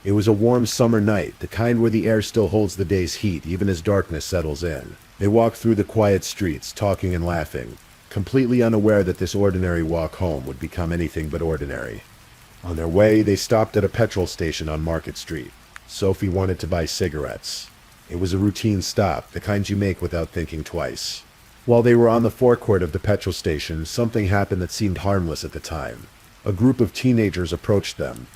It was a warm summer night, the kind where the air still holds the day's heat even as darkness settles in. They walked through the quiet streets, talking and laughing, completely unaware that this ordinary walk home would become anything but ordinary. On their way, they stopped at a petrol station on Market Street. Sophie wanted to buy cigarettes. It was a routine stop, the kind you make without thinking twice. While they were on the forecourt of the petrol station, something happened that seemed harmless at the time. A group of teenagers approached them.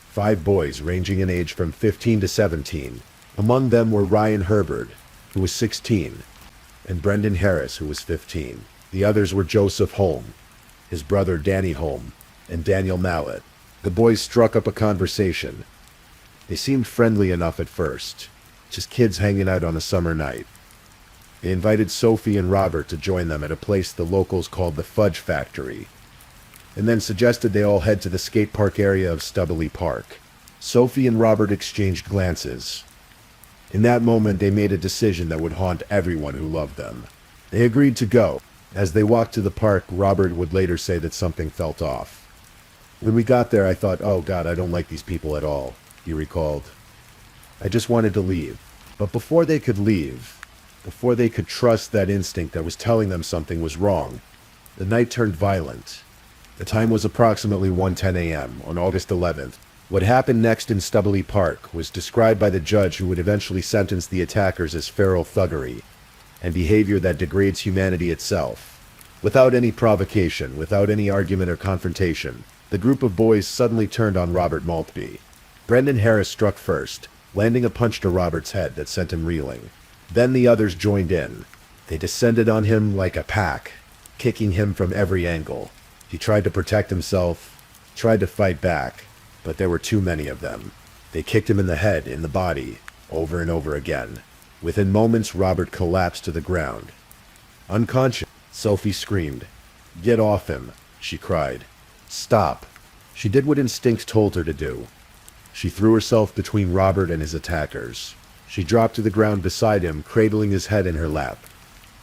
5 boys ranging in age from 15 to 17. Among them were Ryan Herbert, who was 16, and Brendan Harris, who was 15. The others were Joseph Holm, his brother Danny Holm, and Daniel Mallet. The boys struck up a conversation. They seemed friendly enough at first, just kids hanging out on a summer night. They invited Sophie and Robert to join them at a place the locals called the Fudge Factory, and then suggested they all head to the skate park area of Stubbly Park. Sophie and Robert exchanged glances. In that moment, they made a decision that would haunt everyone who loved them. They agreed to go. As they walked to the park, Robert would later say that something felt off. When we got there, I thought, oh God, I don't like these people at all, he recalled. I just wanted to leave. But before they could leave, before they could trust that instinct that was telling them something was wrong, the night turned violent. The time was approximately 1:10 a.m. on August 11th. What happened next in Stubbly Park was described by the judge who would eventually sentence the attackers as feral thuggery and behavior that degrades humanity itself. Without any provocation, without any argument or confrontation, the group of boys suddenly turned on Robert Maltby. Brendan Harris struck first, landing a punch to Robert's head that sent him reeling. Then the others joined in. They descended on him like a pack, kicking him from every angle. He tried to protect himself, tried to fight back, but there were too many of them. They kicked him in the head, in the body, over and over again. Within moments, Robert collapsed to the ground. Unconscious, Sophie screamed. "Get off him," she cried. "Stop." She did what instinct told her to do. She threw herself between Robert and his attackers. She dropped to the ground beside him, cradling his head in her lap,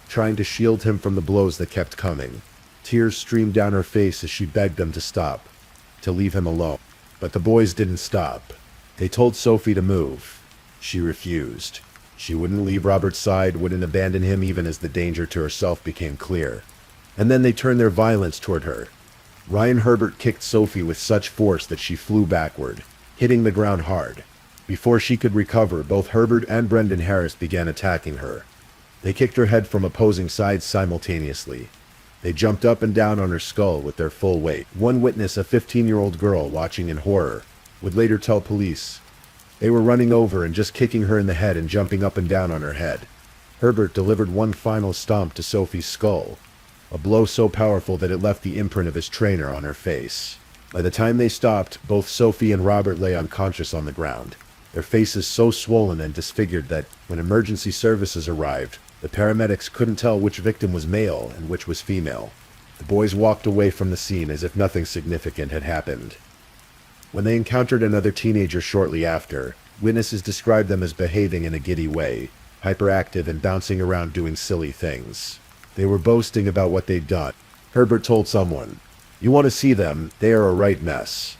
trying to shield him from the blows that kept coming. Tears streamed down her face as she begged them to stop, to leave him alone. But the boys didn't stop. They told Sophie to move. She refused. She wouldn't leave Robert's side, wouldn't abandon him even as the danger to herself became clear. And then they turned their violence toward her. Ryan Herbert kicked Sophie with such force that she flew backward, hitting the ground hard. Before she could recover, both Herbert and Brendan Harris began attacking her. They kicked her head from opposing sides simultaneously. They jumped up and down on her skull with their full weight. One witness, a 15-year-old girl watching in horror, would later tell police they were running over and just kicking her in the head and jumping up and down on her head. Herbert delivered one final stomp to Sophie's skull, a blow so powerful that it left the imprint of his trainer on her face. By the time they stopped, both Sophie and Robert lay unconscious on the ground, their faces so swollen and disfigured that when emergency services arrived, the paramedics couldn't tell which victim was male and which was female. The boys walked away from the scene as if nothing significant had happened. When they encountered another teenager shortly after, witnesses described them as behaving in a giddy way, hyperactive and bouncing around doing silly things. They were boasting about what they'd done. Herbert told someone, "You want to see them, they are a right mess."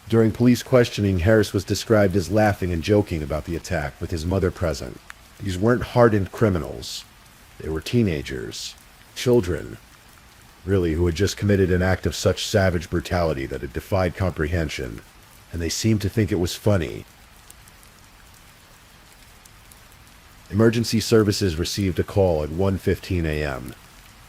During police questioning, Harris was described as laughing and joking about the attack with his mother present. These weren't hardened criminals. They were teenagers, children, really, who had just committed an act of such savage brutality that it defied comprehension, and they seemed to think it was funny. Emergency services received a call at 1:15 a.m.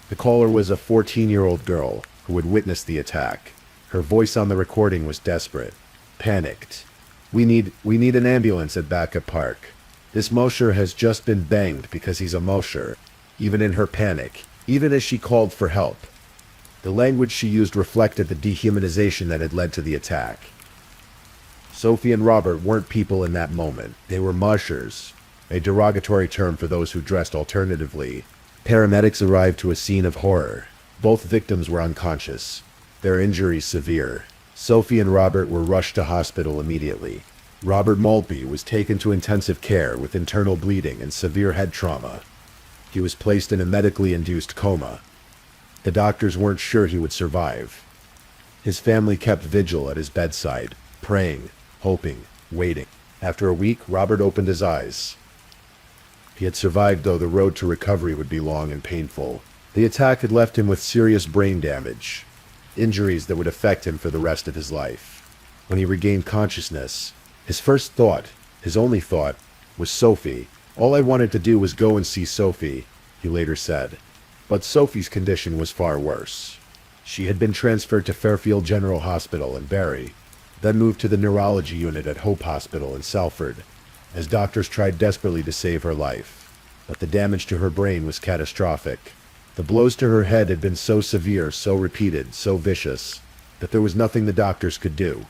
The caller was a 14-year-old girl who had witnessed the attack. Her voice on the recording was desperate, panicked. We need an ambulance at Backup Park. This Mosher has just been banged because he's a Mosher." Even in her panic, even as she called for help, the language she used reflected the dehumanization that had led to the attack. Sophie and Robert weren't people in that moment. They were mushers, a derogatory term for those who dressed alternatively. Paramedics arrived to a scene of horror. Both victims were unconscious, their injuries severe. Sophie and Robert were rushed to hospital immediately. Robert Maltby was taken to intensive care with internal bleeding and severe head trauma. He was placed in a medically induced coma. The doctors weren't sure he would survive. His family kept vigil at his bedside, praying, hoping, waiting. After a week, Robert opened his eyes. He had survived, though the road to recovery would be long and painful. The attack had left him with serious brain damage, injuries that would affect him for the rest of his life. When he regained consciousness, his first thought, his only thought, was Sophie. "All I wanted to do was go and see Sophie," he later said. But Sophie's condition was far worse. She had been transferred to Fairfield General Hospital in Barry, then moved to the neurology unit at Hope Hospital in Salford, as doctors tried desperately to save her life. But the damage to her brain was catastrophic. The blows to her head had been so severe, so repeated, so vicious, that there was nothing the doctors could do.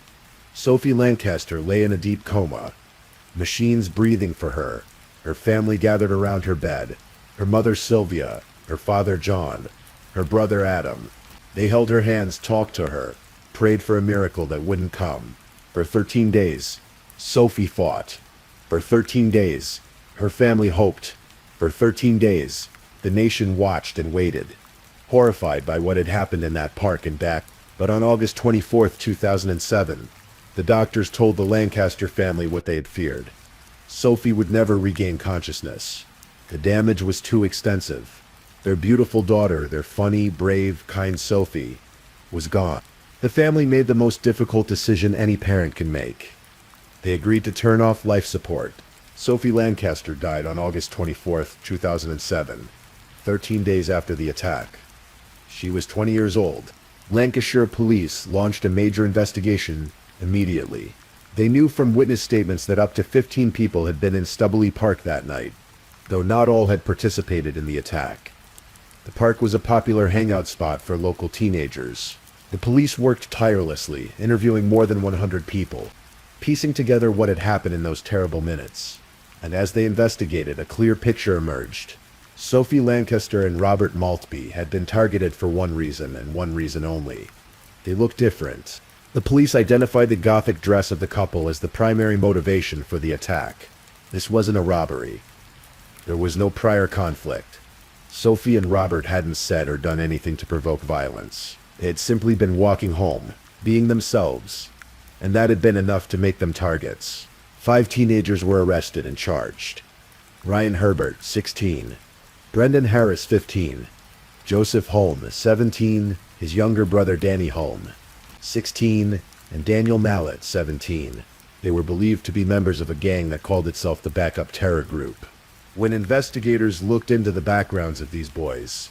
Sophie Lancaster lay in a deep coma, machines breathing for her. Her family gathered around her bed. Her mother Sylvia, her father John, her brother Adam. They held her hands, talked to her, prayed for a miracle that wouldn't come. For 13 days, Sophie fought. For 13 days, her family hoped. For 13 days, the nation watched and waited, horrified by what had happened in that park and back. But on August 24th, 2007, the doctors told the Lancaster family what they had feared. Sophie would never regain consciousness. The damage was too extensive. Their beautiful daughter, their funny, brave, kind Sophie, was gone. The family made the most difficult decision any parent can make. They agreed to turn off life support. Sophie Lancaster died on August 24th, 2007, 13 days after the attack. She was 20 years old. Lancashire police launched a major investigation immediately. They knew from witness statements that up to 15 people had been in Stubbley Park that night, though not all had participated in the attack. The park was a popular hangout spot for local teenagers. The police worked tirelessly, interviewing more than 100 people, piecing together what had happened in those terrible minutes. And as they investigated, a clear picture emerged. Sophie Lancaster and Robert Maltby had been targeted for one reason, and one reason only. They looked different. The police identified the Gothic dress of the couple as the primary motivation for the attack. This wasn't a robbery. There was no prior conflict. Sophie and Robert hadn't said or done anything to provoke violence. They had simply been walking home, being themselves, and that had been enough to make them targets. 5 teenagers were arrested and charged. Ryan Herbert, 16. Brendan Harris, 15. Joseph Holm, 17. His younger brother Danny Holm, 16. And Daniel Mallet, 17. They were believed to be members of a gang that called itself the Backup Terror Group. When investigators looked into the backgrounds of these boys,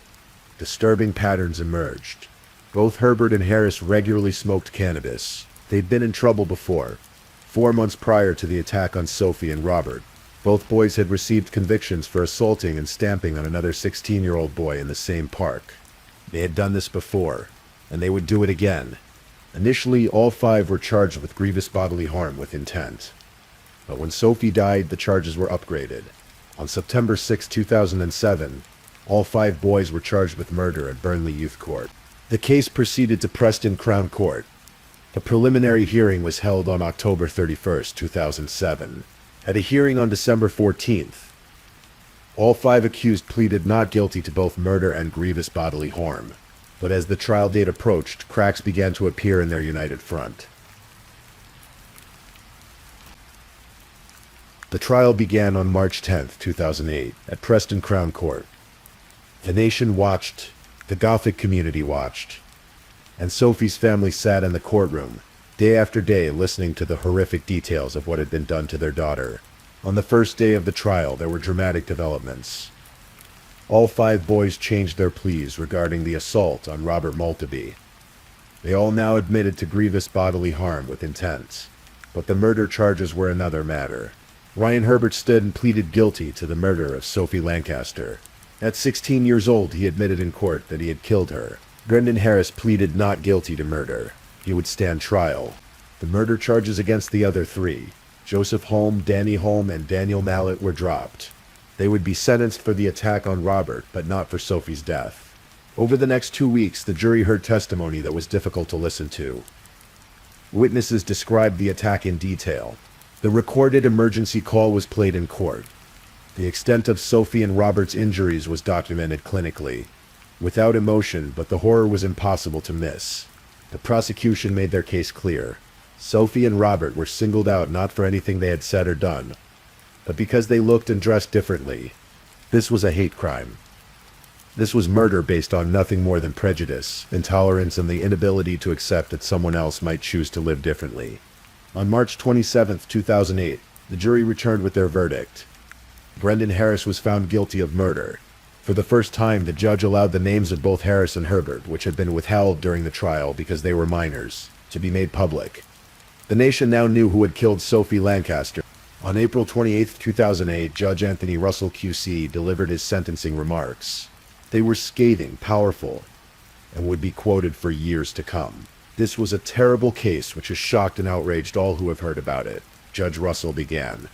disturbing patterns emerged. Both Herbert and Harris regularly smoked cannabis. They'd been in trouble before. 4 months prior to the attack on Sophie and Robert, both boys had received convictions for assaulting and stamping on another 16-year-old boy in the same park. They had done this before, and they would do it again. Initially, all 5 were charged with grievous bodily harm with intent. But when Sophie died, the charges were upgraded. On September 6, 2007, all 5 boys were charged with murder at Burnley Youth Court. The case proceeded to Preston Crown Court. A preliminary hearing was held on October 31, 2007. At a hearing on December 14th, all 5 accused pleaded not guilty to both murder and grievous bodily harm. But as the trial date approached, cracks began to appear in their united front. The trial began on March 10, 2008, at Preston Crown Court. The nation watched, the Gothic community watched, and Sophie's family sat in the courtroom, day after day listening to the horrific details of what had been done to their daughter. On the first day of the trial, there were dramatic developments. All 5 boys changed their pleas regarding the assault on Robert Maltby. They all now admitted to grievous bodily harm with intent, but the murder charges were another matter. Ryan Herbert stood and pleaded guilty to the murder of Sophie Lancaster. At 16 years old, he admitted in court that he had killed her. Brendan Harris pleaded not guilty to murder. He would stand trial. The murder charges against the other 3, Joseph Holm, Danny Holm, and Daniel Mallet, were dropped. They would be sentenced for the attack on Robert, but not for Sophie's death. Over the next 2 weeks, the jury heard testimony that was difficult to listen to. Witnesses described the attack in detail. The recorded emergency call was played in court. The extent of Sophie and Robert's injuries was documented clinically. Without emotion, but the horror was impossible to miss. The prosecution made their case clear. Sophie and Robert were singled out not for anything they had said or done, but because they looked and dressed differently. This was a hate crime. This was murder based on nothing more than prejudice, intolerance, and the inability to accept that someone else might choose to live differently. On March 27, 2008, the jury returned with their verdict. Brendan Harris was found guilty of murder. For the first time, the judge allowed the names of both Harris and Herbert, which had been withheld during the trial because they were minors, to be made public. The nation now knew who had killed Sophie Lancaster. On April 28, 2008, Judge Anthony Russell QC delivered his sentencing remarks. They were scathing, powerful, and would be quoted for years to come. This was a terrible case which has shocked and outraged all who have heard about it. Judge Russell began.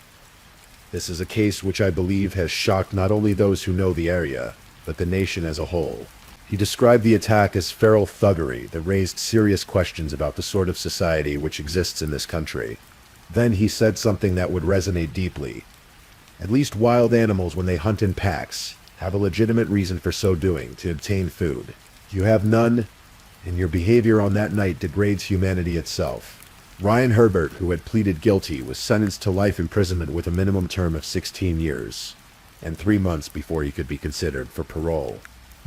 This is a case which I believe has shocked not only those who know the area, but the nation as a whole. He described the attack as feral thuggery that raised serious questions about the sort of society which exists in this country. Then he said something that would resonate deeply. At least wild animals, when they hunt in packs, have a legitimate reason for so doing, to obtain food. You have none, and your behavior on that night degrades humanity itself. Ryan Herbert, who had pleaded guilty, was sentenced to life imprisonment with a minimum term of 16 years, and 3 months before he could be considered for parole.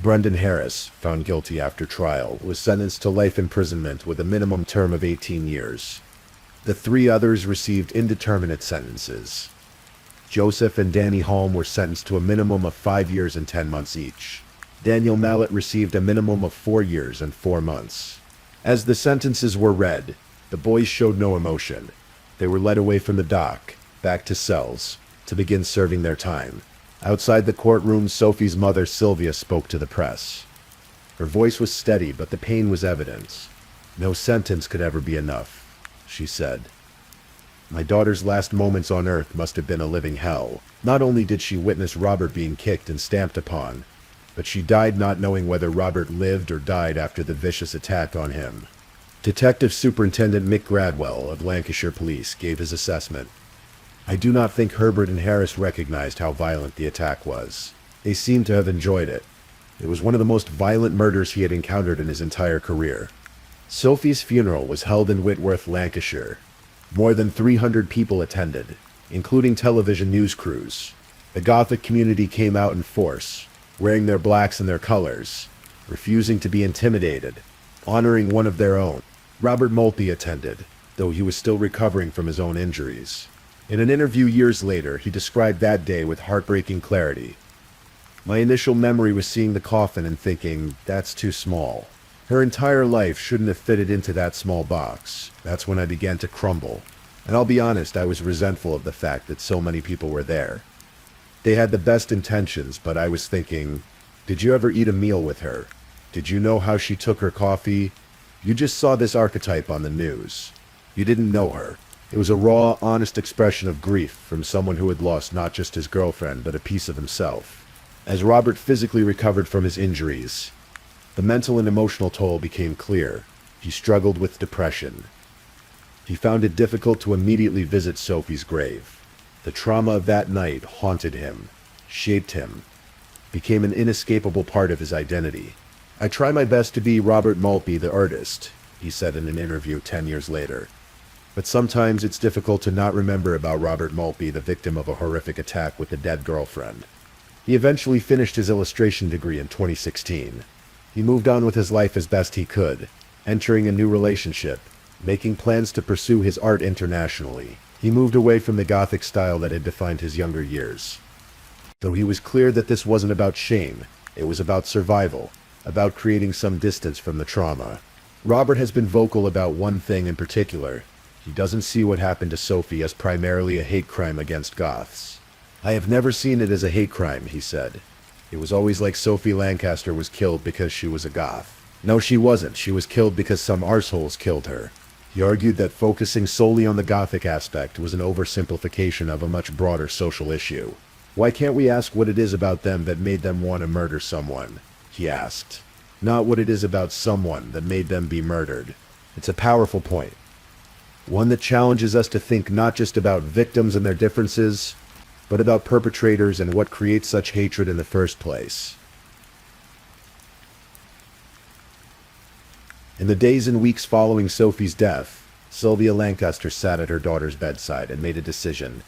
Brendan Harris, found guilty after trial, was sentenced to life imprisonment with a minimum term of 18 years. The 3 others received indeterminate sentences. Joseph and Danny Holm were sentenced to a minimum of 5 years and 10 months each. Daniel Mallett received a minimum of 4 years and 4 months. As the sentences were read, the boys showed no emotion. They were led away from the dock, back to cells, to begin serving their time. Outside the courtroom, Sophie's mother, Sylvia, spoke to the press. Her voice was steady, but the pain was evident. No sentence could ever be enough, she said. My daughter's last moments on earth must have been a living hell. Not only did she witness Robert being kicked and stamped upon, but she died not knowing whether Robert lived or died after the vicious attack on him. Detective Superintendent Mick Gradwell of Lancashire Police gave his assessment. I do not think Herbert and Harris recognized how violent the attack was. They seemed to have enjoyed it. It was one of the most violent murders he had encountered in his entire career. Sophie's funeral was held in Whitworth, Lancashire. More than 300 people attended, including television news crews. The Gothic community came out in force, wearing their blacks and their colors, refusing to be intimidated, honoring one of their own. Robert Maltby attended, though he was still recovering from his own injuries. In an interview years later, he described that day with heartbreaking clarity. My initial memory was seeing the coffin and thinking, that's too small. Her entire life shouldn't have fitted into that small box. That's when I began to crumble. And I'll be honest, I was resentful of the fact that so many people were there. They had the best intentions, but I was thinking, did you ever eat a meal with her? Did you know how she took her coffee? You just saw this archetype on the news. You didn't know her. It was a raw, honest expression of grief from someone who had lost not just his girlfriend, but a piece of himself. As Robert physically recovered from his injuries, the mental and emotional toll became clear. He struggled with depression. He found it difficult to immediately visit Sophie's grave. The trauma of that night haunted him, shaped him, became an inescapable part of his identity. I try my best to be Robert Maltby, the artist, he said in an interview 10 years later. But sometimes it's difficult to not remember about Robert Maltby, the victim of a horrific attack with a dead girlfriend. He eventually finished his illustration degree in 2016. He moved on with his life as best he could, entering a new relationship, making plans to pursue his art internationally. He moved away from the Gothic style that had defined his younger years. Though he was clear that this wasn't about shame, it was about survival, about creating some distance from the trauma. Robert has been vocal about one thing in particular. He doesn't see what happened to Sophie as primarily a hate crime against Goths. I have never seen it as a hate crime, he said. It was always like Sophie Lancaster was killed because she was a Goth. No, she wasn't. She was killed because some arseholes killed her. He argued that focusing solely on the Gothic aspect was an oversimplification of a much broader social issue. Why can't we ask what it is about them that made them want to murder someone? He asked. Not what it is about someone that made them be murdered. It's a powerful point. One that challenges us to think not just about victims and their differences, but about perpetrators and what creates such hatred in the first place. In the days and weeks following Sophie's death, Sylvia Lancaster sat at her daughter's bedside and made a decision.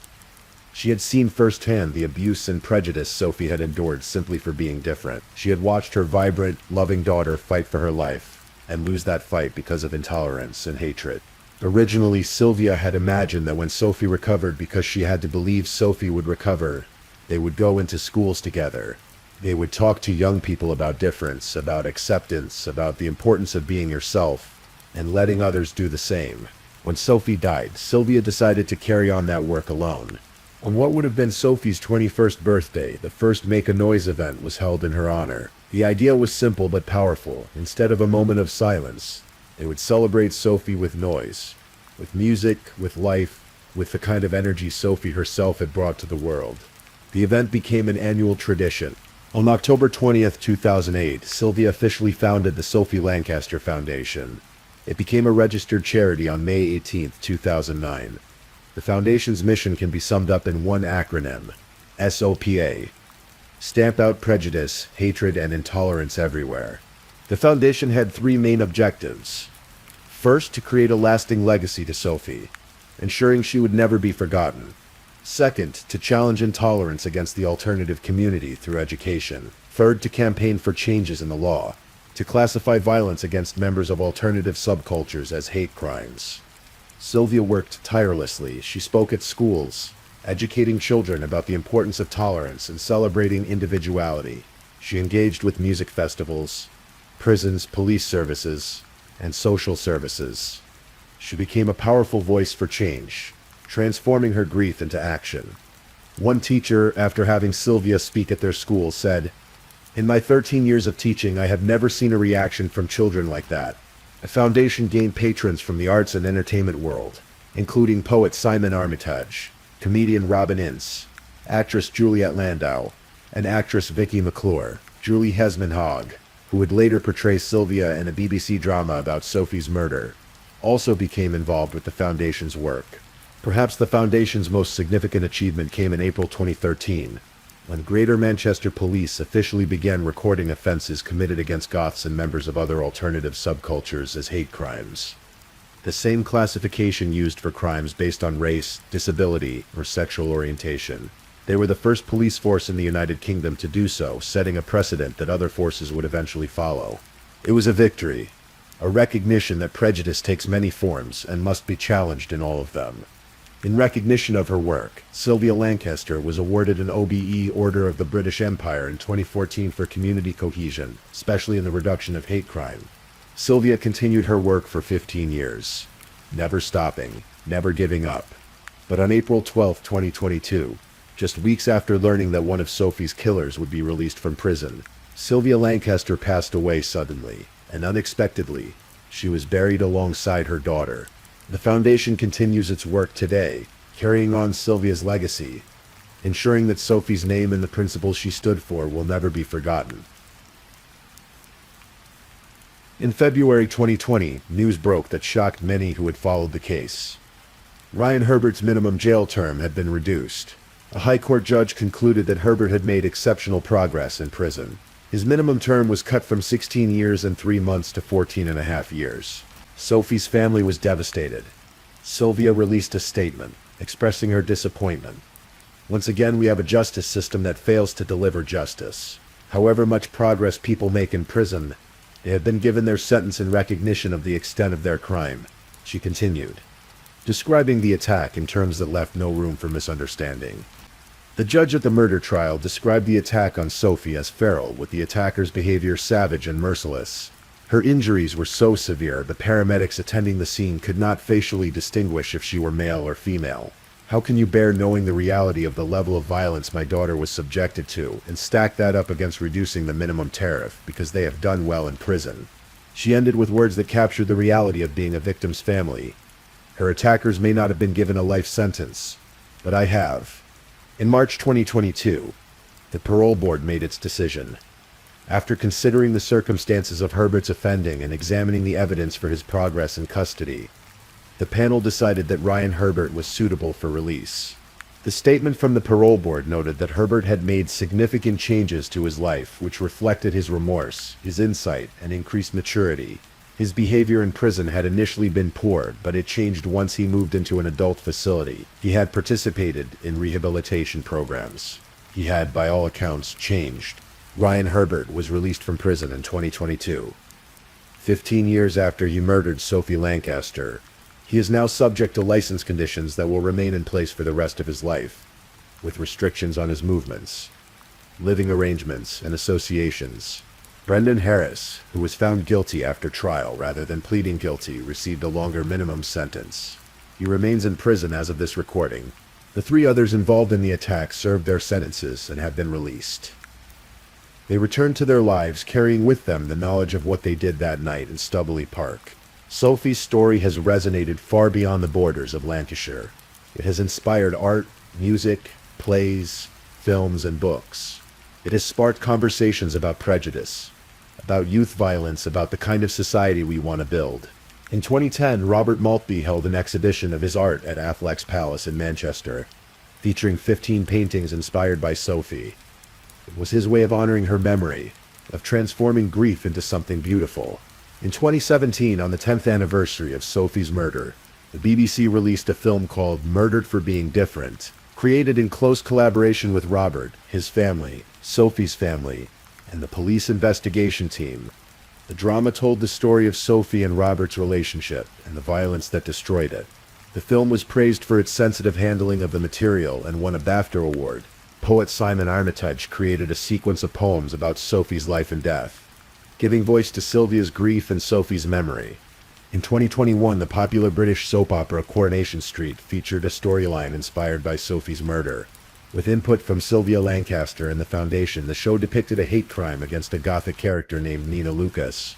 She had seen firsthand the abuse and prejudice Sophie had endured simply for being different. She had watched her vibrant, loving daughter fight for her life, and lose that fight because of intolerance and hatred. Originally, Sylvia had imagined that when Sophie recovered, because she had to believe Sophie would recover, they would go into schools together, They would talk to young people about difference, about acceptance, about the importance of being yourself, and letting others do the same. When Sophie died, Sylvia decided to carry on that work alone. On what would have been Sophie's 21st birthday, the first Make a Noise event was held in her honor. The idea was simple but powerful. Instead of a moment of silence, they would celebrate Sophie with noise, with music, with life, with the kind of energy Sophie herself had brought to the world. The event became an annual tradition. On October 20th, 2008, Sylvia officially founded the Sophie Lancaster Foundation. It became a registered charity on May 18th, 2009. The foundation's mission can be summed up in one acronym: SOPA. Stamp out prejudice, hatred, and intolerance everywhere. The foundation had three main objectives. First, to create a lasting legacy to Sophie, ensuring she would never be forgotten. Second, to challenge intolerance against the alternative community through education. Third, to campaign for changes in the law, to classify violence against members of alternative subcultures as hate crimes. Sylvia worked tirelessly. She spoke at schools, educating children about the importance of tolerance and celebrating individuality. She engaged with music festivals, prisons, police services, and social services. She became a powerful voice for change, transforming her grief into action. One teacher, after having Sylvia speak at their school, said, "In my 13 years of teaching, I have never seen a reaction from children like that." The foundation gained patrons from the arts and entertainment world, including poet Simon Armitage, comedian Robin Ince, actress Juliette Landau, and actress Vicky McClure. Julie Hesman-Hogg, who would later portray Sylvia in a BBC drama about Sophie's murder, also became involved with the foundation's work. Perhaps the foundation's most significant achievement came in April 2013, when Greater Manchester Police officially began recording offences committed against goths and members of other alternative subcultures as hate crimes. The same classification used for crimes based on race, disability, or sexual orientation. They were the first police force in the United Kingdom to do so, setting a precedent that other forces would eventually follow. It was a victory, a recognition that prejudice takes many forms and must be challenged in all of them. In recognition of her work, Sylvia Lancaster was awarded an OBE Order of the British Empire in 2014 for community cohesion, especially in the reduction of hate crime. Sylvia continued her work for 15 years, never stopping, never giving up. But on April 12, 2022, just weeks after learning that one of Sophie's killers would be released from prison, Sylvia Lancaster passed away suddenly, and unexpectedly. She was buried alongside her daughter. The foundation continues its work today, carrying on Sylvia's legacy, ensuring that Sophie's name and the principles she stood for will never be forgotten. In February 2020, news broke that shocked many who had followed the case. Ryan Herbert's minimum jail term had been reduced. A high court judge concluded that Herbert had made exceptional progress in prison. His minimum term was cut from 16 years and 3 months to 14.5 years. Sophie's family was devastated. Sylvia released a statement, expressing her disappointment. "Once again, we have a justice system that fails to deliver justice. However much progress people make in prison, they have been given their sentence in recognition of the extent of their crime," she continued, describing the attack in terms that left no room for misunderstanding. The judge at the murder trial described the attack on Sophie as feral, with the attacker's behavior savage and merciless. Her injuries were so severe, the paramedics attending the scene could not facially distinguish if she were male or female. "How can you bear knowing the reality of the level of violence my daughter was subjected to, and stack that up against reducing the minimum tariff, because they have done well in prison?" She ended with words that captured the reality of being a victim's family. "Her attackers may not have been given a life sentence, but I have." In March 2022, the parole board made its decision. After considering the circumstances of Herbert's offending and examining the evidence for his progress in custody, the panel decided that Ryan Herbert was suitable for release. The statement from the parole board noted that Herbert had made significant changes to his life, which reflected his remorse, his insight, and increased maturity. His behavior in prison had initially been poor, but it changed once he moved into an adult facility. He had participated in rehabilitation programs. He had, by all accounts, changed. Ryan Herbert was released from prison in 2022. 15 years after he murdered Sophie Lancaster, he is now subject to license conditions that will remain in place for the rest of his life, with restrictions on his movements. living arrangements, and associations. Brendan Harris, who was found guilty after trial rather than pleading guilty, received a longer minimum sentence. He remains in prison as of this recording. The 3 others involved in the attack served their sentences and have been released. They returned to their lives, carrying with them the knowledge of what they did that night in Stubbley Park. Sophie's story has resonated far beyond the borders of Lancashire. It has inspired art, music, plays, films, and books. It has sparked conversations about prejudice, about youth violence, about the kind of society we want to build. In 2010, Robert Maltby held an exhibition of his art at Affleck's Palace in Manchester, featuring 15 paintings inspired by Sophie. It was his way of honoring her memory, of transforming grief into something beautiful. In 2017, on the 10th anniversary of Sophie's murder, the BBC released a film called Murdered for Being Different, created in close collaboration with Robert, his family, Sophie's family, and the police investigation team. The drama told the story of Sophie and Robert's relationship and the violence that destroyed it. The film was praised for its sensitive handling of the material and won a BAFTA award. Poet Simon Armitage created a sequence of poems about Sophie's life and death, giving voice to Sylvia's grief and Sophie's memory. In 2021, the popular British soap opera Coronation Street featured a storyline inspired by Sophie's murder. With input from Sylvia Lancaster and the Foundation, the show depicted a hate crime against a Gothic character named Nina Lucas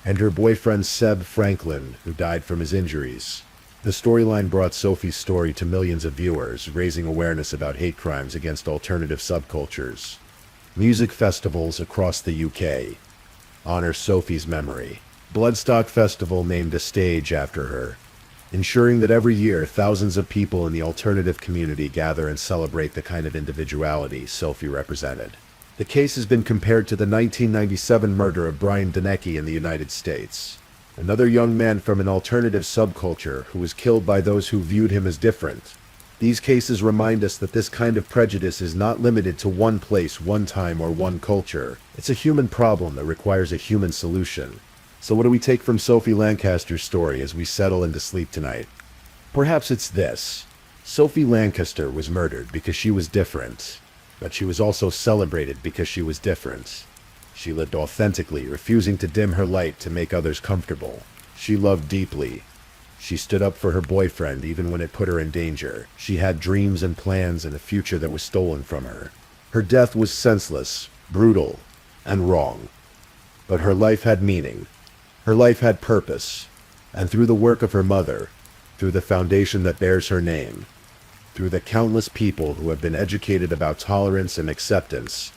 and her boyfriend Seb Franklin, who died from his injuries. The storyline brought Sophie's story to millions of viewers, raising awareness about hate crimes against alternative subcultures. Music festivals across the UK honor Sophie's memory. Bloodstock Festival named a stage after her, ensuring that every year thousands of people in the alternative community gather and celebrate the kind of individuality Sophie represented. The case has been compared to the 1997 murder of Brian Denecke in the United States, another young man from an alternative subculture who was killed by those who viewed him as different. These cases remind us that this kind of prejudice is not limited to one place, one time, or one culture. It's a human problem that requires a human solution. So what do we take from Sophie Lancaster's story as we settle into sleep tonight? Perhaps it's this. Sophie Lancaster was murdered because she was different, but she was also celebrated because she was different. She lived authentically, refusing to dim her light to make others comfortable. She loved deeply. She stood up for her boyfriend even when it put her in danger. She had dreams and plans and a future that was stolen from her. Her death was senseless, brutal, and wrong. But her life had meaning. Her life had purpose, and through the work of her mother, through the foundation that bears her name, through the countless people who have been educated about tolerance and acceptance,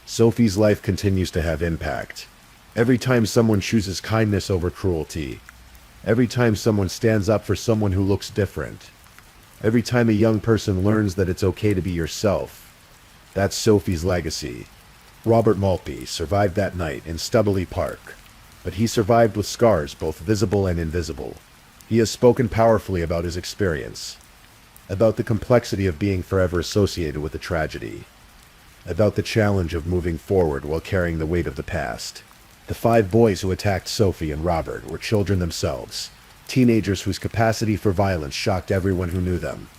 Sophie's life continues to have impact. Every time someone chooses kindness over cruelty, every time someone stands up for someone who looks different, every time a young person learns that it's okay to be yourself, that's Sophie's legacy. Robert Maltby survived that night in Stubbley Park. But he survived with scars both visible and invisible. He has spoken powerfully about his experience, about the complexity of being forever associated with a tragedy, about the challenge of moving forward while carrying the weight of the past. The 5 boys who attacked Sophie and Robert were children themselves, teenagers whose capacity for violence shocked everyone who knew them.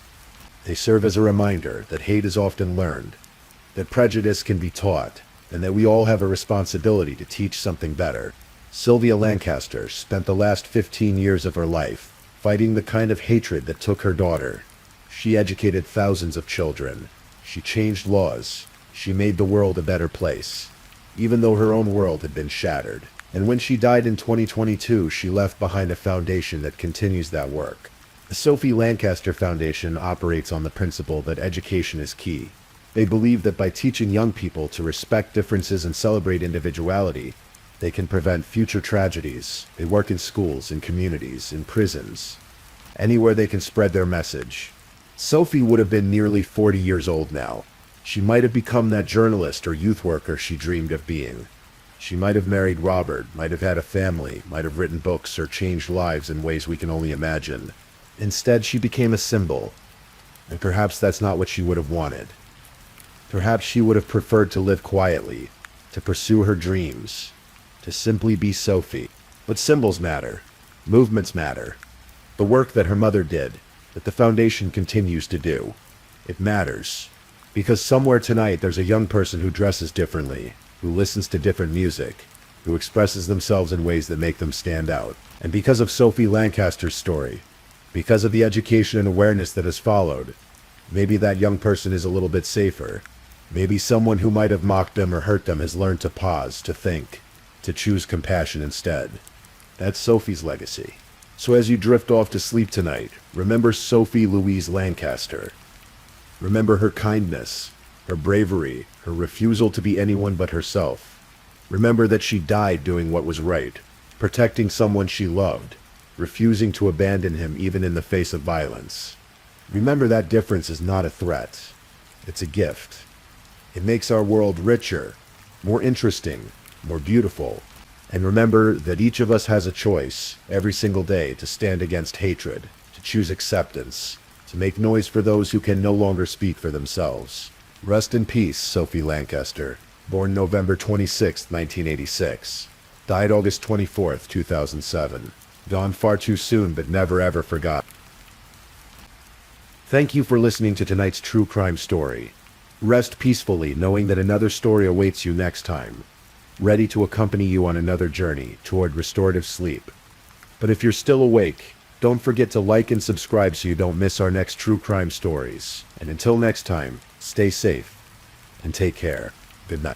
They serve as a reminder that hate is often learned, that prejudice can be taught, and that we all have a responsibility to teach something better. Sylvia Lancaster spent the last 15 years of her life fighting the kind of hatred that took her daughter. She educated thousands of children. She changed laws. She made the world a better place, even though her own world had been shattered. And when she died in 2022, she left behind a foundation that continues that work. The Sophie Lancaster Foundation operates on the principle that education is key. They believe that by teaching young people to respect differences and celebrate individuality, they can prevent future tragedies. They work in schools, in communities, in prisons, anywhere they can spread their message. Sophie would have been nearly 40 years old now. She might have become that journalist or youth worker she dreamed of being. She might have married Robert, might have had a family, might have written books or changed lives in ways we can only imagine. Instead, she became a symbol. And perhaps that's not what she would have wanted. Perhaps she would have preferred to live quietly, to pursue her dreams, to simply be Sophie. But symbols matter. Movements matter. The work that her mother did, that the foundation continues to do, it matters. Because somewhere tonight there's a young person who dresses differently, who listens to different music, who expresses themselves in ways that make them stand out. And because of Sophie Lancaster's story, because of the education and awareness that has followed, maybe that young person is a little bit safer. Maybe someone who might have mocked them or hurt them has learned to pause, to think, to choose compassion instead. That's Sophie's legacy. So as you drift off to sleep tonight, remember Sophie Louise Lancaster. Remember her kindness, her bravery, her refusal to be anyone but herself. Remember that she died doing what was right, protecting someone she loved, refusing to abandon him even in the face of violence. Remember that difference is not a threat. It's a gift. It makes our world richer, more interesting, more beautiful. And remember that each of us has a choice every single day to stand against hatred, to choose acceptance, to make noise for those who can no longer speak for themselves. Rest in peace, Sophie Lancaster. Born November 26, 1986. Died August 24, 2007. Gone far too soon, but never ever forgot. Thank you for listening to tonight's true crime story. Rest peacefully knowing that another story awaits you next time, ready to accompany you on another journey toward restorative sleep. But if you're still awake, don't forget to like and subscribe so you don't miss our next true crime stories. And until next time, stay safe and take care. Good night.